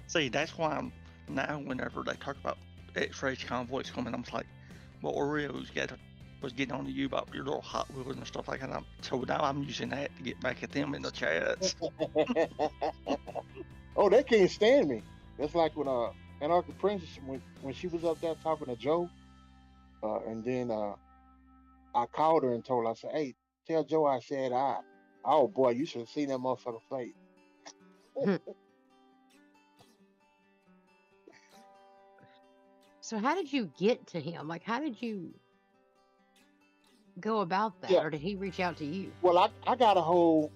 E: See, that's why I'm now whenever they talk about X-ray convoys coming, I'm like, well, Oreos was getting on to you about your little Hot Wheels and stuff like that. So now I'm using that to get back at them in the chats.
J: Oh, they can't stand me. That's like when Anarchic Princess, when she was up there talking to Joe, and then I called her and told her, I said, hey, tell Joe I said oh boy, you should have seen that motherfucker face.
F: So how did you get to him? Like, how did you go about that?
J: Yeah.
F: Or did he reach out to you?
J: Well, I got a hold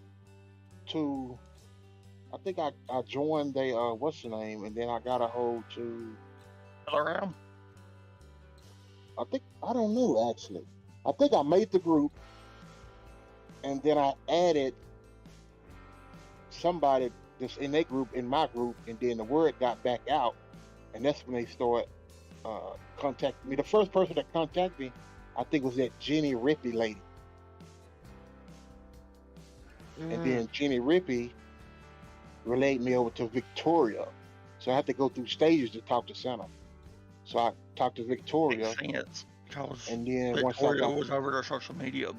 J: to I think I joined the what's the name, and then I got a hold to.
E: Around.
J: I don't know actually. I think I made the group, and then I added somebody that's in their group in my group, and then the word got back out, and that's when they started contacting me. The first person that contacted me, I think, was that Jenny Rippey lady, and then Jenny Rippey relayed me over to Victoria, so I had to go through stages to talk to Santa. So I talked to Victoria.
E: Makes sense, because
J: and then
E: Victoria was over their social media.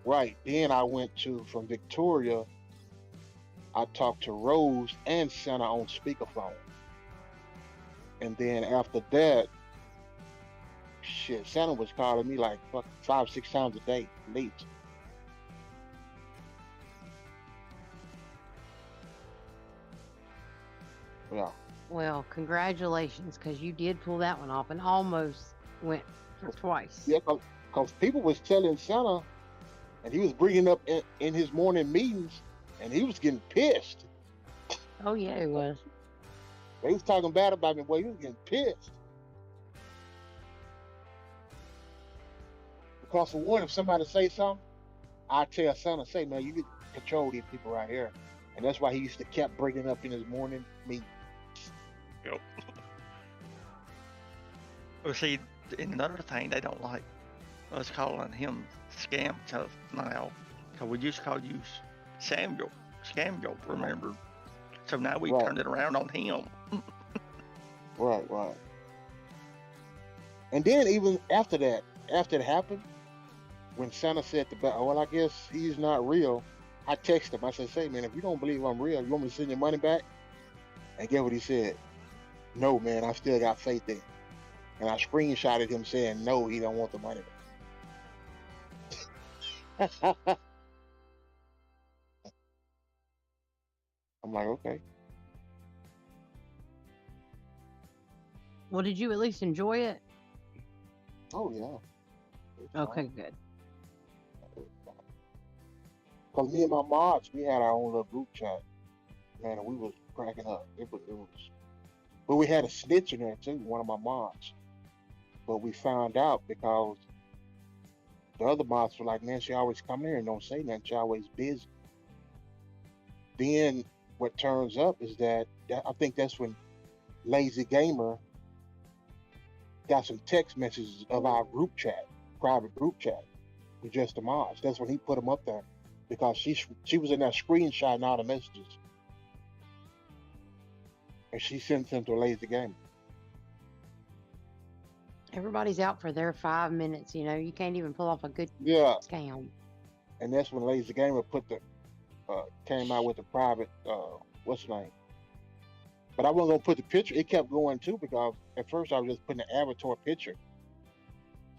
J: Right. Then I went from Victoria, I talked to Rose and Santa on speakerphone. And then after that, shit, Santa was calling me like 5-6 times a day, late. Yeah.
F: Well, congratulations, because you did pull that one off and almost went twice.
J: Yeah, because people was telling Santa, and he was bringing up in his morning meetings, and he was getting pissed.
F: Oh, yeah, he was.
J: They was talking bad about me. Boy, he was getting pissed. Because for one, if somebody say something, I tell Santa, say, man, you can control these people right here. And that's why he used to kept bringing up in his morning meetings.
E: Yep. Well, see, another thing they don't like us calling him Scam now, because we used to call you Samuel, remember? So now we turned it around on him.
J: Right. And then even after it happened, when Santa said well, I guess he's not real, I texted him. I said, say, man, if you don't believe I'm real, you want me to send your money back? And guess what he said? No, man, I still got faith in. And I screenshotted him saying, no, he don't want the money back. I'm like, okay.
F: Well, did you at least enjoy it?
J: Oh, yeah.
F: Okay, good.
J: Because me and my mods, we had our own little group chat. Man, and we was cracking up. It was. But we had a snitch in there, too, one of my mods. But we found out because the other mods were like, man, she always come here and don't say nothing. She always busy. Then what turns up is that I think that's when Lazy Gamer got some text messages of our group chat, private group chat, with just the mods. That's when he put them up there because she was in there screenshotting all the messages. And she sent them to Lazy Gamer.
F: Everybody's out for their 5 minutes, you can't even pull off a good scam.
J: And that's when Lazy Gamer came out with the private, what's the name? But I wasn't gonna put the picture. It kept going too because at first I was just putting the avatar picture.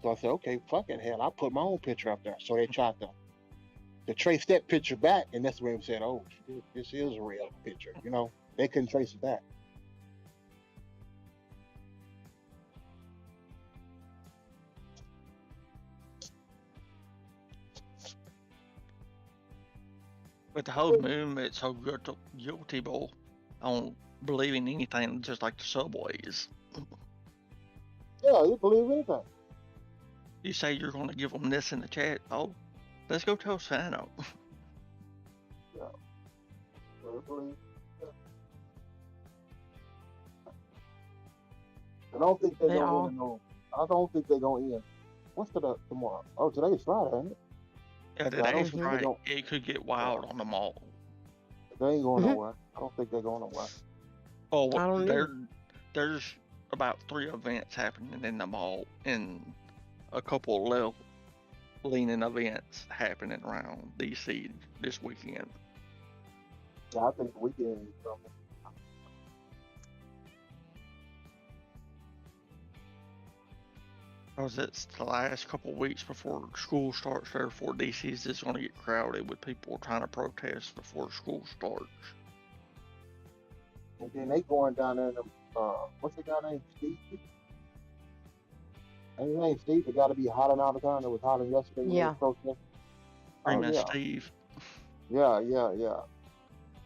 J: So I said, okay, fuck it, hell, I'll put my own picture up there. So they tried to trace that picture back, and that's when they said, oh, this is a real picture. They couldn't trace it back.
E: But the whole movement's so guilty on believing anything, just like the subways.
J: Yeah, you believe anything.
E: You say you're going to give them this in the chat. Oh, let's go tell Santa.
J: Yeah. I don't think they're going to know. I don't think they're going to end. What's tomorrow? Oh, today's Friday, ain't it?
E: Yeah, today's Friday. It could get wild on the mall.
J: They ain't going nowhere. I don't think they're going nowhere.
E: Oh, there's about 3 events happening in the mall, and a couple left-leaning events happening around DC this weekend.
J: Yeah, I think the weekend is something.
E: Because it's the last couple of weeks before school starts, therefore DC's just going to get crowded with people trying to protest before school starts.
J: And then they going down there, what's the guy named Steve? Ain't his name Steve? It got to be hollering all the time. It was hollering yesterday.
F: Yeah.
E: Steve.
J: Yeah.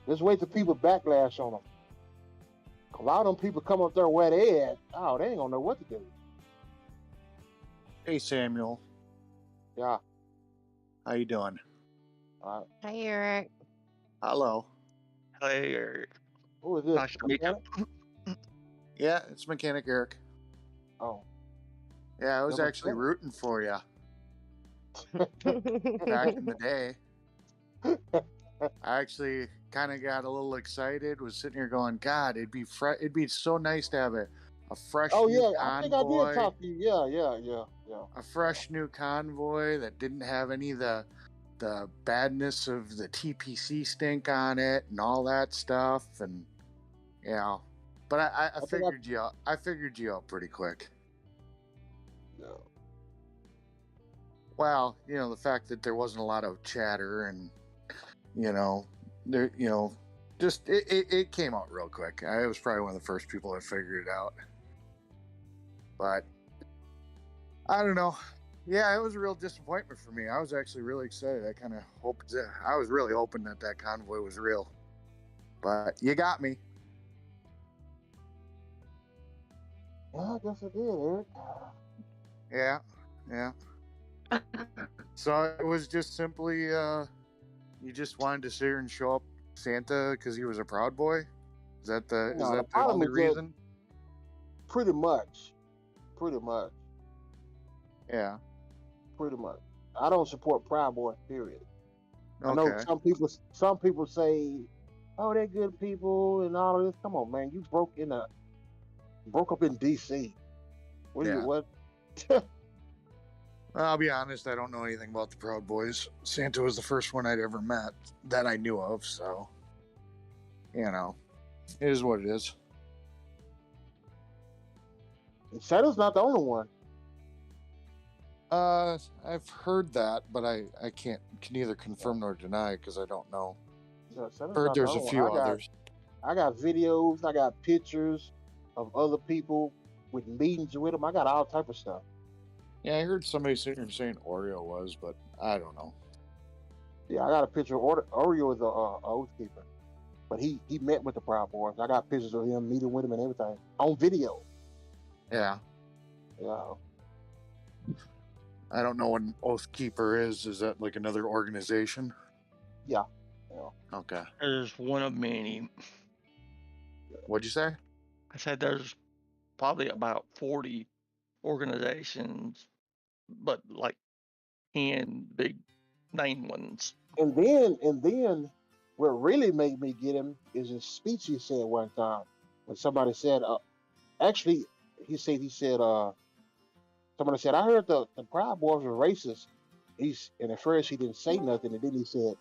J: Let's wait till people backlash on them. A lot of them people come up there where they at. Oh, they ain't gonna know what to do.
K: Hey, Samuel.
J: Yeah.
K: How you doing?
F: Hey, Eric.
K: Hello.
E: Hey, Eric.
J: Who is this?
E: Nice to meet you.
K: Yeah, it's Mechanic Eric.
J: Oh.
K: Yeah, I was
J: Never
K: actually
J: met.
K: rooting for you back in the day. I actually kind of got a little excited. Was sitting here going, "God, it'd be so nice to have a fresh
J: Oh
K: new
J: yeah, I think I
K: Convoy,
J: did talk to you. Yeah.
K: a fresh new Convoy that didn't have any of the badness of the TPC stink on it and all that stuff." And but I figured you out pretty quick.
J: No.
K: Well, the fact that there wasn't a lot of chatter and just it came out real quick. I was probably one of the first people that figured it out. But I don't know. Yeah, it was a real disappointment for me. I was actually really excited. I was really hoping that Convoy was real. But you got me.
J: Well, I guess I did, Eric.
K: Yeah. So it was just simply you just wanted to sit here and show up Santa because he was a Proud Boy? Is that the only reason?
J: Pretty much.
K: Yeah.
J: Pretty much. I don't support Proud Boys, period.
K: Okay.
J: I know some people say, oh, they're good people and all of this. Come on, man. You broke up in DC. What?
K: I'll be honest, I don't know anything about the Proud Boys. Santa was the first one I'd ever met that I knew of, so it is what it is.
J: And Santa's not the only one.
K: I've heard that, but I can neither confirm nor deny because I don't know. Heard there's a few others.
J: I got videos, I got pictures of other people with meetings with them. I got all type of stuff.
K: Yeah, I heard somebody sitting here saying Oreo was, but I don't know.
J: Yeah, I got a picture of Oreo is a oath keeper, but he met with the Proud Boys. I got pictures of him meeting with him and everything on video.
K: Yeah. I don't know what an Oath Keeper is. Is that like another organization?
J: Yeah.
K: Okay.
E: There's one of many.
K: What'd you say?
E: I said there's probably about 40 organizations, but like 10 big name ones.
J: And then what really made me get him is his speech he said one time when somebody said, actually he said somebody said, I heard the Proud Boys were racist. And at first he didn't say nothing, and then he said,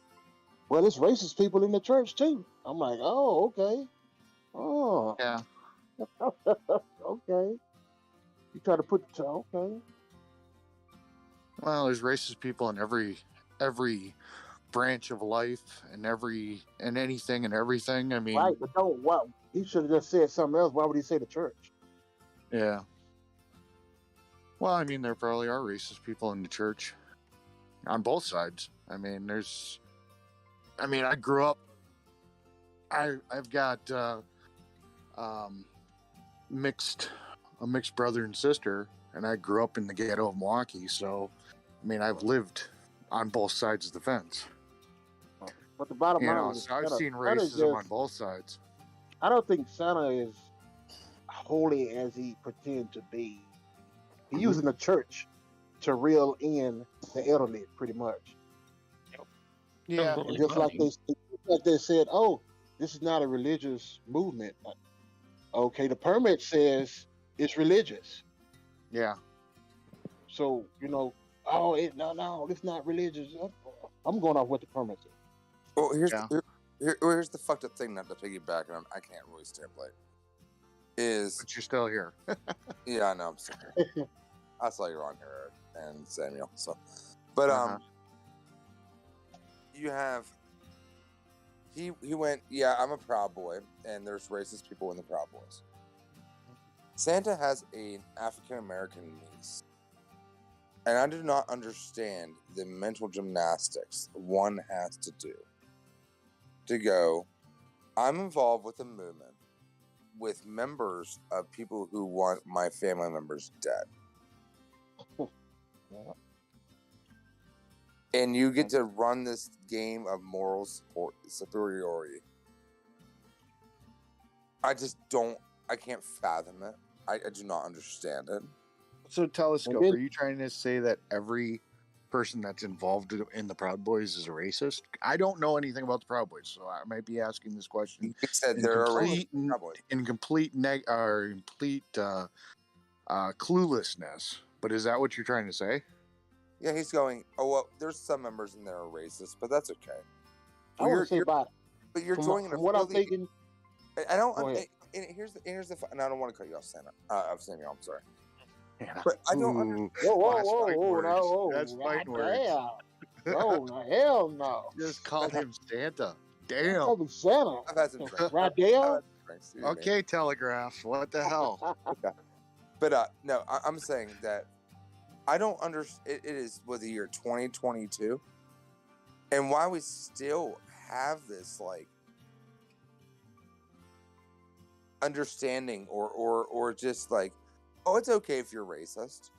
J: well, it's racist people in the church too. I'm like, oh, okay. Oh.
K: Yeah.
J: Okay. You try to put okay.
K: Well, there's racist people in every branch of life and anything and everything. I mean,
J: right, but he should have just said something else. Why would he say the church?
K: Yeah. Well, I mean, there probably are racist people in the church on both sides. I mean, I grew up, I've got a mixed brother and sister, and I grew up in the ghetto of Milwaukee. So, I mean, I've lived on both sides of the fence.
J: But the bottom line is,
K: I've seen racism on both sides.
J: I don't think Santa is holy as he pretends to be. He's using the church to reel in the elderly, pretty much.
K: Yeah.
J: And just like they said, oh, this is not a religious movement. Okay, the permit says it's religious.
K: Yeah.
J: So, no, it's not religious. I'm going off what the permit says.
B: Well, here's the fucked up thing, not to piggyback, and I can't really stay up late. But
K: you're still here.
B: Yeah, I know, I'm still here. I saw you on here, and Samuel. So, but you have. He went. Yeah, I'm a Proud Boy, and there's racist people in the Proud Boys. Santa has an African American niece, and I do not understand the mental gymnastics one has to do to go I'm involved with a movement with members of people who want my family members dead. And you get to run this game of moral superiority. I just don't, I can't fathom it. I do not understand it.
K: So, Telescope, are you trying to say that every person that's involved in the Proud Boys is a racist? I don't know anything about the Proud Boys, so I might be asking this question.
B: You said they're
K: in complete cluelessness. But is that what you're trying to say?
B: Yeah, he's going, oh, well, there's some members in there are racist, but that's okay.
J: I want to say about it.
B: But you're
J: from
B: joining
J: what I'm thinking.
B: I don't. And here's the. And I don't want to cut you off, Samuel. I'm sorry. Yeah. But I don't.
J: Whoa!
K: That's fighting words.
J: No, hell no!
K: Just called him Santa. Damn.
J: Called him Santa.
B: I've had some drinks.
J: Radale.
K: Okay, Telegraph. What the hell?
B: But no, I'm saying that I don't understand. It is the year 2022, and why we still have this like understanding or just like, oh, it's okay if you're racist.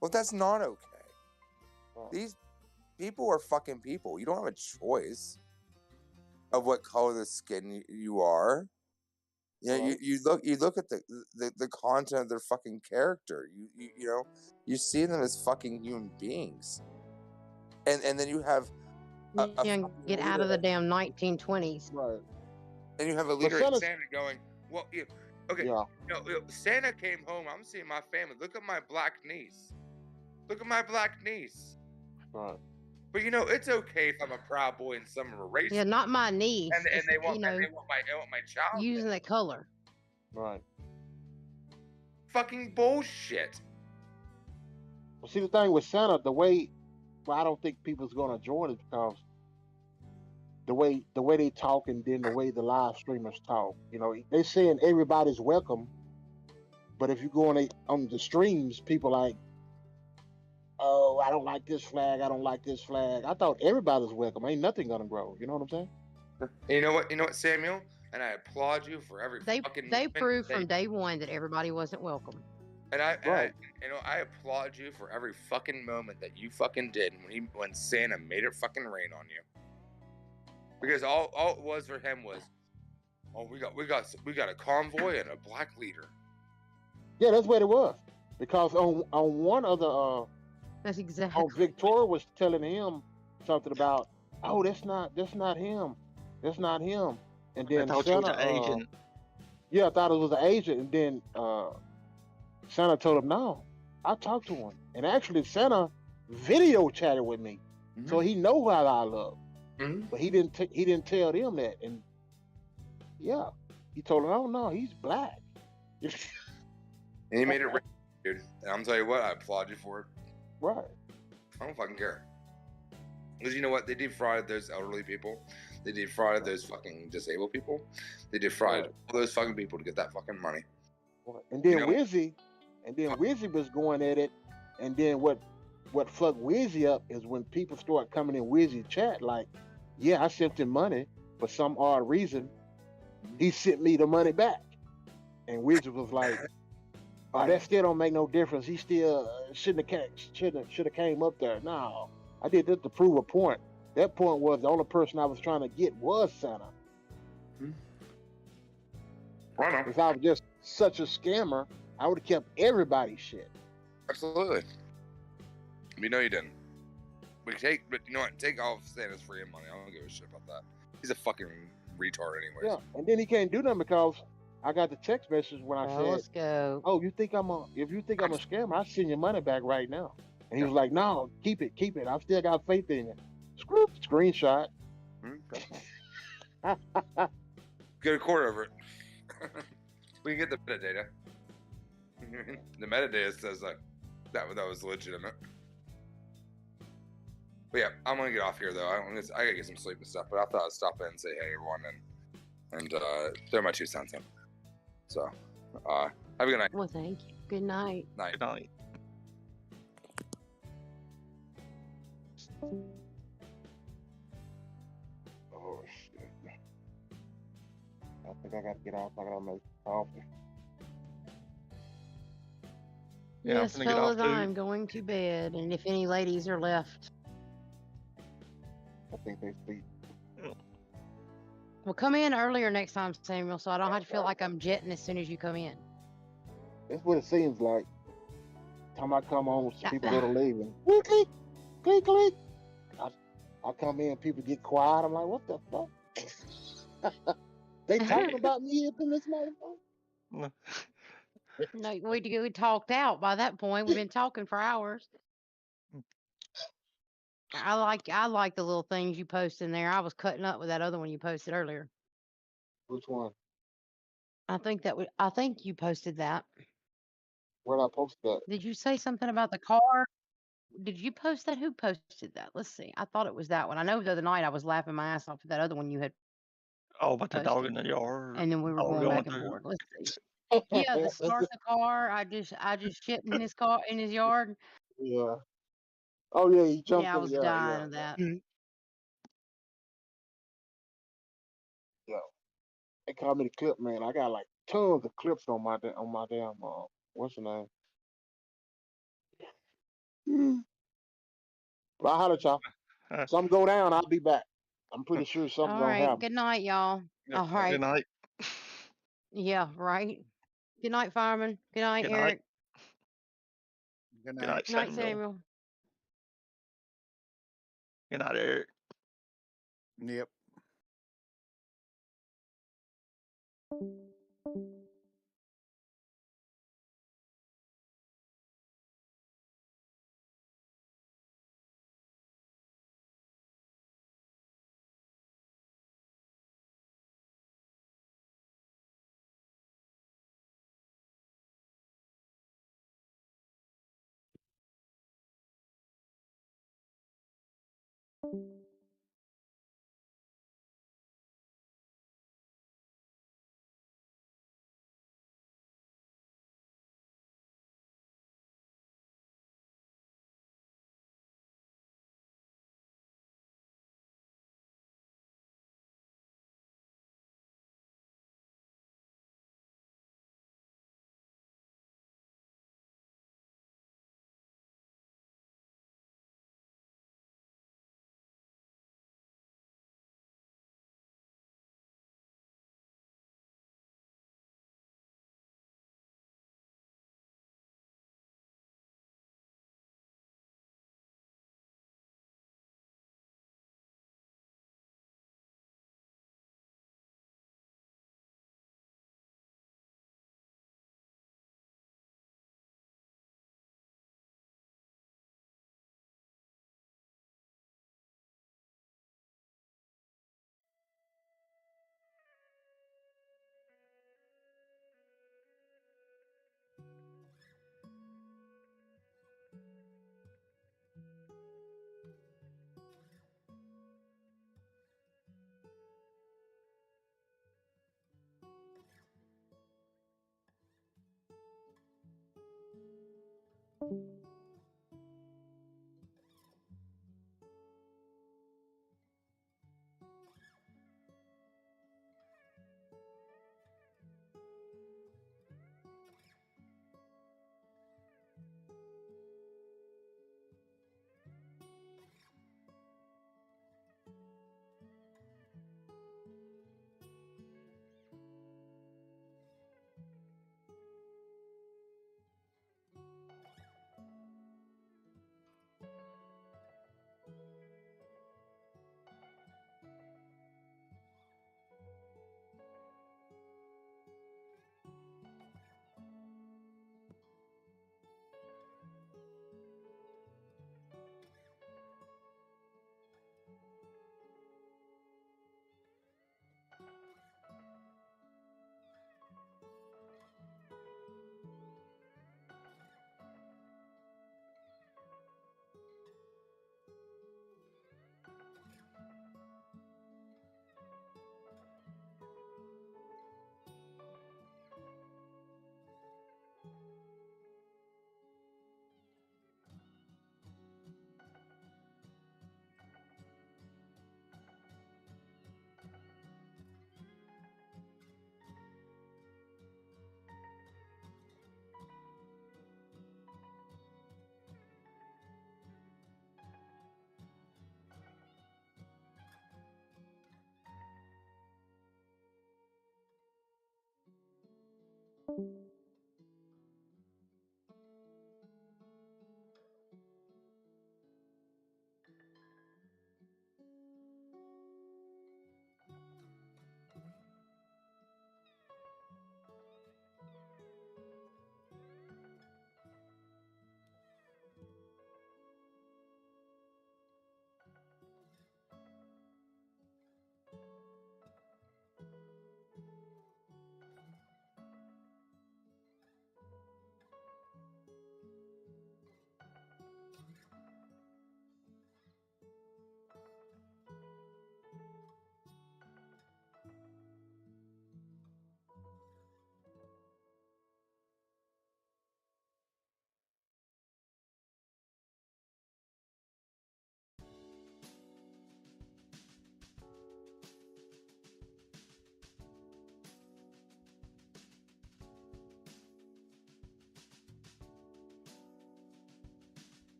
B: Well, that's not okay. These people are fucking people. You don't have a choice of what color the skin you are. Yeah, you look at the content of their fucking character. You know, you see them as fucking human beings, and then you have
F: get out of the damn 1920s.
J: Right.
B: And you have a leader in Santa going, well, okay,
J: yeah.
B: Santa came home. I'm seeing my family. Look at my black niece. Look at my black niece.
J: Right.
B: But it's okay if I'm a Proud Boy and some are racist.
F: Yeah, not my niece.
B: And they want my child.
F: Using that color.
J: Right.
B: Fucking bullshit.
J: Well, see, the thing with Santa, the way, I don't think people's gonna join it because the way they talk and then the way the live streamers talk. They saying everybody's welcome, but if you go on the streams, people like, oh, I don't like this flag. I don't like this flag. I thought everybody's welcome. Ain't nothing gonna grow. You know what I'm saying?
B: You know what, Samuel? And I applaud you for every fucking.
F: They proved from day one that everybody wasn't welcome.
B: And I applaud you for every fucking moment that you fucking did when Santa made it fucking rain on you. Because all it was for him was, oh, we got a convoy and a black leader.
J: Yeah, that's what it was. Because on one of the
F: that's exactly.
J: Victoria was telling him something about, oh, that's not him. That's not him. And then
E: I thought it was an agent.
J: Yeah, I thought it was an agent. And then Santa told him, no, I talked to him. And actually, Santa video chatted with me, so he know how I look. Mm-hmm. But he didn't tell them that. And yeah, he told him, oh no, he's black.
B: And he made it rain, dude. And I'm telling you what, I applaud you for it.
J: Right.
B: I don't fucking care. Because you know what? They defrauded those elderly people. They defrauded those fucking disabled people. They defrauded all those fucking people to get that fucking money.
J: And then Wizzy was going at it. And then what fucked Wizzy up is when people start coming in Wizzy chat like, yeah, I sent him money for some odd reason. He sent me the money back. And Wizzy was like, oh, that still don't make no difference. He still should have came up there. No, I did this to prove a point. That point was the only person I was trying to get was Santa. If I was just such a scammer, I would have kept everybody's shit.
B: Absolutely. You know you didn't. But you know what? Take all of Santa's free money. I don't give a shit about that. He's a fucking retard anyways.
J: Yeah, and then he can't do nothing because I got the text message when I said,
F: let's go.
J: Oh, if you think I'm a scammer, I'll send your money back right now. And he was like, no, keep it. I've still got faith in you. Screenshot.
B: Get a quarter over it. We can get the metadata. The metadata says like that was legitimate. But yeah, I'm gonna get off here though. I gotta get some sleep and stuff. But I thought I'd stop in and say hey everyone and throw my 2 cents in. So have a good night.
F: Well, thank you. Good night.
B: Night.
E: Good night.
J: Oh shit. I think I gotta get off. I gotta make coffee.
E: Yeah, I'm
F: Yes,
E: finna get off
F: fellas,
E: too.
F: I'm going to bed. And if any ladies are left,
J: I think they sleep.
F: well, come in earlier next time, Samuel, so I don't have to feel like I'm jetting as soon as you come in.
J: That's what it seems like. Time I come home,
F: Yeah.
J: people go to leave and click, click, click, click. I come in, people get quiet. I'm like, what the fuck? They talking about me up in this motherfucker.
F: No, we talked out by that point. We've been talking for hours. I like the little things you post in there. I was cutting up with that other one you posted earlier.
J: Which one?
F: I think you posted that.
J: Where did I post that?
F: Did you say something about the car? Did you post that? Who posted that? Let's see. I thought it was that one. I know the other night I was laughing my ass off at that other one you had
E: Oh, but the dog
F: posted,
E: in the yard.
F: and then we were
E: Oh,
F: going
E: going
F: back and
E: through.
F: forth. Let's see. Yeah, the start the car. I just shit in his car in his yard.
J: Yeah. Oh yeah, he jumped
F: Yeah, I
J: in.
F: was
J: Yeah,
F: dying
J: yeah,
F: of that.
J: yeah. They call me the clip man. I got like tons of clips on my damn what's the name? Well, I'll holler at y'all. Something go down, I'll be back. I'm pretty sure something's
F: All
J: gonna
F: right.
J: happen.
F: Good night, y'all. All right.
E: Good night.
F: Yeah, right. Good night, fireman. Good night,
E: Good night.
F: Eric.
K: Good
E: Good
K: night.
E: night,
F: Good night,
E: Samuel.
F: Samuel.
E: Good night, Eric.
K: Yep.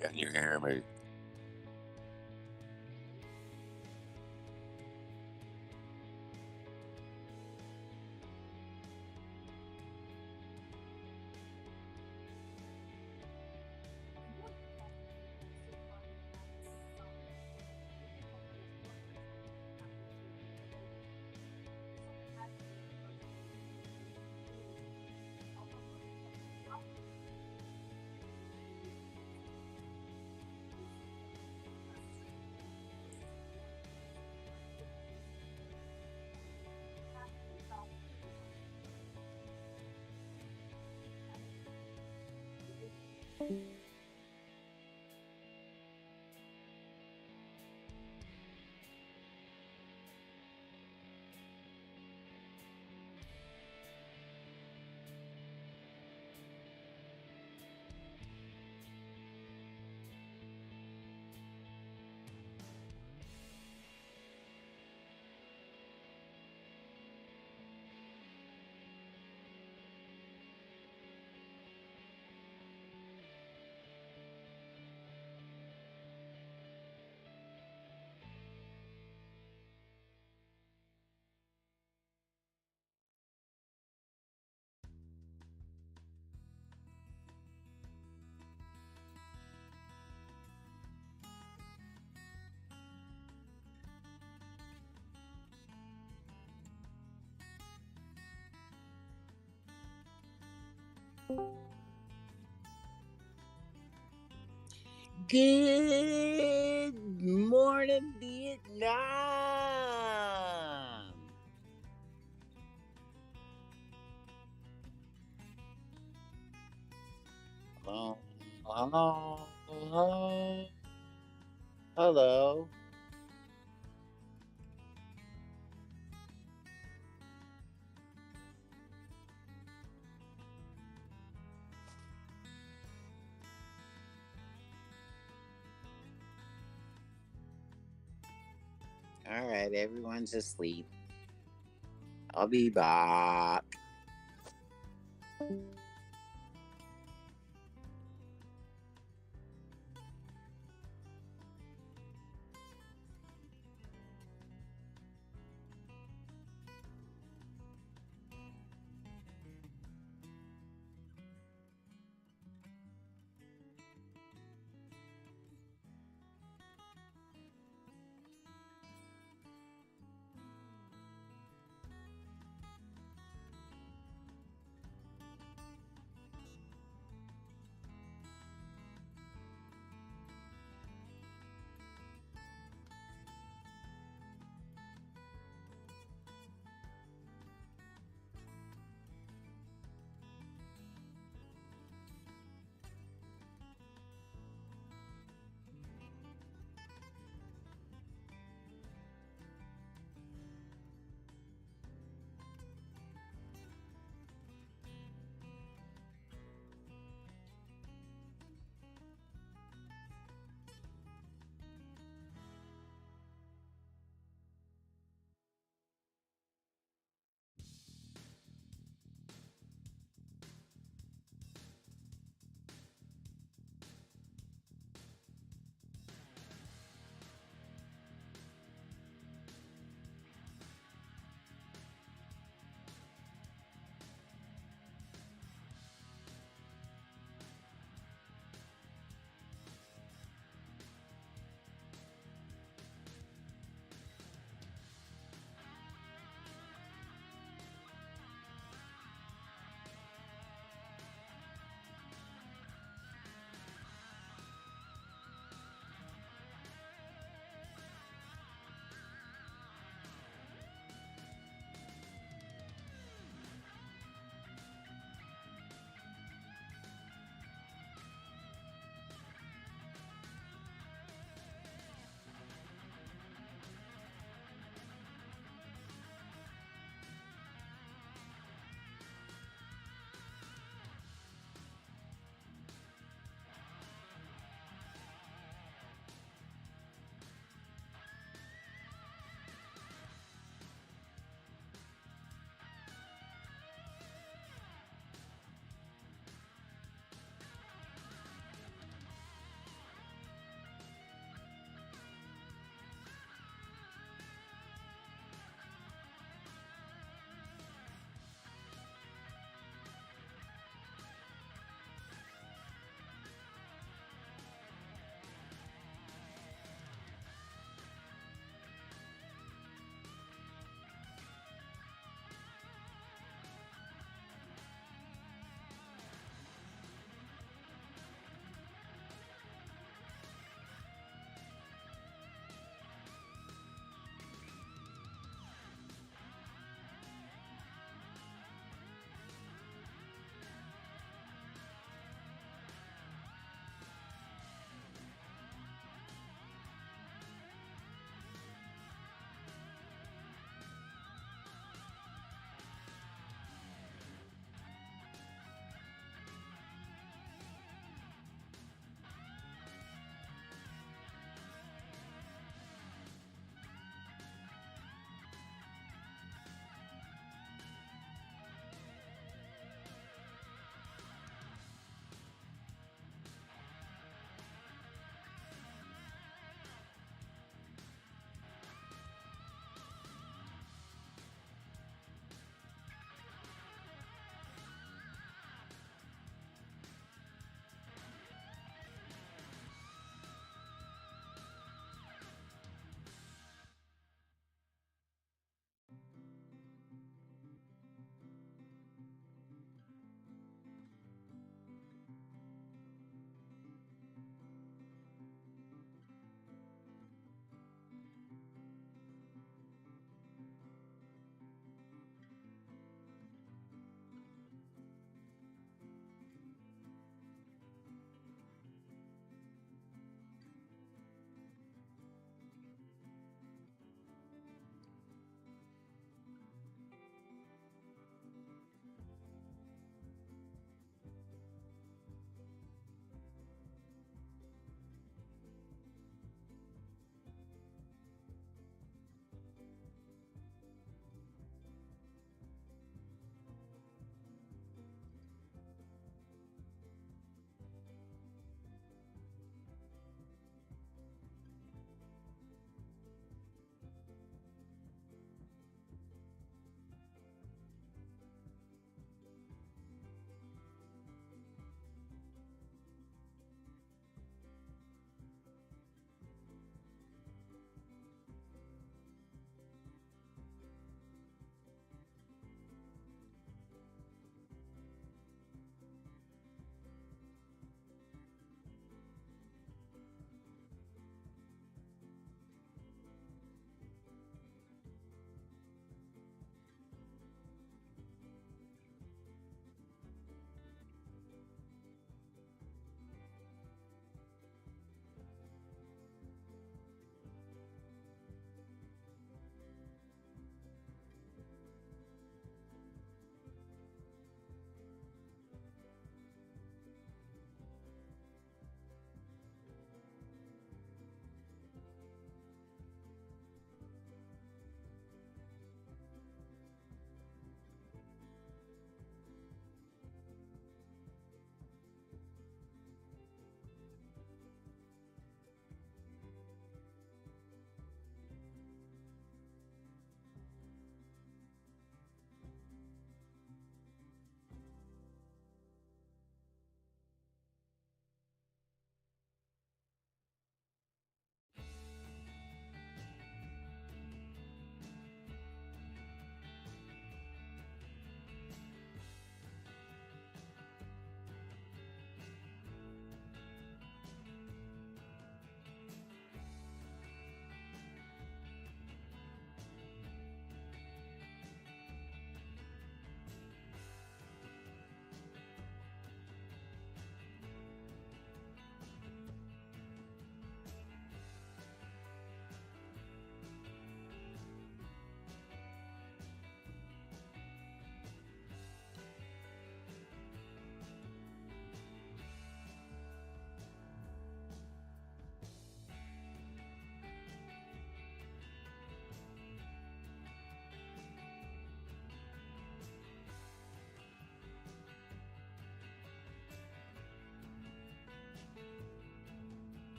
B: Can you hear me?
L: Good morning, Vietnam. Hello, hello, hello, hello. All right, everyone's asleep. I'll be back.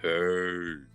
B: Hey.